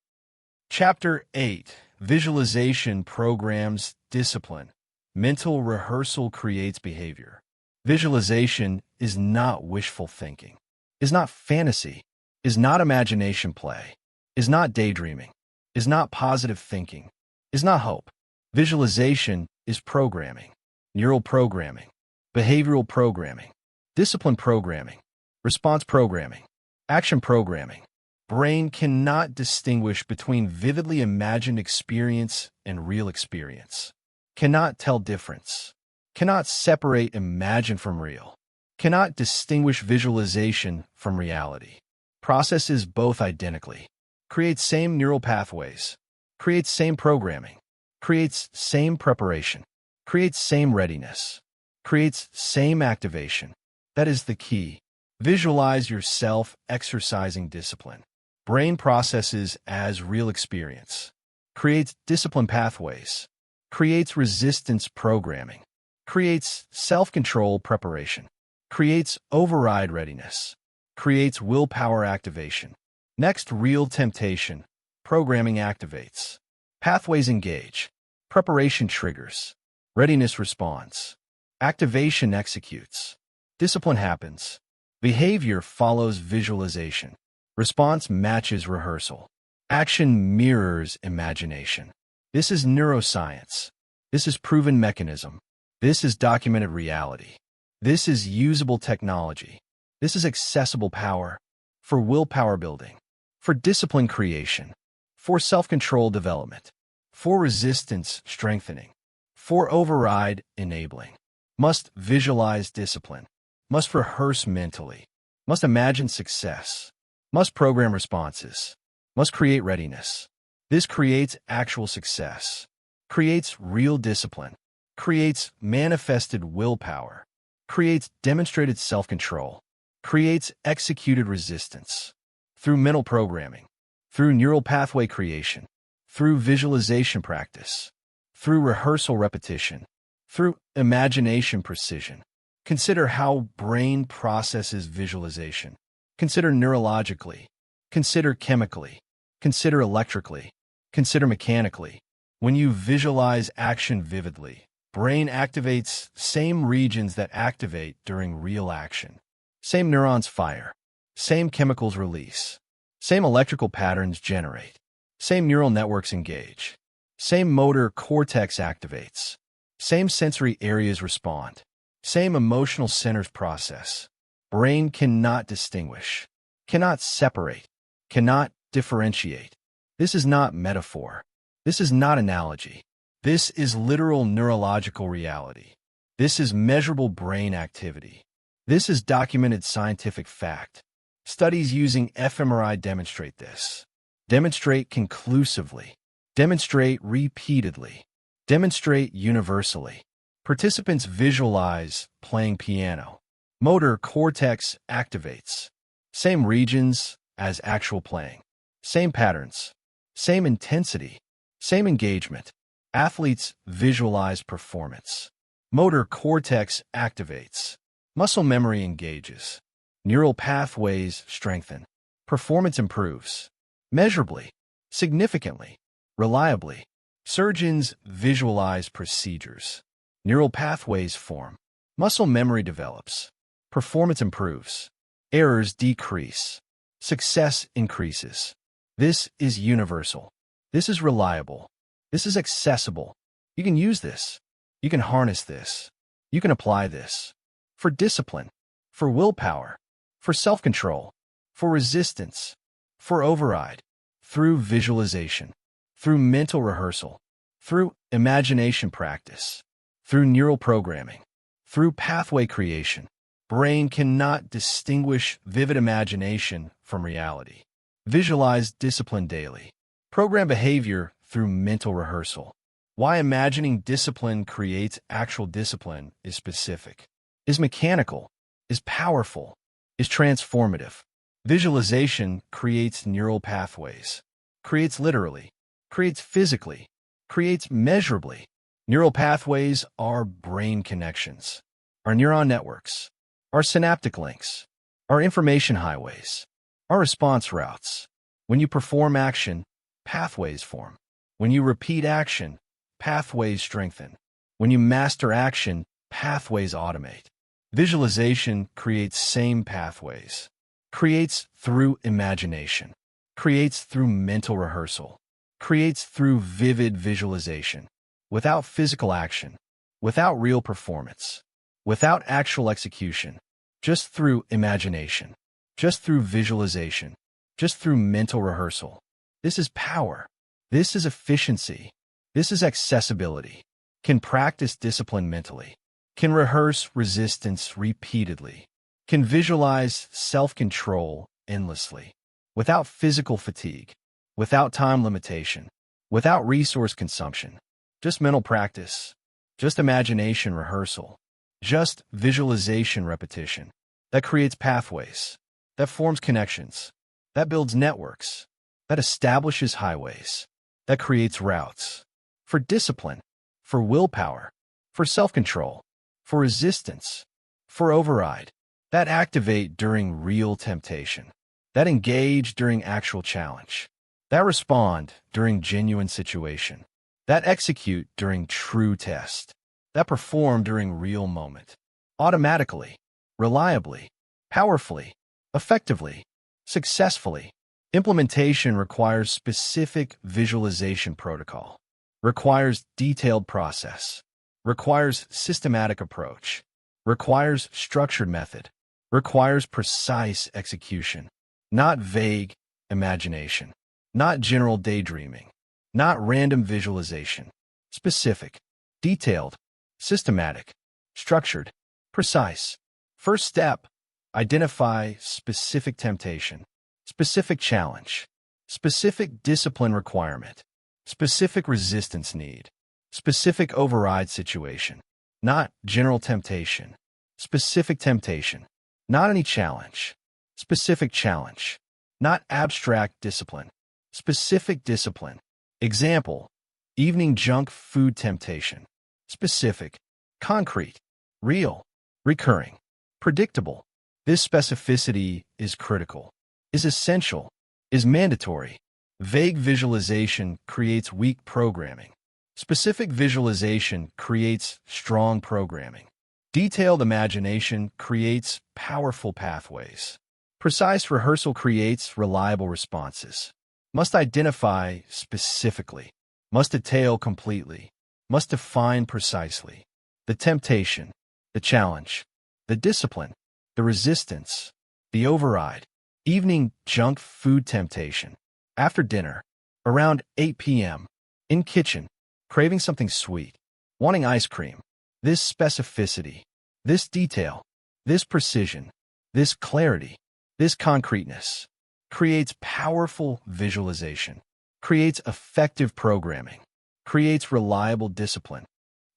Chapter 8. Visualization programs discipline. Mental rehearsal creates behavior. Visualization is not wishful thinking, is not fantasy, is not imagination play, is not daydreaming, is not positive thinking, is not hope. Visualization is programming, neural programming, behavioral programming, discipline programming, response programming, action programming. Brain cannot distinguish between vividly imagined experience and real experience. Cannot tell difference, cannot separate imagined from real, cannot distinguish visualization from reality. Processes both identically, creates same neural pathways, creates same programming, creates same preparation, creates same readiness, creates same activation. That is the key. Visualize yourself exercising discipline. Brain processes as real experience, creates discipline pathways, creates resistance programming, creates self-control preparation, creates override readiness, creates willpower activation. Next, real temptation. Programming activates. Pathways engage. Preparation triggers. Readiness responds. Activation executes. Discipline happens. Behavior follows visualization. Response matches rehearsal. Action mirrors imagination. This is neuroscience. This is proven mechanism. This is documented reality. This is usable technology. This is accessible power for willpower building, for discipline creation, for self-control development, for resistance strengthening, for override enabling. Must visualize discipline, must rehearse mentally, must imagine success, must program responses, must create readiness. This creates actual success, creates real discipline, creates manifested willpower, creates demonstrated self-control, creates executed resistance. Through mental programming, through neural pathway creation, through visualization practice, through rehearsal repetition, through imagination precision. Consider how brain processes visualization. Consider neurologically. Consider chemically. Consider electrically. Consider mechanically. When you visualize action vividly, brain activates same regions that activate during real action. Same neurons fire. Same chemicals release. Same electrical patterns generate. Same neural networks engage. Same motor cortex activates. Same sensory areas respond. Same emotional centers process. Brain cannot distinguish, cannot separate, cannot differentiate. This is not metaphor. This is not analogy. This is literal neurological reality. This is measurable brain activity. This is documented scientific fact. Studies using fMRI demonstrate this. Demonstrate conclusively. Demonstrate repeatedly. Demonstrate universally. Participants visualize playing piano. Motor cortex activates. Same regions as actual playing. Same patterns. Same intensity. Same engagement. Athletes visualize performance. Motor cortex activates. Muscle memory engages. Neural pathways strengthen. Performance improves. Measurably, significantly, reliably. Surgeons visualize procedures. Neural pathways form. Muscle memory develops. Performance improves. Errors decrease. Success increases. This is universal. This is reliable. This is accessible. You can use this. You can harness this. You can apply this. For discipline, for willpower, for self-control, for resistance, for override, through visualization, through mental rehearsal, through imagination practice, through neural programming, through pathway creation. Brain cannot distinguish vivid imagination from reality. Visualize discipline daily. Program behavior through mental rehearsal. Why imagining discipline creates actual discipline is specific, is mechanical, is powerful, is transformative. Visualization creates neural pathways, creates literally, creates physically, creates measurably. Neural pathways are brain connections, are neuron networks, are synaptic links, are information highways, are response routes. When you perform action, pathways form. When you repeat action, pathways strengthen. When you master action, pathways automate. Visualization creates same pathways, creates through imagination, creates through mental rehearsal, creates through vivid visualization. Without physical action, without real performance, without actual execution, just through imagination, just through visualization, just through mental rehearsal. This is power. This is efficiency. This is accessibility. Can practice discipline mentally. Can rehearse resistance repeatedly. Can visualize self-control endlessly. Without physical fatigue. Without time limitation. Without resource consumption. Just mental practice. Just imagination rehearsal. Just visualization repetition. That creates pathways. That forms connections. That builds networks. That establishes highways. That creates routes. For discipline, for willpower, for self-control, for resistance, for override. That activate during real temptation. That engage during actual challenge. That respond during genuine situation. That execute during true test. That perform during real moment. Automatically, reliably, powerfully, effectively, successfully. Implementation requires specific visualization protocol, requires detailed process, requires systematic approach, requires structured method, requires precise execution, not vague imagination, not general daydreaming, not random visualization. Specific, detailed, systematic, structured, precise. First step, identify specific temptation, specific challenge, specific discipline requirement, specific resistance need, specific override situation, not general temptation, specific temptation, not any challenge, specific challenge, not abstract discipline, specific discipline. Example, evening junk food temptation. Specific, concrete, real, recurring, predictable. This specificity is critical, is essential, is mandatory. Vague visualization creates weak programming. Specific visualization creates strong programming. Detailed imagination creates powerful pathways. Precise rehearsal creates reliable responses. Must identify specifically. Must detail completely. Must define precisely. The temptation, the challenge, the discipline, the resistance, the override. Evening junk food temptation. After dinner, around 8 p.m. In kitchen, craving something sweet, wanting ice cream. This specificity, this detail, this precision, this clarity, this concreteness creates powerful visualization, creates effective programming, creates reliable discipline.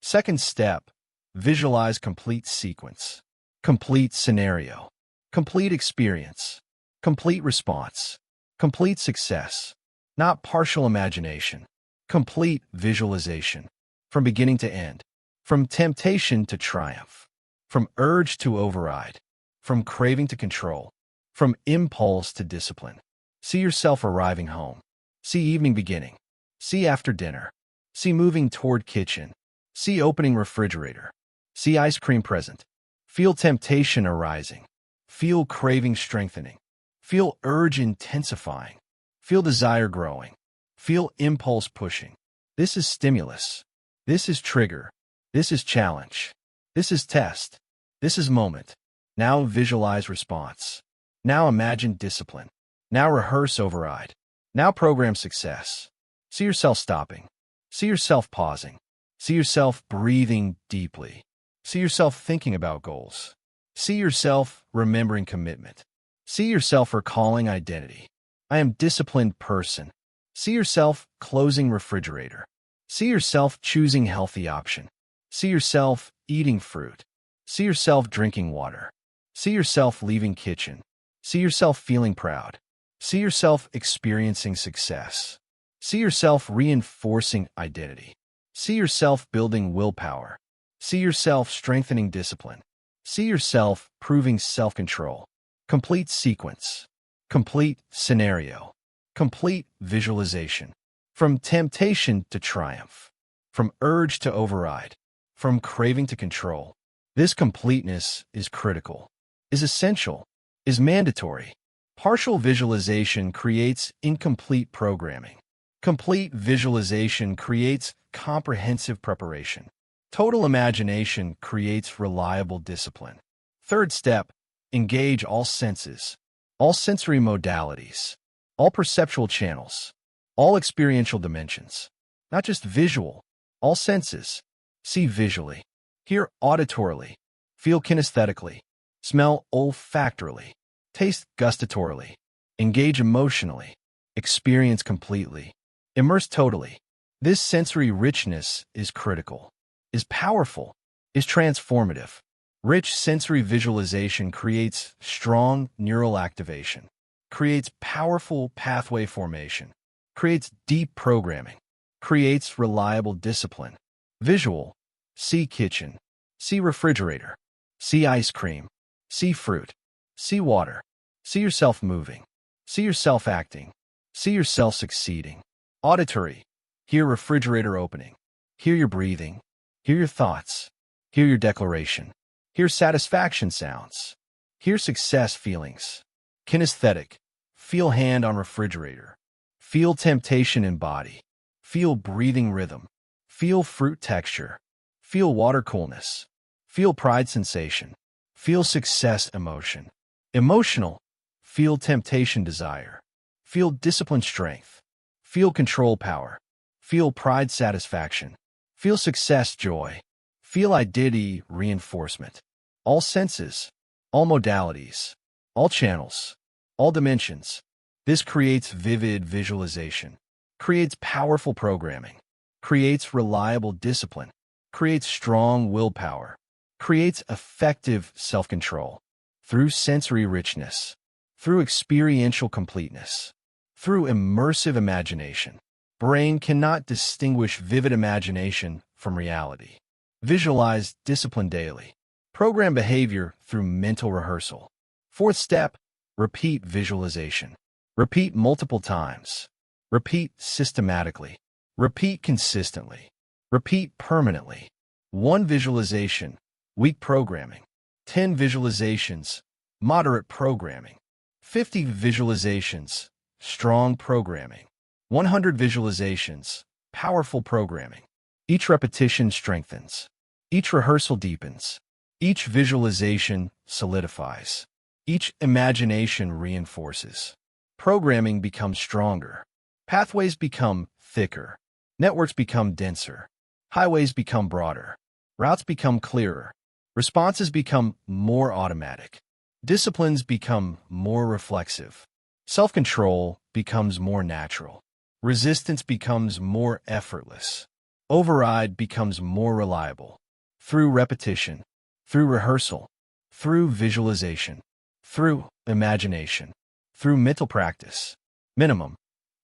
Second step, visualize complete sequence, complete scenario, complete experience, complete response, complete success, not partial imagination, Complete visualization. From beginning to end. From temptation to triumph. From urge to override. From craving to control. From impulse to discipline. See yourself arriving home. See evening beginning. See after dinner. See moving toward kitchen. See opening refrigerator. See ice cream present. Feel temptation arising. Feel craving strengthening. Feel urge intensifying. Feel desire growing. Feel impulse pushing. This is stimulus. This is trigger. This is challenge. This is test. This is moment. Now visualize response. Now imagine discipline. Now rehearse override. Now program success. See yourself stopping. See yourself pausing. See yourself breathing deeply. See yourself thinking about goals. See yourself remembering commitment. See yourself recalling identity. I am disciplined person. See yourself closing refrigerator. See yourself choosing healthy option. See yourself eating fruit. See yourself drinking water. See yourself leaving kitchen. See yourself feeling proud. See yourself experiencing success. See yourself reinforcing identity. See yourself building willpower. See yourself strengthening discipline. See yourself proving self-control. Complete sequence. Complete scenario. Complete visualization. From temptation to triumph. From urge to override. From craving to control. This completeness is critical, is essential, is mandatory. Partial visualization creates incomplete programming. Complete visualization creates comprehensive preparation. Total imagination creates reliable discipline. Third step, engage all senses, all sensory modalities, all perceptual channels, all experiential dimensions. Not just visual, all senses. See visually, hear auditorily, feel kinesthetically, smell olfactorily, taste gustatorily, engage emotionally, experience completely, immerse totally. This sensory richness is critical, is powerful, is transformative. Rich sensory visualization creates strong neural activation, creates powerful pathway formation, creates deep programming, creates reliable discipline. Visual, see kitchen, see refrigerator, see ice cream, see fruit, see water, see yourself moving, see yourself acting, see yourself succeeding. Auditory, hear refrigerator opening, hear your breathing, hear your thoughts, hear your declaration, hear satisfaction sounds, hear success feelings. Kinesthetic, feel hand on refrigerator, feel temptation in body, feel breathing rhythm, feel fruit texture, feel water coolness, feel pride sensation, feel success emotion. Emotional, feel temptation desire, feel discipline strength, feel control power, feel pride satisfaction, feel success joy, feel identity reinforcement. All senses, all modalities, all channels, all dimensions. This creates vivid visualization, creates powerful programming, creates reliable discipline, creates strong willpower, creates effective self-control. Through sensory richness, through experiential completeness, through immersive imagination, brain cannot distinguish vivid imagination from reality. Visualize discipline daily. Program behavior through mental rehearsal. Fourth step, repeat visualization. Repeat multiple times. Repeat systematically. Repeat consistently. Repeat permanently. 1 visualization, weak programming. 10 visualizations, moderate programming. 50 visualizations, strong programming. 100 visualizations, powerful programming. Each repetition strengthens. Each rehearsal deepens. Each visualization solidifies. Each imagination reinforces. Programming becomes stronger. Pathways become thicker. Networks become denser. Highways become broader. Routes become clearer. Responses become more automatic. Disciplines become more reflexive. Self-control becomes more natural. Resistance becomes more effortless. Override becomes more reliable. Through repetition, through rehearsal, through visualization, through imagination, through mental practice. Minimum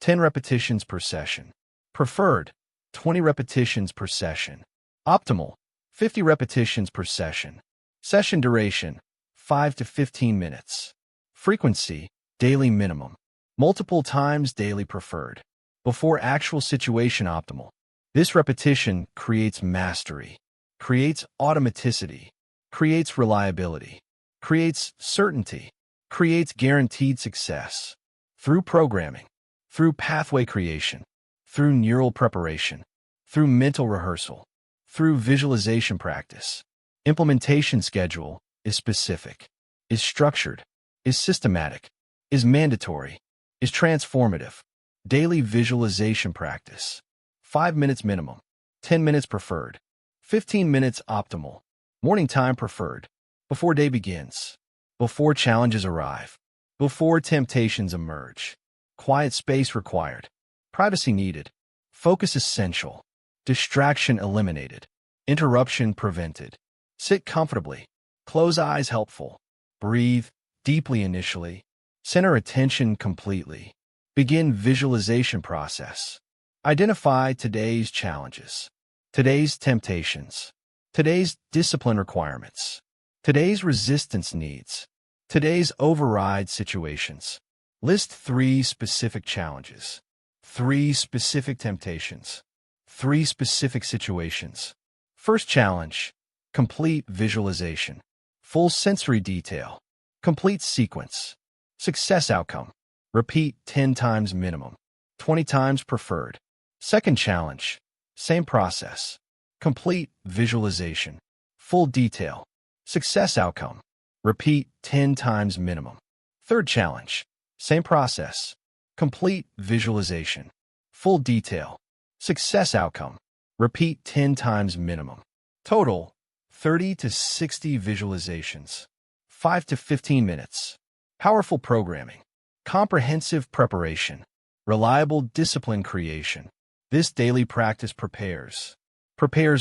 10 repetitions per session. Preferred, 20 repetitions per session. Optimal, 50 repetitions per session. Session duration, 5 to 15 minutes. Frequency, daily minimum. Multiple times daily preferred. Before actual situation optimal. This repetition creates mastery, creates automaticity, creates reliability, creates certainty, creates guaranteed success. Through programming, through pathway creation, through neural preparation, through mental rehearsal, through visualization practice. Implementation schedule is specific, is structured, is systematic, is mandatory, is transformative. Daily visualization practice. 5 minutes minimum, 10 minutes preferred, 15 minutes optimal. Morning time preferred. Before day begins, before challenges arrive, before temptations emerge. Quiet space required, privacy needed, focus essential, distraction eliminated, interruption prevented. Sit comfortably, close eyes helpful, breathe deeply initially, center attention completely. Begin visualization process. Identify today's challenges, today's temptations, today's discipline requirements, today's resistance needs, today's override situations. List 3 specific challenges, 3 specific temptations, 3 specific situations. First challenge, complete visualization, full sensory detail, complete sequence, success outcome. Repeat 10 times minimum, 20 times preferred. Second challenge, same process, complete visualization, full detail, success outcome. Repeat 10 times minimum. Third challenge, same process, complete visualization, full detail, success outcome. Repeat 10 times minimum. Total, 30 to 60 visualizations, 5 to 15 minutes. Powerful programming, comprehensive preparation, reliable discipline creation. This daily practice prepares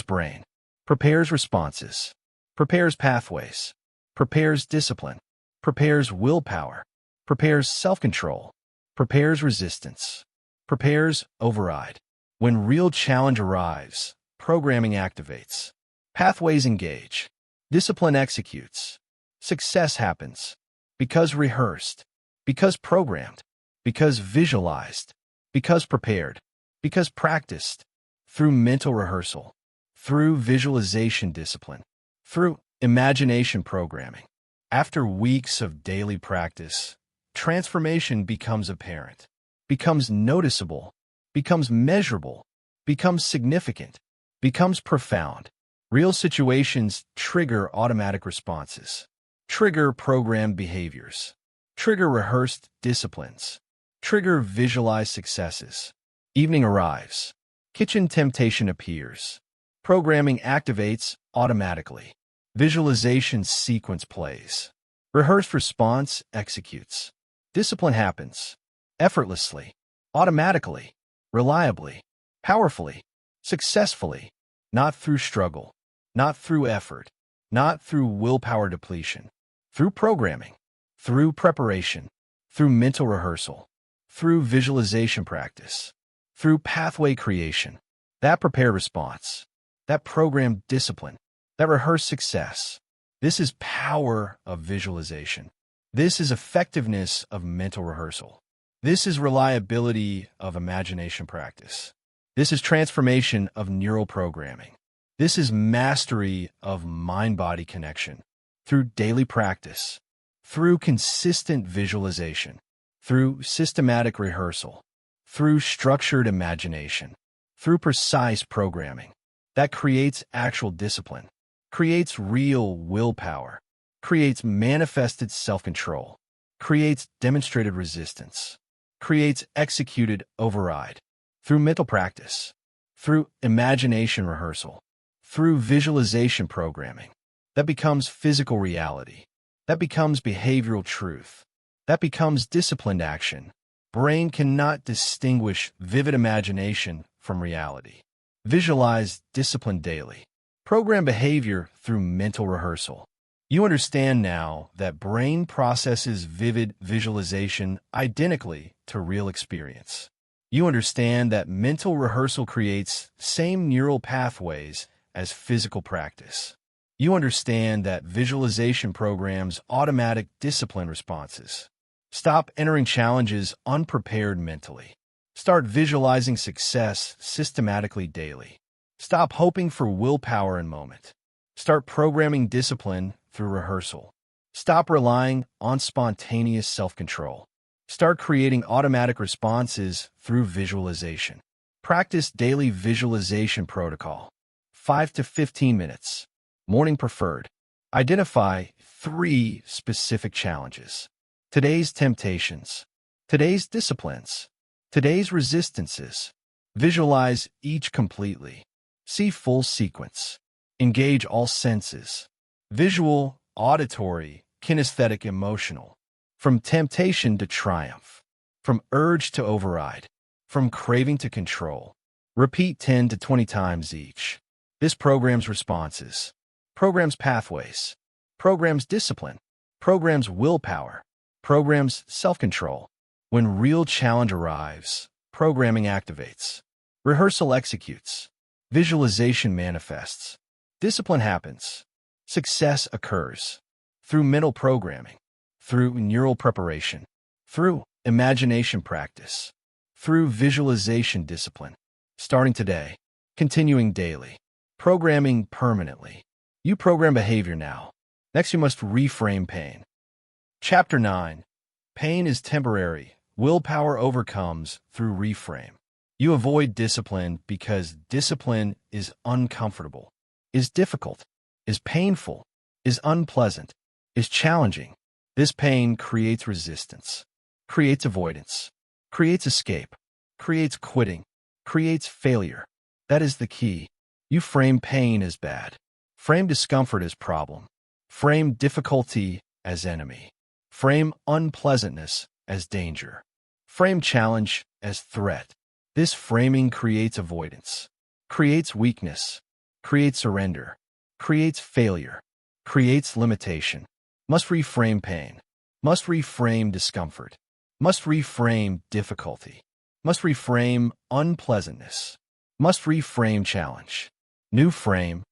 brain, prepares responses, prepares pathways, prepares discipline, prepares willpower, prepares self-control, prepares resistance, prepares override. When real challenge arrives, programming activates, pathways engage, discipline executes, success happens. Because rehearsed, because programmed, because visualized, because prepared, because practiced. Through mental rehearsal, through visualization discipline, through imagination programming. After weeks of daily practice, transformation becomes apparent, becomes noticeable, becomes measurable, becomes significant, becomes profound. Real situations trigger automatic responses, trigger programmed behaviors, trigger rehearsed disciplines, trigger visualized successes. Evening arrives. Kitchen temptation appears. Programming activates automatically. Visualization sequence plays. Rehearsed response executes. Discipline happens. Effortlessly. Automatically. Reliably. Powerfully. Successfully. Not through struggle. Not through effort. Not through willpower depletion. Through programming. Through preparation. Through mental rehearsal. Through visualization practice. Through pathway creation. That prepared response. That programmed discipline. That rehearsed success. This is power of visualization. This is effectiveness of mental rehearsal. This is reliability of imagination practice. This is transformation of neural programming. This is mastery of mind-body connection. Through daily practice, through consistent visualization, through systematic rehearsal, through structured imagination, through precise programming. That creates actual discipline, creates real willpower, creates manifested self-control, creates demonstrated resistance, creates executed override. Through mental practice, through imagination rehearsal, through visualization programming. That becomes physical reality. That becomes behavioral truth. That becomes disciplined action. Brain cannot distinguish vivid imagination from reality. Visualize discipline daily. Program behavior through mental rehearsal. You understand now that brain processes vivid visualization identically to real experience. You understand that mental rehearsal creates same neural pathways as physical practice. You understand that visualization programs automatic discipline responses. Stop entering challenges unprepared mentally. Start visualizing success systematically daily. Stop hoping for willpower in moment. Start programming discipline through rehearsal. Stop relying on spontaneous self-control. Start creating automatic responses through visualization. Practice daily visualization protocol. 5 to 15 minutes. Morning preferred. Identify 3 specific challenges. Today's temptations. Today's disciplines. Today's resistances. Visualize each completely. See full sequence. Engage all senses. Visual, auditory, kinesthetic, emotional. From temptation to triumph. From urge to override. From craving to control. Repeat 10 to 20 times each. This programs responses. Programs pathways. Programs discipline. Programs willpower. Programs self-control. When real challenge arrives, programming activates. Rehearsal executes. Visualization manifests. Discipline happens. Success occurs. Through mental programming. Through neural preparation. Through imagination practice. Through visualization discipline. Starting today. Continuing daily. Programming permanently. You program behavior now. Next, you must reframe pain. Chapter 9. Pain is temporary. Willpower overcomes through reframe. You avoid discipline because discipline is uncomfortable, is difficult, is painful, is unpleasant, is challenging. This pain creates resistance, creates avoidance, creates escape, creates quitting, creates failure. That is the key. You frame pain as bad. Frame discomfort as problem. Frame difficulty as enemy. Frame unpleasantness as danger. Frame challenge as threat. This framing creates avoidance, creates weakness, creates surrender, creates failure, creates limitation. Must reframe pain. Must reframe discomfort. Must reframe difficulty. Must reframe unpleasantness. Must reframe challenge. New frame.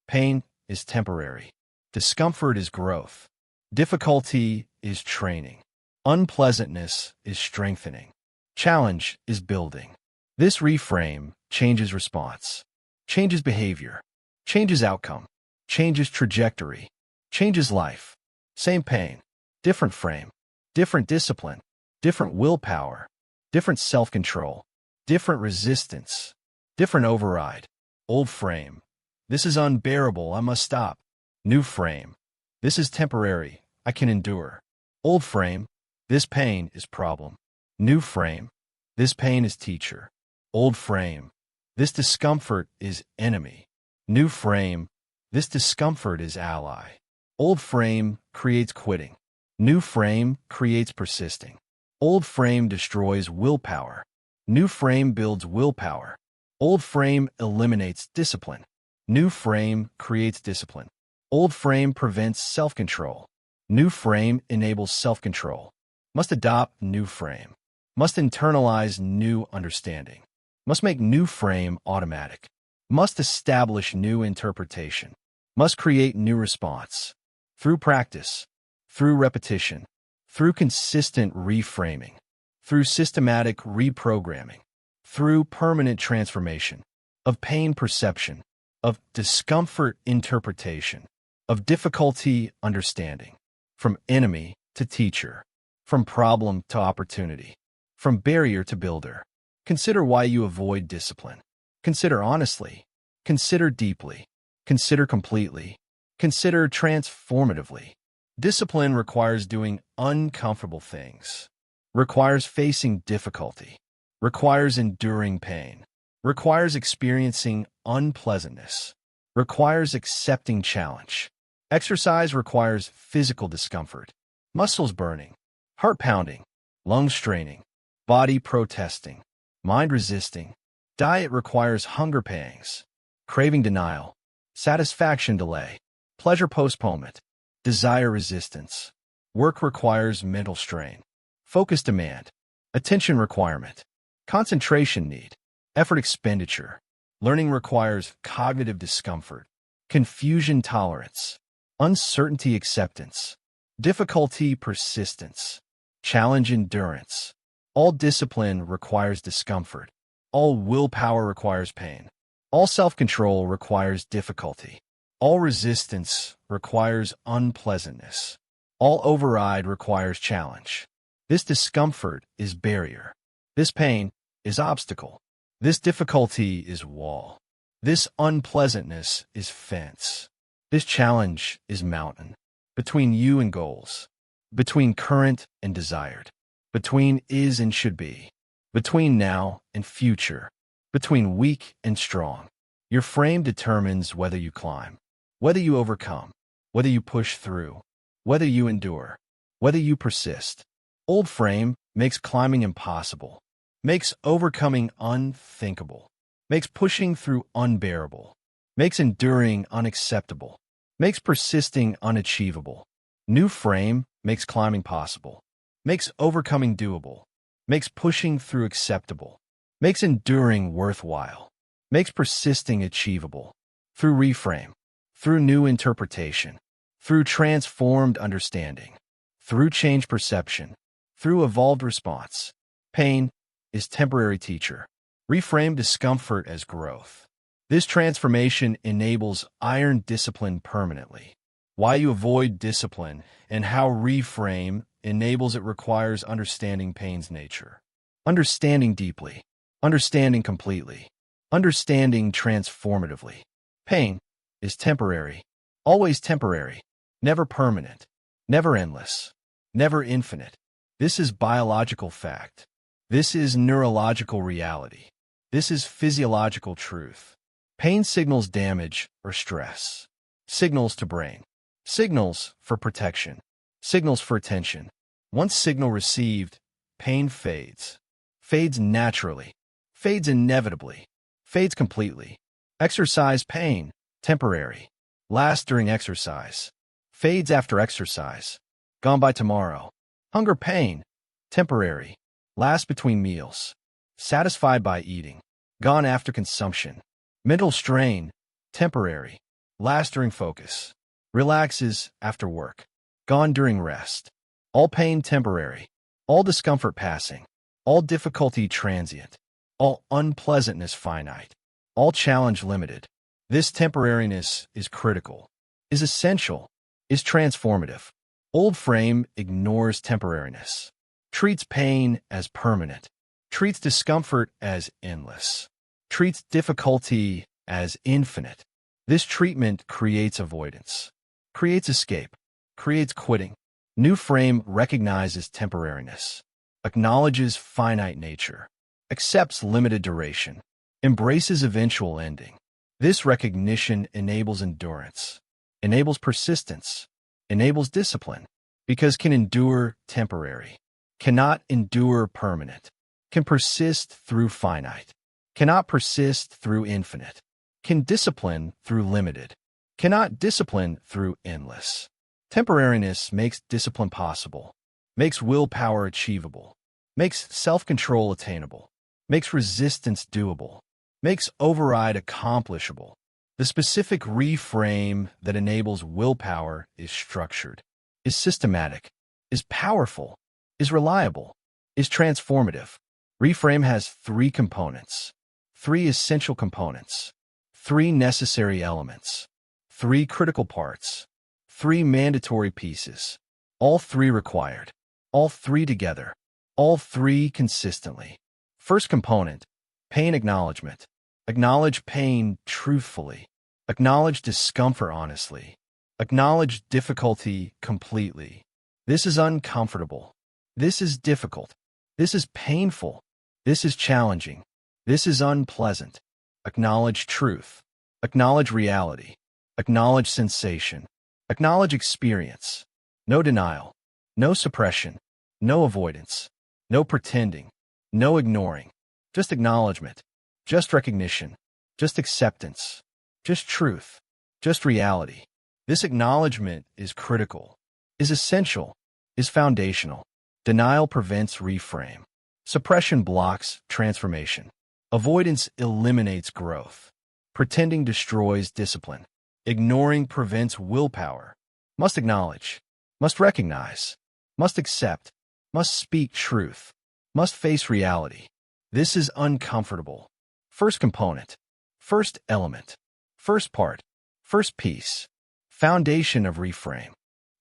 Pain is temporary. Discomfort is growth. Difficulty is training. Unpleasantness is strengthening. Challenge is building. This reframe changes response, changes behavior, changes outcome, changes trajectory, changes life. Same pain, different frame, different discipline, different willpower, different self-control, different resistance, different override. Old frame. This is unbearable. I must stop. New frame. This is temporary. I can endure. Old frame. This pain is problem. New frame. This pain is teacher. Old frame. This discomfort is enemy. New frame. This discomfort is ally. Old frame creates quitting. New frame creates persisting. Old frame destroys willpower. New frame builds willpower. Old frame eliminates discipline. New frame creates discipline. Old frame prevents self-control. New frame enables self-control. Must adopt new frame. Must internalize new understanding. Must make new frame automatic. Must establish new interpretation. Must create new response. Through practice, through repetition, through consistent reframing, through systematic reprogramming, through permanent transformation of pain perception, of discomfort interpretation, of difficulty understanding, from enemy to teacher, from problem to opportunity, from barrier to builder. Consider why you avoid discipline. Consider honestly. Consider deeply. Consider completely. Consider transformatively. Discipline requires doing uncomfortable things, requires facing difficulty, requires enduring pain, requires experiencing unpleasantness, requires accepting challenge. Exercise requires physical discomfort, muscles burning, heart pounding, lungs straining, body protesting, mind resisting. Diet requires hunger pangs, craving denial, satisfaction delay, pleasure postponement, desire resistance. Work requires mental strain, focus demand, attention requirement, Concentration need, effort expenditure. Learning requires cognitive discomfort, confusion tolerance, uncertainty acceptance, difficulty persistence, challenge endurance. All discipline requires discomfort. All willpower requires pain. All self-control requires difficulty. All resistance requires unpleasantness. All override requires challenge. This discomfort is barrier. This pain is obstacle. This difficulty is wall. This unpleasantness is fence. This challenge is mountain. Between you and goals. Between current and desired. Between is and should be. Between now and future. Between weak and strong. Your frame determines whether you climb, whether you overcome, whether you push through, whether you endure, whether you persist. Old frame makes climbing impossible, makes overcoming unthinkable, makes pushing through unbearable, makes enduring unacceptable, makes persisting unachievable. New frame makes climbing possible, makes overcoming doable, makes pushing through acceptable, makes enduring worthwhile, makes persisting achievable. Through reframe, through new interpretation, through transformed understanding, through changed perception, through evolved response. Pain is temporary teacher. Reframe discomfort as growth. This transformation enables iron discipline permanently. Why you avoid discipline and how reframe enables it requires understanding pain's nature. Understanding deeply. Understanding completely. Understanding transformatively. Pain is temporary, always temporary, never permanent, never endless, never infinite. This is biological fact. This is neurological reality. This is physiological truth. Pain signals damage or stress. Signals to brain. Signals for protection. Signals for attention. Once signal received, pain fades. Fades naturally. Fades inevitably. Fades completely. Exercise pain, temporary. Lasts during exercise. Fades after exercise. Gone by tomorrow. Hunger pain, temporary. Lasts between meals. Satisfied by eating. Gone after consumption. Mental strain, temporary. Lasts during focus. Relaxes after work. Gone during rest. All pain temporary. All discomfort passing. All difficulty transient. All unpleasantness finite. All challenge limited. This temporariness is critical, is essential, is transformative. Old frame ignores temporariness, treats pain as permanent, treats discomfort as endless, treats difficulty as infinite. This treatment creates avoidance, creates escape, creates quitting. New frame recognizes temporariness, acknowledges finite nature, accepts limited duration, embraces eventual ending. This recognition enables endurance, enables persistence, enables discipline, because can endure temporary, cannot endure permanent, can persist through finite, cannot persist through infinite, can discipline through limited, cannot discipline through endless. Temporariness makes discipline possible, makes willpower achievable, makes self-control attainable, makes resistance doable, makes override accomplishable. The specific reframe that enables willpower is structured, is systematic, is powerful, is reliable, is transformative. Reframe has three components, three essential components, three necessary elements, three critical parts, three mandatory pieces, all three required, all three together, all three consistently. First component, pain acknowledgement. Acknowledge pain truthfully. Acknowledge discomfort honestly. Acknowledge difficulty completely. This is uncomfortable. This is difficult. This is painful. This is challenging. This is unpleasant. Acknowledge truth. Acknowledge reality. Acknowledge sensation. Acknowledge experience. No denial. No suppression. No avoidance. No pretending. No ignoring. Just acknowledgement. Just recognition. Just acceptance. Just truth. Just reality. This acknowledgement is critical, is essential, is foundational. Denial prevents reframe. Suppression blocks transformation. Avoidance eliminates growth. Pretending destroys discipline. Ignoring prevents willpower. Must acknowledge. Must recognize. Must accept. Must speak truth. Must face reality. This is uncomfortable. First component. First element. First part. First piece. Foundation of reframe.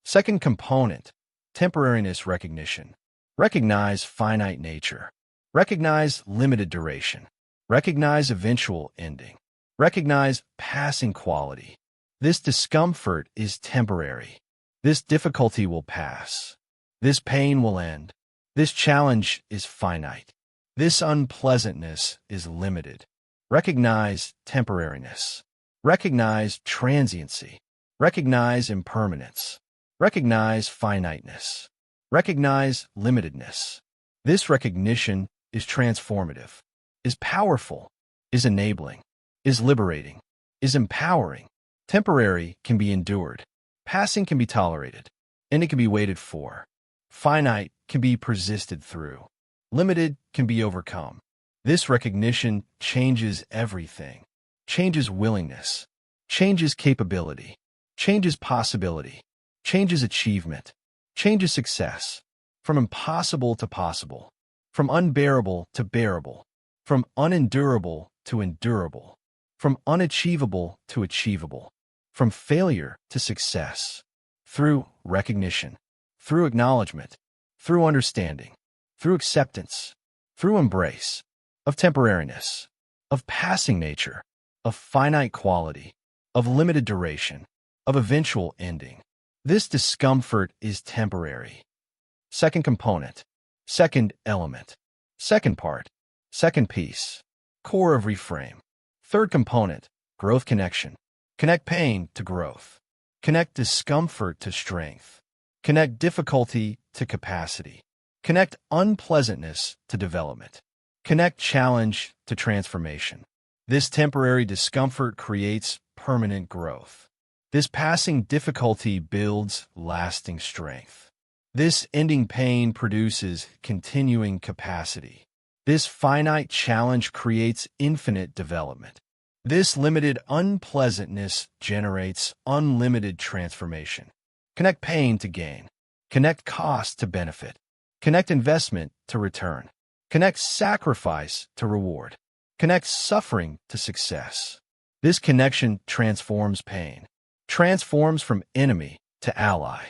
Second component. Temporariness recognition. Recognize finite nature. Recognize limited duration. Recognize eventual ending. Recognize passing quality. This discomfort is temporary. This difficulty will pass. This pain will end. This challenge is finite. This unpleasantness is limited. Recognize temporariness. Recognize transiency. Recognize impermanence. Recognize finiteness. Recognize limitedness. This recognition is transformative, is powerful, is enabling, is liberating, is empowering. Temporary can be endured. Passing can be tolerated, and it can be waited for. Finite can be persisted through. Limited can be overcome. This recognition changes everything. Changes willingness. Changes capability. Changes possibility. Changes achievement. Changes success. From impossible to possible. From unbearable to bearable. From unendurable to endurable. From unachievable to achievable. From failure to success. Through recognition. Through acknowledgement. Through understanding. Through acceptance. Through embrace. Of temporariness. Of passing nature. Of finite quality. Of limited duration. Of eventual ending. This discomfort is temporary. Second component. Second element. Second part. Second piece. Core of reframe. Third component. Growth connection. Connect pain to growth. Connect discomfort to strength. Connect difficulty to capacity. Connect unpleasantness to development. Connect challenge to transformation. This temporary discomfort creates permanent growth. This passing difficulty builds lasting strength. This ending pain produces continuing capacity. This finite challenge creates infinite development. This limited unpleasantness generates unlimited transformation. Connect pain to gain. Connect cost to benefit. Connect investment to return. Connect sacrifice to reward. Connect suffering to success. This connection transforms pain. Transforms from enemy to ally.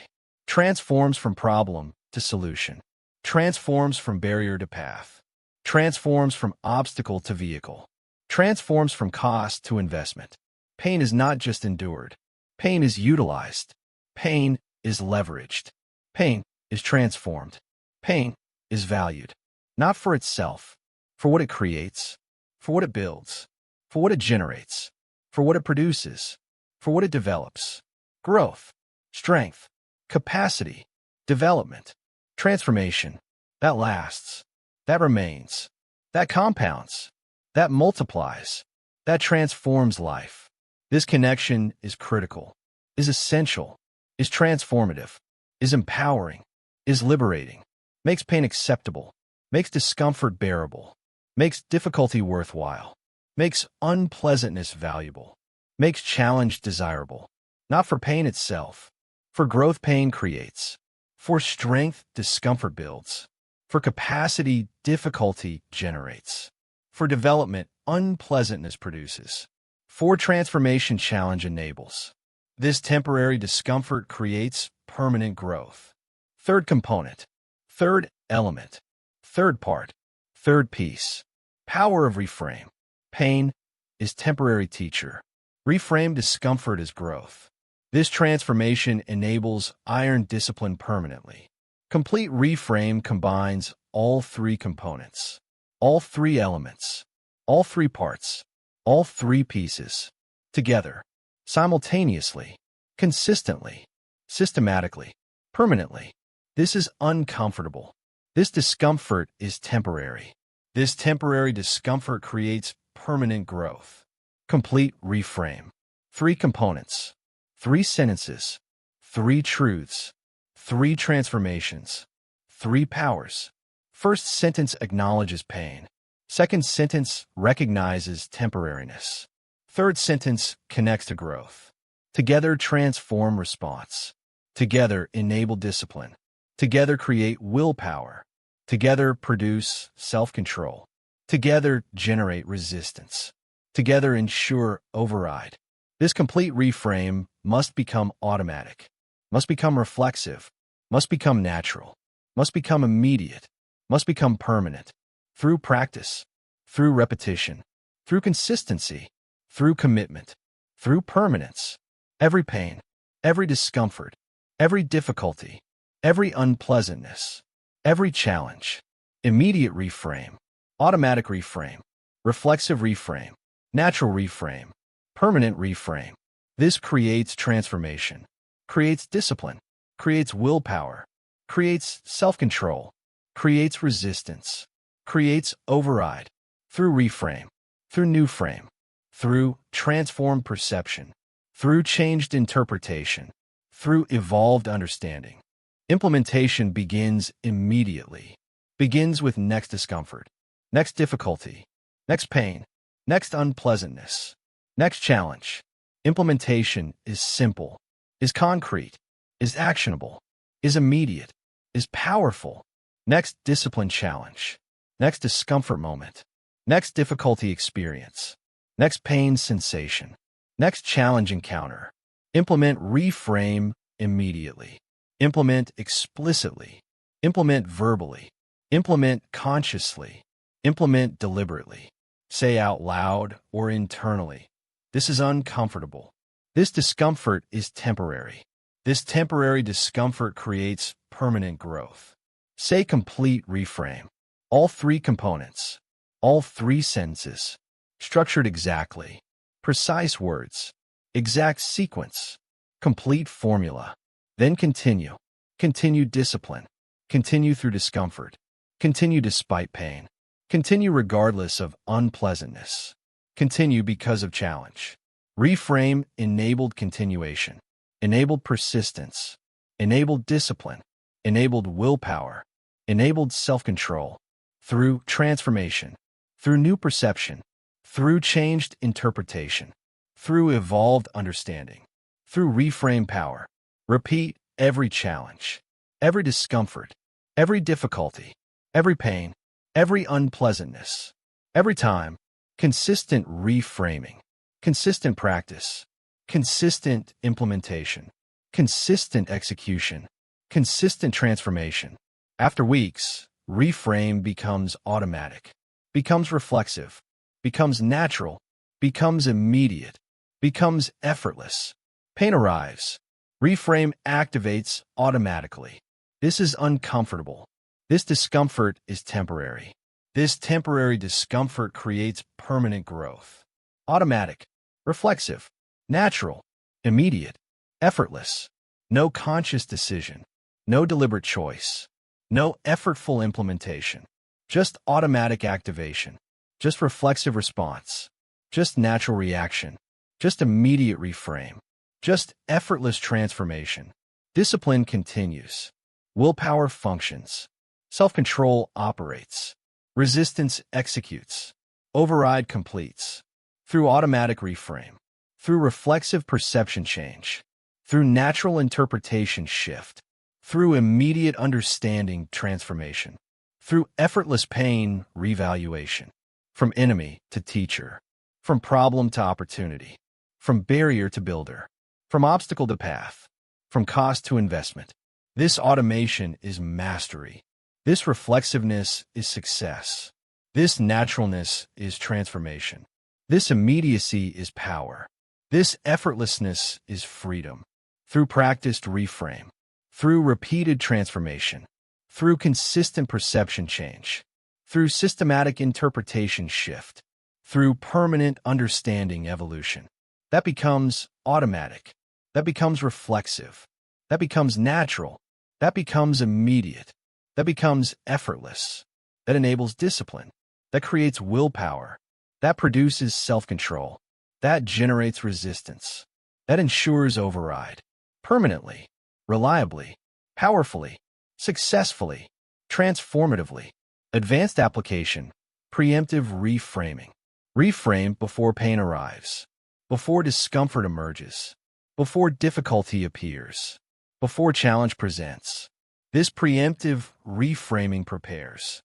Transforms from problem to solution. Transforms from barrier to path. Transforms from obstacle to vehicle. Transforms from cost to investment. Pain is not just endured. Pain is utilized. Pain is leveraged. Pain is transformed. Pain is valued. Not for itself, for what it creates, for what it builds, for what it generates, for what it produces, for what it develops. Growth, strength, capacity, development, transformation. That lasts. That remains. That compounds. That multiplies. That transforms life. This connection is critical, is essential, is transformative, is empowering, is liberating, makes pain acceptable, makes discomfort bearable, makes difficulty worthwhile, makes unpleasantness valuable, makes challenge desirable. Not for pain itself. For growth, pain creates. For strength, discomfort builds. For capacity, difficulty generates. For development, unpleasantness produces. For transformation, challenge enables. This temporary discomfort creates permanent growth. Third component. Third element. Third part. Third piece. Power of reframe. Pain is temporary teacher. Reframe discomfort as growth. This transformation enables iron discipline permanently. Complete reframe combines all three components, all three elements, all three parts, all three pieces, together, simultaneously, consistently, systematically, permanently. This is uncomfortable. This discomfort is temporary. This temporary discomfort creates permanent growth. Complete reframe. Three components, three sentences, three truths, three transformations, three powers, First sentence acknowledges pain. Second sentence recognizes temporariness. Third sentence connects to growth. Together transform response. Together enable discipline. Together create willpower. Together produce self-control. Together generate resistance. Together ensure override. This complete reframe must become automatic, must become reflexive, must become natural, must become immediate, must become permanent. Through practice, through repetition, through consistency, through commitment, through permanence. Every pain, every discomfort, every difficulty, every unpleasantness, every challenge. Immediate reframe, automatic reframe, reflexive reframe, natural reframe, permanent reframe. This creates transformation, creates discipline, creates willpower, creates self-control, creates resistance, creates override. Through reframe, through new frame, through transformed perception, through changed interpretation, through evolved understanding. Implementation begins immediately, begins with next discomfort, next difficulty, next pain, next unpleasantness, next challenge. Implementation is simple, is concrete, is actionable, is immediate, is powerful. Next discipline challenge, next discomfort moment, next difficulty experience, next pain sensation, next challenge encounter. Implement reframe immediately. Implement explicitly. Implement verbally. Implement consciously. Implement deliberately. Say out loud or internally, "This is uncomfortable. This discomfort is temporary. This temporary discomfort creates permanent growth." Say complete reframe. All three components, all three sentences, structured exactly, precise words, exact sequence, complete formula. Then continue. Continue discipline. Continue through discomfort. Continue despite pain. Continue regardless of unpleasantness. Continue because of challenge. Reframe enabled continuation, enabled persistence, enabled discipline, enabled willpower, enabled self-control. Through transformation, through new perception, through changed interpretation, through evolved understanding, through reframe power. Repeat every challenge, every discomfort, every difficulty, every pain, every unpleasantness, every time. Consistent reframing, consistent practice, consistent implementation, consistent execution, consistent transformation. After weeks, reframe becomes automatic, becomes reflexive, becomes natural, becomes immediate, becomes effortless. Pain arrives. Reframe activates automatically. This is uncomfortable. This discomfort is temporary. This temporary discomfort creates permanent growth. Automatic, reflexive, natural, immediate, effortless. No conscious decision, no deliberate choice, no effortful implementation. Just automatic activation, just reflexive response, just natural reaction, just immediate reframe, just effortless transformation. Discipline continues. Willpower functions. Self-control operates. Resistance executes. Override completes. Through automatic reframe, through reflexive perception change, through natural interpretation shift, through immediate understanding transformation, through effortless pain revaluation, from enemy to teacher, from problem to opportunity, from barrier to builder, from obstacle to path, from cost to investment. This automation is mastery. This reflexiveness is success. This naturalness is transformation. This immediacy is power. This effortlessness is freedom. Through practiced reframe, through repeated transformation, through consistent perception change, through systematic interpretation shift, through permanent understanding evolution. That becomes automatic. That becomes reflexive. That becomes natural. That becomes immediate. That becomes effortless. That enables discipline. That creates willpower. That produces self-control. That generates resistance. That ensures override. Permanently, reliably, powerfully, successfully, transformatively. Advanced application. Preemptive reframing. Reframe before pain arrives, before discomfort emerges, before difficulty appears, before challenge presents. This preemptive reframing prepares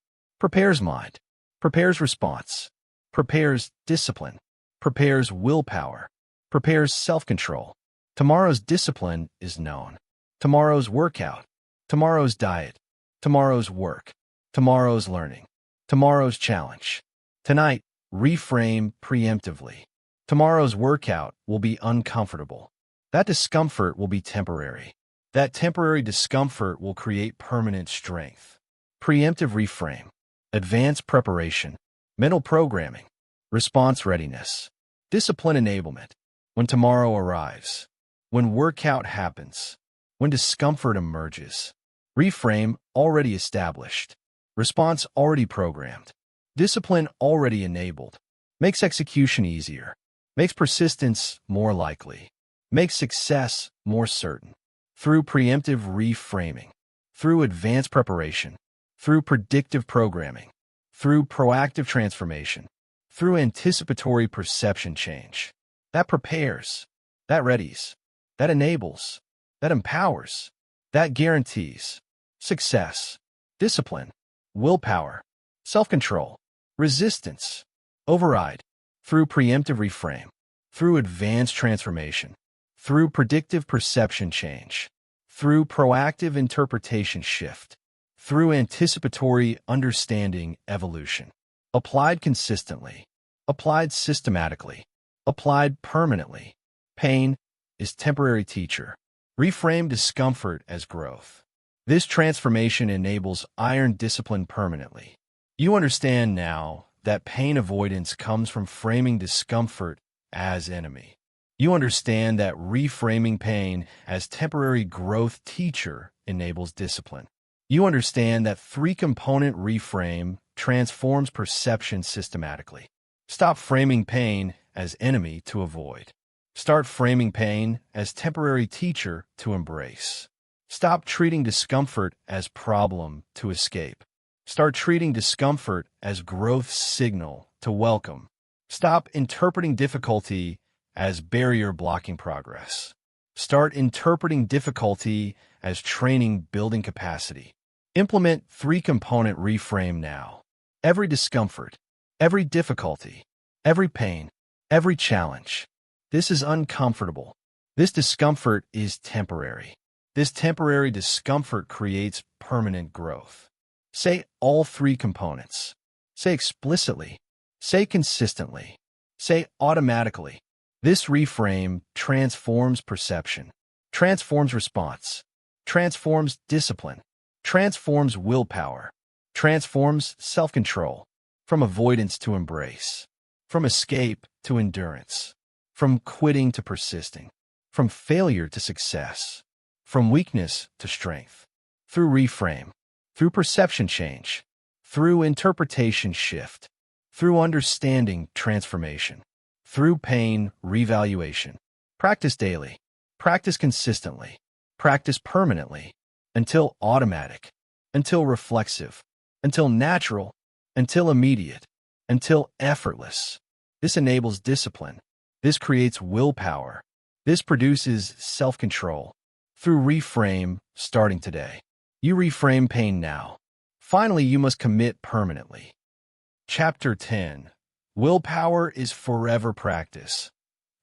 mind, prepares response, prepares discipline, prepares willpower, prepares self-control. Tomorrow's discipline is known. Tomorrow's workout, tomorrow's diet, tomorrow's work, tomorrow's learning, tomorrow's challenge. Tonight, reframe preemptively. Tomorrow's workout will be uncomfortable. That discomfort will be temporary. That temporary discomfort will create permanent strength. Preemptive reframe. Advanced preparation. Mental programming. Response readiness. Discipline enablement. When tomorrow arrives. When workout happens. When discomfort emerges. Reframe already established. Response already programmed. Discipline already enabled. Makes execution easier. Makes persistence more likely. Makes success more certain. Through preemptive reframing. Through advanced preparation. Through predictive programming. Through proactive transformation. Through anticipatory perception change. That prepares. That readies. That enables. That empowers. That guarantees. Success. Discipline. Willpower. Self-control. Resistance. Override. Through preemptive reframe. Through advanced transformation. Through predictive perception change. Through proactive interpretation shift. Through anticipatory understanding evolution. Applied consistently. Applied systematically. Applied permanently. Pain is temporary teacher. Reframe discomfort as growth. This transformation enables iron discipline permanently. You understand now that pain avoidance comes from framing discomfort as enemy. You understand that reframing pain as temporary growth teacher enables discipline. You understand that three-component reframe transforms perception systematically. Stop framing pain as enemy to avoid. Start framing pain as temporary teacher to embrace. Stop treating discomfort as problem to escape. Start treating discomfort as growth signal to welcome. Stop interpreting difficulty as barrier blocking progress. Start interpreting difficulty as training building capacity. Implement three-component reframe now. Every discomfort, every difficulty, every pain, every challenge. This is uncomfortable. This discomfort is temporary. This temporary discomfort creates permanent growth. Say all three components. Say explicitly. Say consistently. Say automatically. This reframe transforms perception, transforms response, transforms discipline, transforms willpower, transforms self-control, from avoidance to embrace, from escape to endurance, from quitting to persisting, from failure to success, from weakness to strength. Through reframe, through perception change, through interpretation shift, through understanding transformation, through pain revaluation. Practice daily, practice consistently, practice permanently, until automatic, until reflexive, until natural, until immediate, until effortless. This enables discipline. This creates willpower. This produces self-control. Through reframe, starting today. You reframe pain now. Finally, you must commit permanently. Chapter 10. Willpower is forever practice.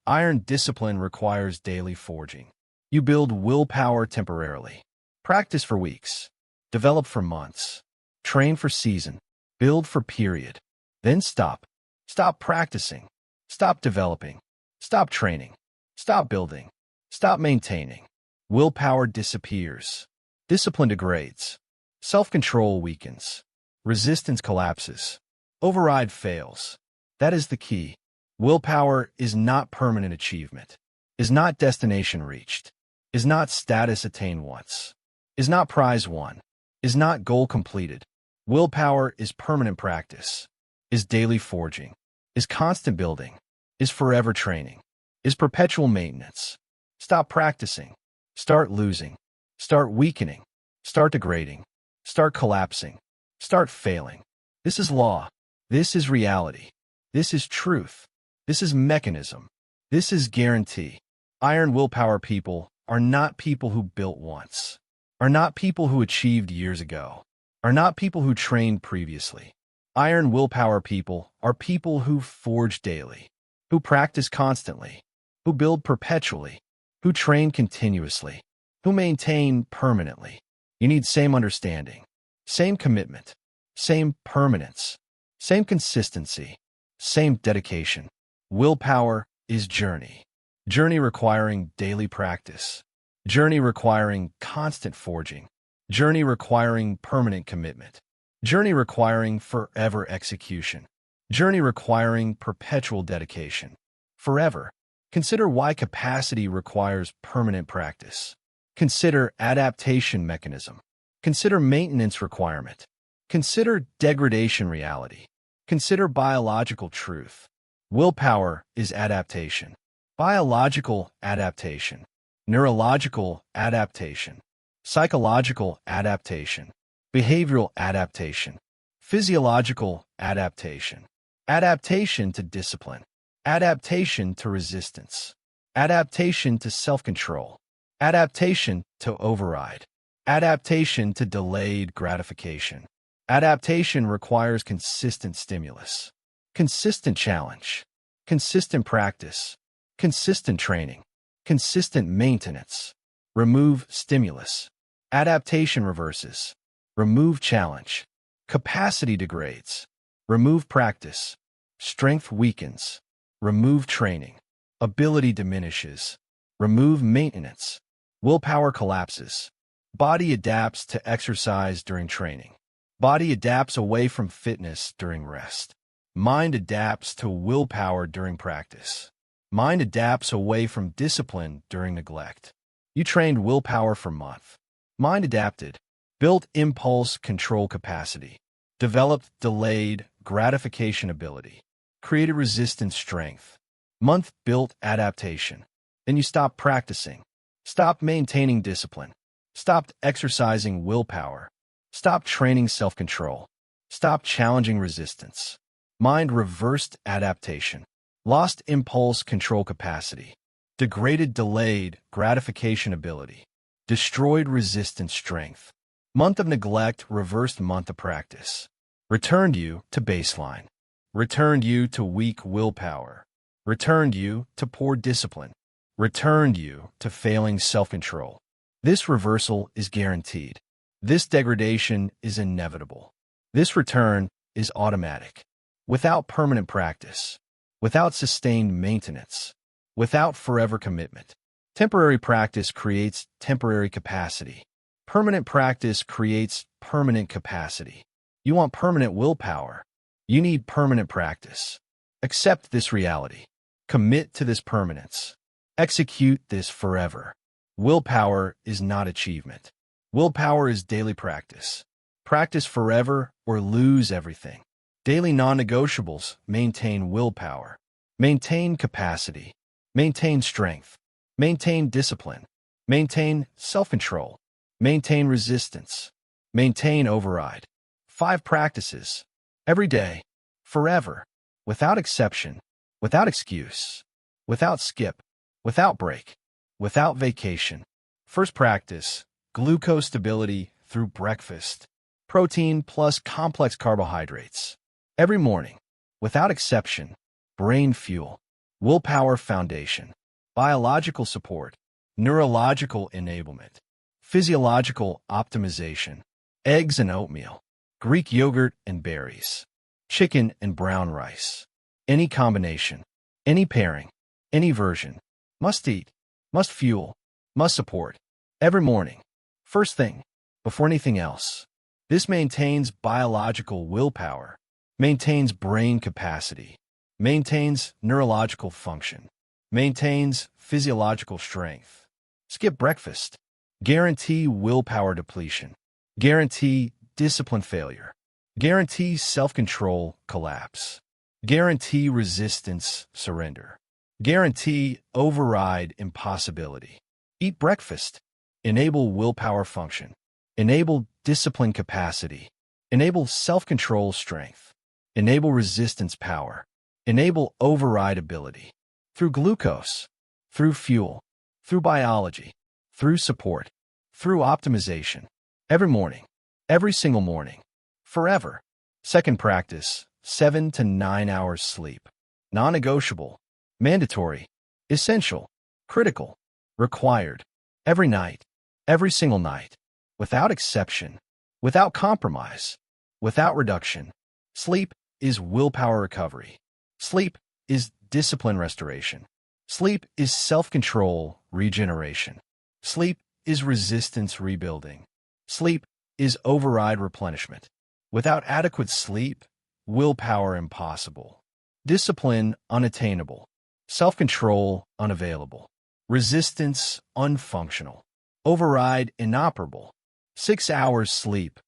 Iron discipline requires daily forging. You build willpower temporarily. Practice for weeks. Develop for months. Train for season. Build for period. Then stop. Stop practicing. Stop developing. Stop training. Stop building. Stop maintaining. Willpower disappears. Discipline degrades. Self-control weakens. Resistance collapses. Override fails. That is the key. Willpower is not permanent achievement, is not destination reached, is not status attained once, is not prize won, is not goal completed. Willpower is permanent practice, is daily forging, is constant building, is forever training, is perpetual maintenance. Stop practicing. Start losing. Start weakening. Start degrading. Start collapsing. Start failing. This is law. This is reality. This is truth. This is mechanism. This is guarantee. Iron willpower people are not people who built once, are not people who achieved years ago, are not people who trained previously. Iron willpower people are people who forge daily, who practice constantly, who build perpetually, who train continuously, who maintain permanently. You need same understanding, same commitment, same permanence, same consistency, same dedication. Willpower is journey. Journey requiring daily practice. Journey requiring constant forging. Journey requiring permanent commitment. Journey requiring forever execution. Journey requiring perpetual dedication. Forever. Consider why capacity requires permanent practice. Consider adaptation mechanism. Consider maintenance requirement. Consider degradation reality. Consider biological truth. Willpower is adaptation. Biological adaptation. Neurological adaptation. Psychological adaptation. Behavioral adaptation. Physiological adaptation. Adaptation to discipline. Adaptation to resistance. Adaptation to self-control. Adaptation to override. Adaptation to delayed gratification. Adaptation requires consistent stimulus, consistent challenge, consistent practice, consistent training, consistent maintenance. Remove stimulus. Adaptation reverses. Remove challenge. Capacity degrades. Remove practice. Strength weakens. Remove training. Ability diminishes. Remove maintenance. Willpower collapses. Body adapts to exercise during training. Body adapts away from fitness during rest. Mind adapts to willpower during practice. Mind adapts away from discipline during neglect. You trained willpower for a month. Mind adapted. Built impulse control capacity. Developed delayed gratification ability. Created resistance strength. Month built adaptation. Then you stopped practicing. Stopped maintaining discipline. Stopped exercising willpower. Stopped training self-control. Stopped challenging resistance. Mind reversed adaptation. Lost impulse control capacity. Degraded delayed gratification ability. Destroyed resistance strength. Month of neglect reversed month of practice. Returned you to baseline. Returned you to weak willpower. Returned you to poor discipline. Returned you to failing self-control. This reversal is guaranteed. This degradation is inevitable. This return is automatic. Without permanent practice. Without sustained maintenance. Without forever commitment. Temporary practice creates temporary capacity. Permanent practice creates permanent capacity. You want permanent willpower. You need permanent practice. Accept this reality. Commit to this permanence. Execute this forever. Willpower is not achievement. Willpower is daily practice. Practice forever or lose everything. Daily non-negotiables: maintain willpower. Maintain capacity. Maintain strength. Maintain discipline. Maintain self-control. Maintain resistance. Maintain override. 5 practices. Every day. Forever. Without exception. Without excuse. Without skip. Without break. Without vacation. First practice: glucose stability through breakfast. Protein plus complex carbohydrates. Every morning. Without exception. Brain fuel. Willpower foundation. Biological support. Neurological enablement. Physiological optimization. Eggs and oatmeal. Greek yogurt and berries. Chicken and brown rice. Any combination. Any pairing. Any version. Must eat. Must fuel. Must support. Every morning. First thing. Before anything else. This maintains biological willpower. Maintains brain capacity. Maintains neurological function. Maintains physiological strength. Skip breakfast. Guarantee willpower depletion. Guarantee discipline failure. Guarantee self-control collapse. Guarantee resistance surrender. Guarantee override impossibility. Eat breakfast. Enable willpower function. Enable discipline capacity. Enable self-control strength. Enable resistance power. Enable override ability. Through glucose. Through fuel. Through biology. Through support. Through optimization. Every morning. Every single morning. Forever. Second practice, 7 to 9 hours sleep. Non-negotiable. Mandatory. Essential. Critical. Required. Every night. Every single night. Without exception. Without compromise. Without reduction. Sleep is willpower recovery. Sleep is discipline restoration. Sleep is self-control regeneration. Sleep is resistance rebuilding. Sleep is override replenishment. Without adequate sleep, willpower impossible. Discipline unattainable. Self-control unavailable. Resistance unfunctional. Override inoperable. 6 hours sleep,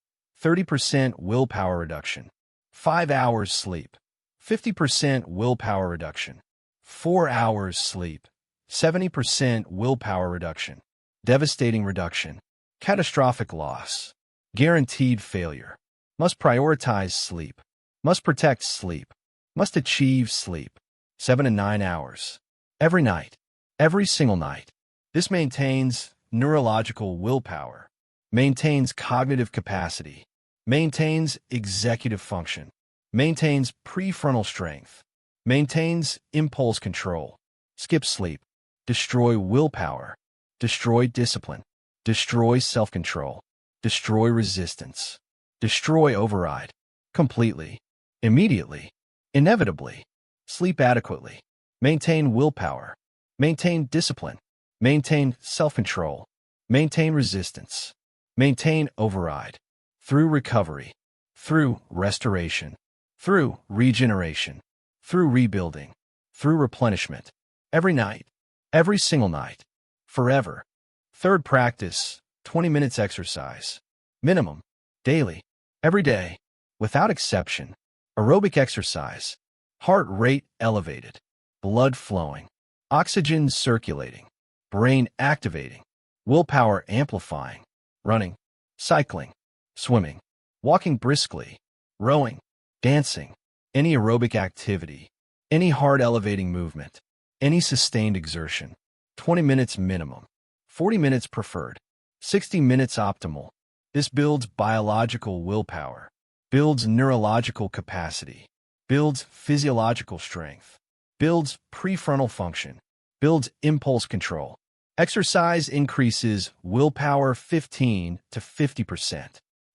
30% willpower reduction. 5 hours sleep, 50% willpower reduction. 4 hours sleep, 70% willpower reduction. Devastating reduction. Catastrophic loss. Guaranteed failure. Must prioritize sleep. Must protect sleep. Must achieve sleep. 7 to 9 hours. Every night. Every single night. This maintains neurological willpower. Maintains cognitive capacity. Maintains executive function. Maintains prefrontal strength. Maintains impulse control. Skip sleep. Destroy willpower. Destroy discipline. Destroy self-control. Destroy resistance. Destroy override. Completely. Immediately. Inevitably. Sleep adequately. Maintain willpower. Maintain discipline. Maintain self-control. Maintain resistance. Maintain override. Through recovery. Through restoration. Through regeneration. Through rebuilding. Through replenishment. Every night. Every single night. Forever. Third practice, 20 minutes exercise. Minimum. Daily. Every day. Without exception. Aerobic exercise. Heart rate elevated. Blood flowing. Oxygen circulating. Brain activating. Willpower amplifying. Running. Cycling. Swimming. Walking briskly. Rowing. Dancing. Any aerobic activity. Any heart elevating movement. Any sustained exertion. 20 minutes minimum. 40 minutes preferred. 60 minutes optimal. This builds biological willpower. Builds neurological capacity. Builds physiological strength. Builds prefrontal function. Builds impulse control. Exercise increases willpower 15 to 50%.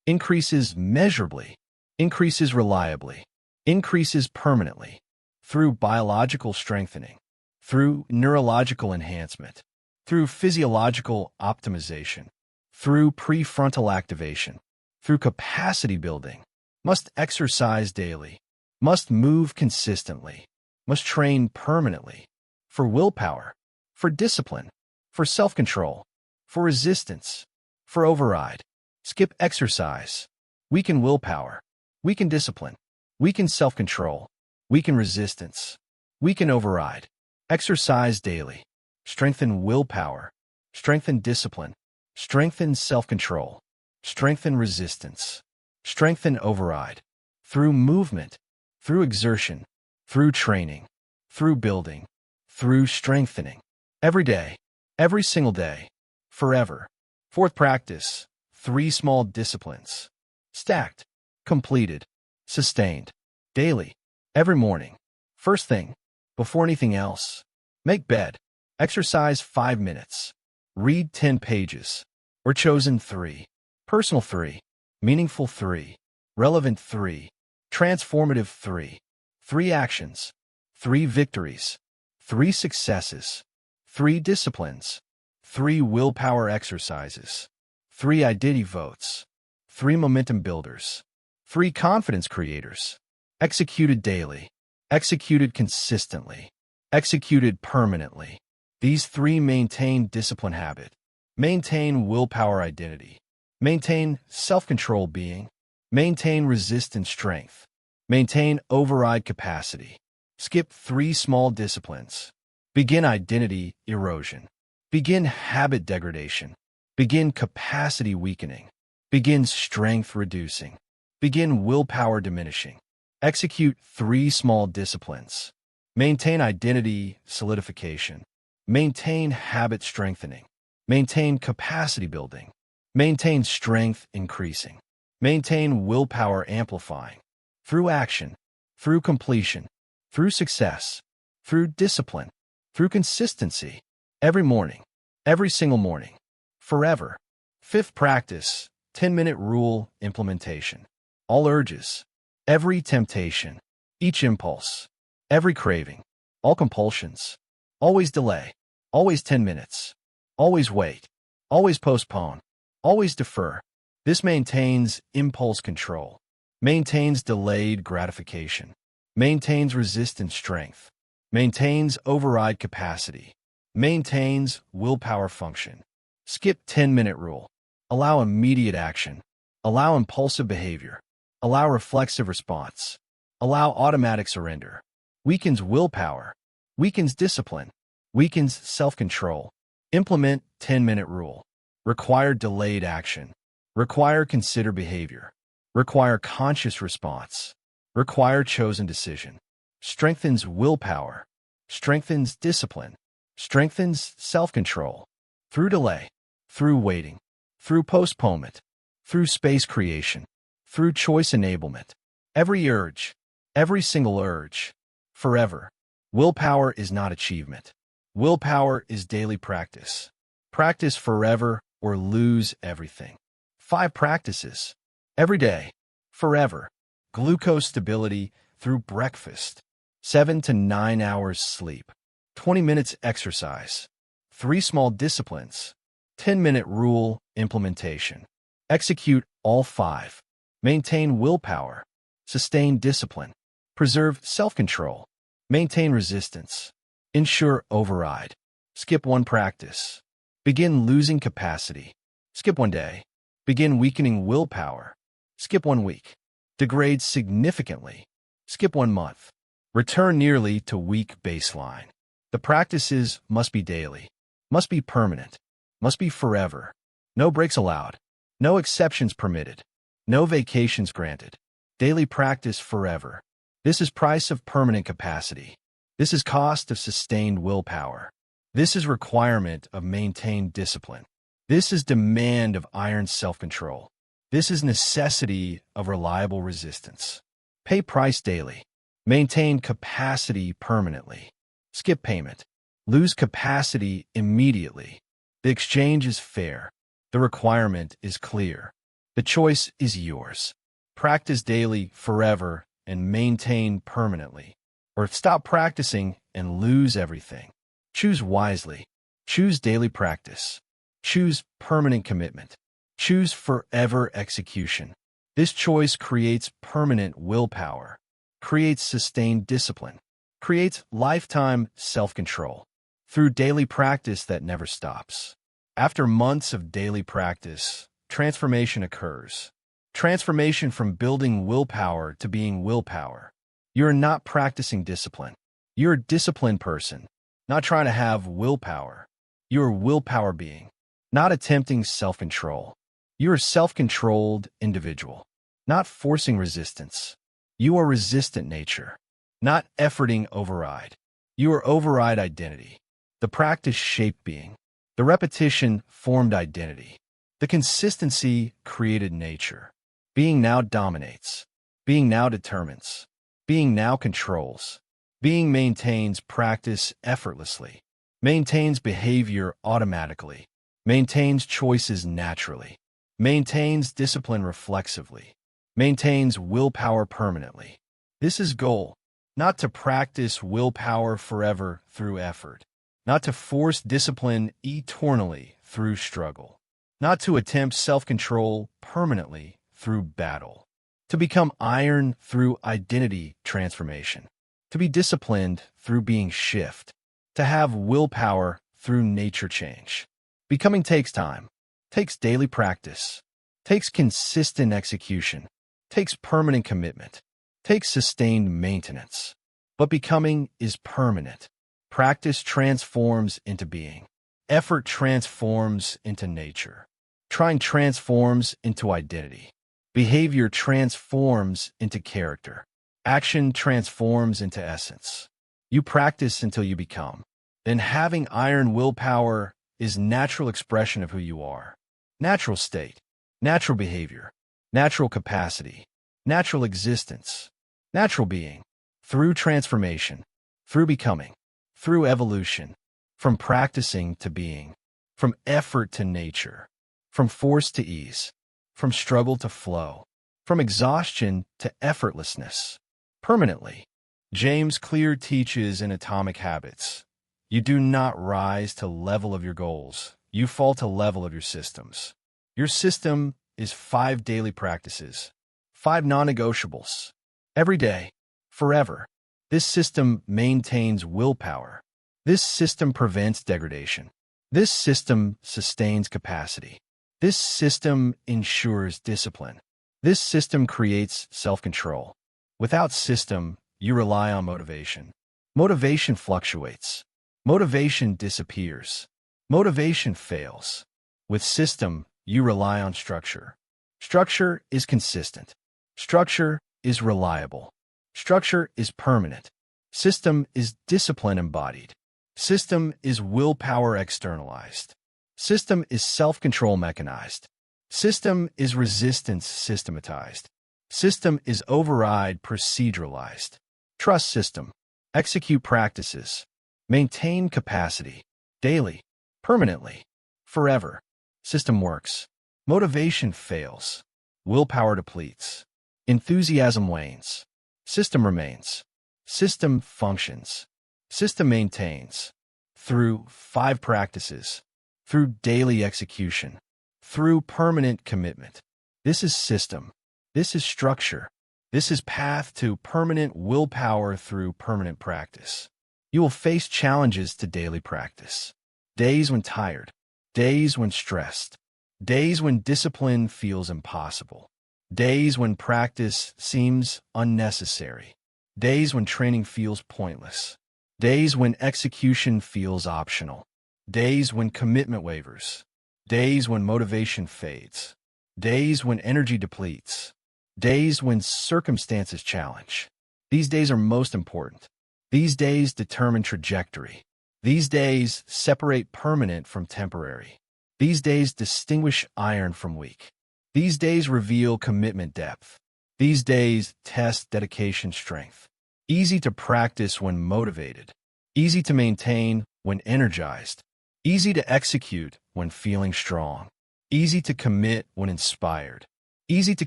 Increases measurably. Increases reliably. Increases permanently. Through biological strengthening. Through neurological enhancement. Through physiological optimization. Through prefrontal activation. Through capacity building. Must exercise daily. Must move consistently. Must train permanently. For willpower. For discipline. For self-control. For resistance. For override. Skip exercise. Weaken willpower. Weaken discipline. Weaken self-control. Weaken resistance. Weaken override. Exercise daily. Strengthen willpower. Strengthen discipline. Strengthen self-control. Strengthen resistance. Strengthen override. Through movement. Through exertion. Through training. Through building. Through strengthening. Every day. Every single day. Forever. Fourth practice. 3 small disciplines. Stacked. Completed. Sustained. Daily. Every morning. First thing. Before anything else. Make bed. Exercise 5 minutes. Read 10 pages. Or chosen 3. Personal 3. Meaningful 3. Relevant 3. Transformative 3. 3 actions. 3 victories. 3 successes. 3 disciplines. 3 willpower exercises. 3 identity votes. 3 momentum builders. 3 confidence creators. Executed daily. Executed consistently. Executed permanently. These 3 maintain discipline habit. Maintain willpower identity. Maintain self-control being. Maintain resistance strength. Maintain override capacity. Skip 3 small disciplines. Begin identity erosion. Begin habit degradation. Begin capacity weakening. Begin strength reducing. Begin willpower diminishing. Execute 3 small disciplines. Maintain identity solidification. Maintain habit strengthening. Maintain capacity building. Maintain strength increasing. Maintain willpower amplifying. Through action, through completion, through success, through discipline, through consistency. Every morning, every single morning, forever. Fifth practice, 10-minute rule implementation. All urges, every temptation, each impulse, every craving, all compulsions, always delay, always 10 minutes, always wait, always postpone, always defer. This maintains impulse control, maintains delayed gratification, maintains resistance strength, maintains override capacity, maintains willpower function. Skip 10-minute rule. Allow immediate action. Allow impulsive behavior. Allow reflexive response. Allow automatic surrender. Weakens willpower. Weakens discipline. Weakens self-control. Implement 10-minute rule. Require delayed action. Require consider behavior. Require conscious response. Require chosen decision. Strengthens willpower. Strengthens discipline. Strengthens self-control. Through delay. Through waiting. Through postponement. Through space creation. Through choice enablement. Every urge. Every single urge. Forever. Willpower is not achievement. Willpower is daily practice. Practice forever or lose everything. 5 practices. Every day. Forever. Glucose stability through breakfast. 7 to 9 hours sleep. 20 minutes exercise. 3 small disciplines. 10-minute rule implementation. Execute all 5. Maintain willpower. Sustain discipline. Preserve self-control. Maintain resistance. Ensure override. Skip 1 practice. Begin losing capacity. Skip 1 day. Begin weakening willpower. Skip 1 week. Degrade significantly. Skip 1 month. Return nearly to weak baseline. The practices must be daily. Must be permanent. Must be forever. No breaks allowed. No exceptions permitted. No vacations granted. Daily practice forever. This is price of permanent capacity. This is cost of sustained willpower. This is requirement of maintained discipline. This is demand of iron self-control. This is necessity of reliable resistance. Pay price daily. Maintain capacity permanently. Skip payment. Lose capacity immediately. The exchange is fair. The requirement is clear. The choice is yours. Practice daily forever and maintain permanently. Or stop practicing and lose everything. Choose wisely. Choose daily practice. Choose permanent commitment. Choose forever execution. This choice creates permanent willpower, creates sustained discipline, creates lifetime self-control through daily practice that never stops. After months of daily practice, transformation occurs. Transformation from building willpower to being willpower. You're not practicing discipline. You're a disciplined person, not trying to have willpower. You're a willpower being, not attempting self-control. You're a self-controlled individual, not forcing resistance. You are resistant nature, not efforting override. You are override identity. The practice shaped being. The repetition formed identity. The consistency created nature. Being now dominates. Being now determines. Being now controls. Being maintains practice effortlessly. Maintains behavior automatically. Maintains choices naturally. Maintains discipline reflexively. Maintains willpower permanently. This is goal, not to practice willpower forever through effort, not to force discipline eternally through struggle, not to attempt self-control permanently through battle, to become iron through identity transformation, to be disciplined through being shift, to have willpower through nature change. Becoming takes time, takes daily practice, takes consistent execution, takes permanent commitment, takes sustained maintenance. But becoming is permanent. Practice transforms into being. Effort transforms into nature. Trying transforms into identity. Behavior transforms into character. Action transforms into essence. You practice until you become. Then having iron willpower is natural expression of who you are. Natural state, natural behavior, natural capacity, natural existence, natural being. Through transformation, through becoming, through evolution, from practicing to being, from effort to nature, from force to ease, from struggle to flow, from exhaustion to effortlessness, permanently. James Clear teaches in Atomic Habits, you do not rise to level of your goals, you fall to level of your systems. Your system is 5 daily practices, 5 non-negotiables, every day, forever. This system maintains willpower. This system prevents degradation. This system sustains capacity. This system ensures discipline. This system creates self-control. Without system, you rely on motivation. Motivation fluctuates. Motivation disappears. Motivation fails. With system, you rely on structure. Structure is consistent. Structure is reliable. Structure is permanent. System is discipline embodied. System is willpower externalized. System is self-control mechanized. System is resistance systematized. System is override proceduralized. Trust system. Execute practices. Maintain capacity. Daily. Permanently. Forever. System works. Motivation fails. Willpower depletes. Enthusiasm wanes. System remains. System functions. System maintains. Through 5 practices. Through daily execution. Through permanent commitment. This is system. This is structure. This is path to permanent willpower through permanent practice. You will face challenges to daily practice. Days when tired. Days when stressed. Days when discipline feels impossible. Days when practice seems unnecessary. Days when training feels pointless. Days when execution feels optional. Days when commitment wavers. Days when motivation fades. Days when energy depletes. Days when circumstances challenge. These days are most important. These days determine trajectory. These days separate permanent from temporary. These days distinguish iron from weak. These days reveal commitment depth. These days test dedication strength. Easy to practice when motivated. Easy to maintain when energized. Easy to execute when feeling strong. Easy to commit when inspired. Easy to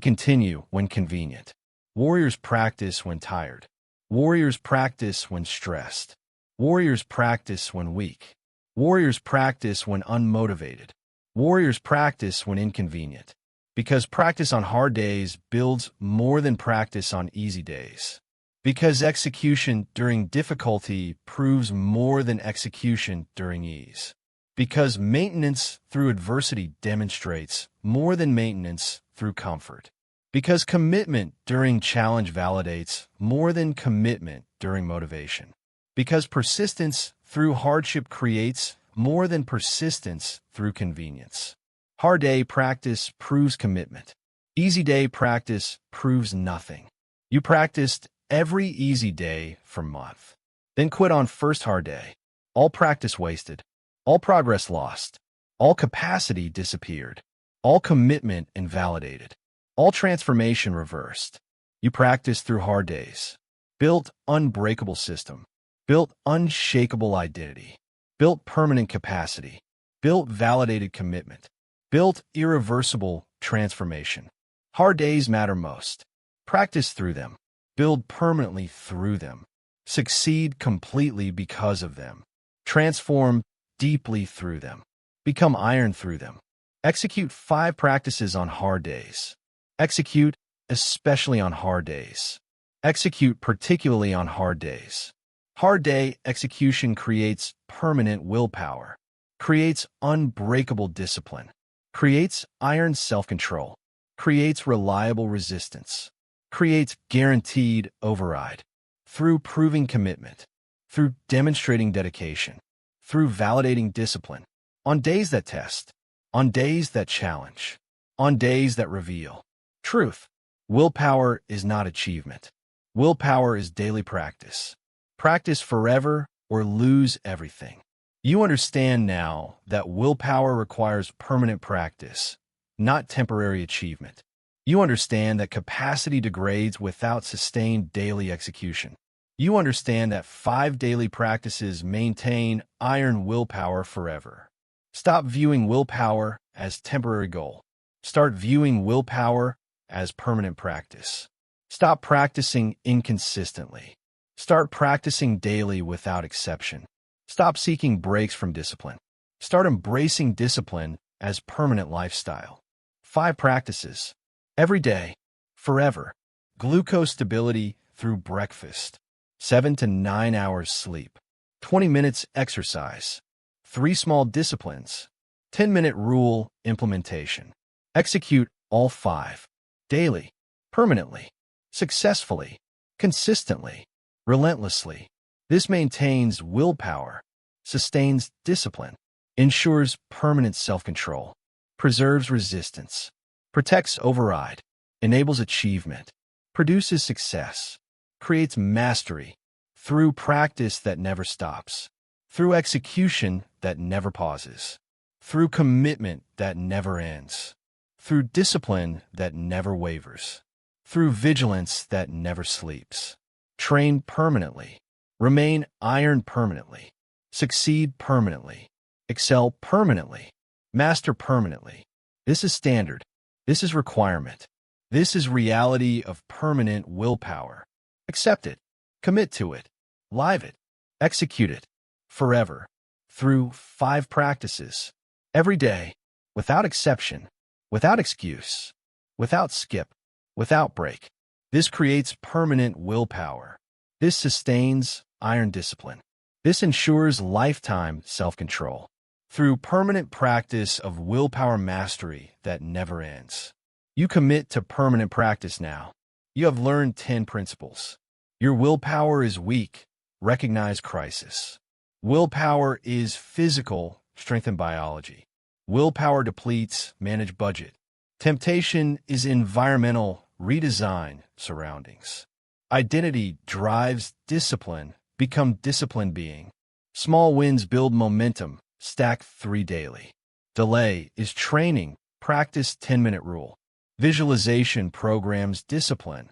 continue when convenient. Warriors practice when tired. Warriors practice when stressed. Warriors practice when weak. Warriors practice when unmotivated. Warriors practice when inconvenient. Because practice on hard days builds more than practice on easy days. Because execution during difficulty proves more than execution during ease. Because maintenance through adversity demonstrates more than maintenance through comfort. Because commitment during challenge validates more than commitment during motivation. Because persistence through hardship creates more than persistence through convenience. Hard day practice proves commitment. Easy day practice proves nothing. You practiced every easy day for a month. Then quit on first hard day. All practice wasted. All progress lost. All capacity disappeared. All commitment invalidated. All transformation reversed. You practiced through hard days. Built unbreakable system. Built unshakable identity. Built permanent capacity. Built validated commitment. Built irreversible transformation. Hard days matter most. Practice through them. Build permanently through them. Succeed completely because of them. Transform deeply through them. Become iron through them. Execute 5 practices on hard days. Execute especially on hard days. Execute particularly on hard days. Hard day execution creates permanent willpower. Creates unbreakable discipline. Creates iron self-control. Creates reliable resistance. Creates guaranteed override. Through proving commitment. Through demonstrating dedication. Through validating discipline. On days that test. On days that challenge. On days that reveal. Truth. Willpower is not achievement. Willpower is daily practice. Practice forever or lose everything. You understand now that willpower requires permanent practice, not temporary achievement. You understand that capacity degrades without sustained daily execution. You understand that 5 daily practices maintain iron willpower forever. Stop viewing willpower as temporary goal. Start viewing willpower as permanent practice. Stop practicing inconsistently. Start practicing daily without exception. Stop seeking breaks from discipline. Start embracing discipline as permanent lifestyle. 5 practices. Every day, forever. Glucose stability through breakfast. 7 to 9 hours sleep. 20 minutes exercise. 3 small disciplines. 10-minute rule implementation. Execute all 5. Daily, permanently, successfully, consistently, relentlessly. This maintains willpower, sustains discipline, ensures permanent self-control, preserves resistance, protects override, enables achievement, produces success, creates mastery through practice that never stops, through execution that never pauses, through commitment that never ends, through discipline that never wavers, through vigilance that never sleeps. Train permanently, remain iron permanently, succeed permanently, excel permanently, master permanently. This is standard. This is requirement. This is reality of permanent willpower. Accept it. Commit to it. Live it. Execute it. Forever. Through 5 practices. Every day. Without exception. Without excuse. Without skip. Without break. This creates permanent willpower. This sustains iron discipline. This ensures lifetime self-control. Through permanent practice of willpower mastery that never ends. You commit to permanent practice now. You have learned 10 principles. Your willpower is weak. Recognize crisis. Willpower is physical. Strengthen biology. Willpower depletes. Manage budget. Temptation is environmental. Redesign surroundings. Identity drives discipline. Become disciplined being. Small wins build momentum. Stack 3 daily. Delay is training. Practice 10-minute rule. Visualization programs discipline.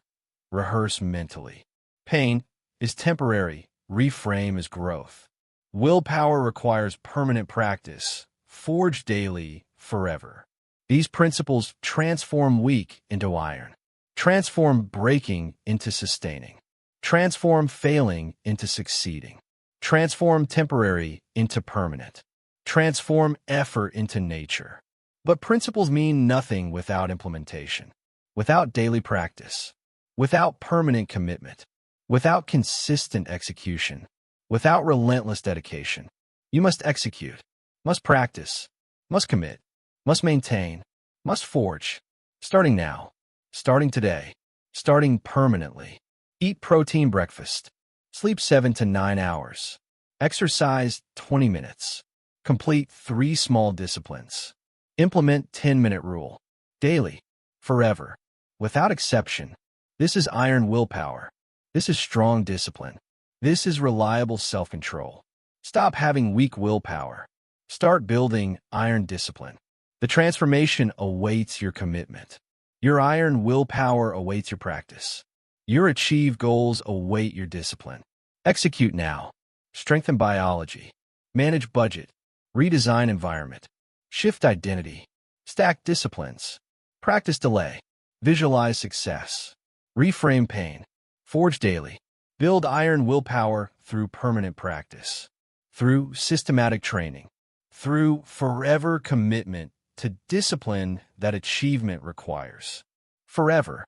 Rehearse mentally. Pain is temporary. Reframe is growth. Willpower requires permanent practice. Forge daily, forever. These principles transform weak into iron. Transform breaking into sustaining. Transform failing into succeeding. Transform temporary into permanent. Transform effort into nature. But principles mean nothing without implementation, without daily practice, without permanent commitment, without consistent execution, without relentless dedication. You must execute, must practice, must commit, must maintain, must forge. Starting now, starting today, starting permanently. Eat protein breakfast. Sleep 7 to 9 hours. Exercise 20 minutes. Complete 3 small disciplines. Implement 10-minute rule. Daily. Forever. Without exception. This is iron willpower. This is strong discipline. This is reliable self-control. Stop having weak willpower. Start building iron discipline. The transformation awaits your commitment. Your iron willpower awaits your practice. Your achieved goals await your discipline. Execute now. Strengthen biology. Manage budget. Redesign environment. Shift identity. Stack disciplines. Practice delay. Visualize success. Reframe pain. Forge daily. Build iron willpower through permanent practice. Through systematic training. Through forever commitment to discipline that achievement requires. Forever.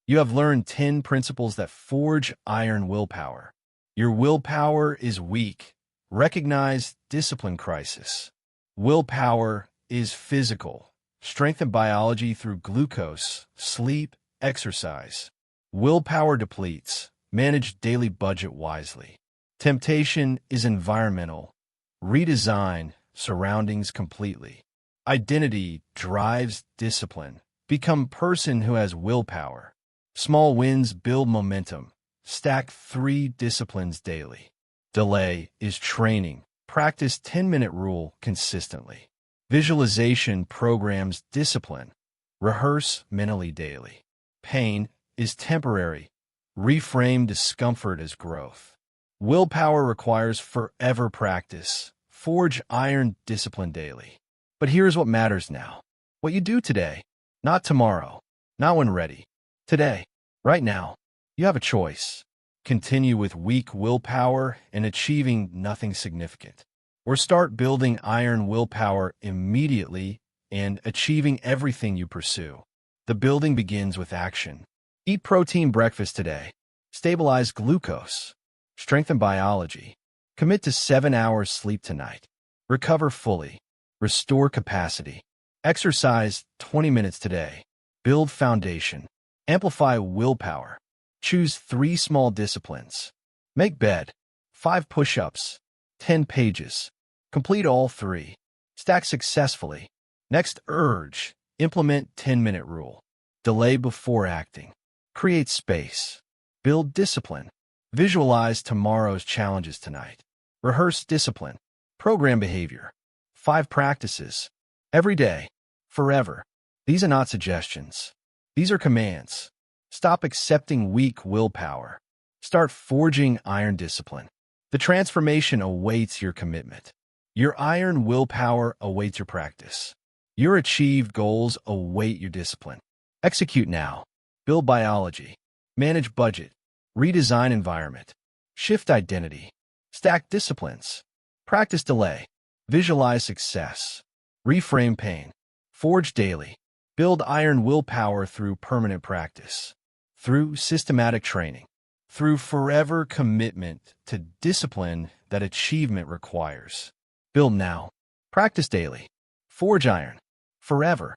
You have learned 10 principles that forge iron willpower. Your willpower is weak. Recognize discipline crisis. Willpower is physical. Strengthen biology through glucose, sleep, exercise. Willpower depletes. Manage daily budget wisely. Temptation is environmental. Redesign surroundings completely. Identity drives discipline. Become person who has willpower. Small wins build momentum. Stack 3 disciplines daily. Delay is training. Practice 10-minute rule consistently. Visualization programs discipline. Rehearse mentally daily. Pain is temporary. Reframe discomfort as growth. Willpower requires forever practice. Forge iron discipline daily. But here's what matters now. What you do today, not tomorrow, not when ready. Today, right now, you have a choice. Continue with weak willpower and achieving nothing significant. Or start building iron willpower immediately and achieving everything you pursue. The building begins with action. Eat protein breakfast today. Stabilize glucose. Strengthen biology. Commit to 7 hours sleep tonight. Recover fully. Restore capacity. Exercise 20 minutes today. Build foundation. Amplify willpower. Choose 3 small disciplines. Make bed. 5 push-ups. 10 pages. Complete all 3. Stack successfully. Next urge. Implement 10-minute rule. Delay before acting. Create space. Build discipline. Visualize tomorrow's challenges tonight. Rehearse discipline. Program behavior. 5 practices. Every day. Forever. These are not suggestions. These are commands. Stop accepting weak willpower. Start forging iron discipline. The transformation awaits your commitment. Your iron willpower awaits your practice. Your achieved goals await your discipline. Execute now. Build biology. Manage budget. Redesign environment. Shift identity. Stack disciplines. Practice delay. Visualize success. Reframe pain. Forge daily. Build iron willpower through permanent practice. Through systematic training. Through forever commitment to discipline that achievement requires. Build now. Practice daily. Forge iron. Forever.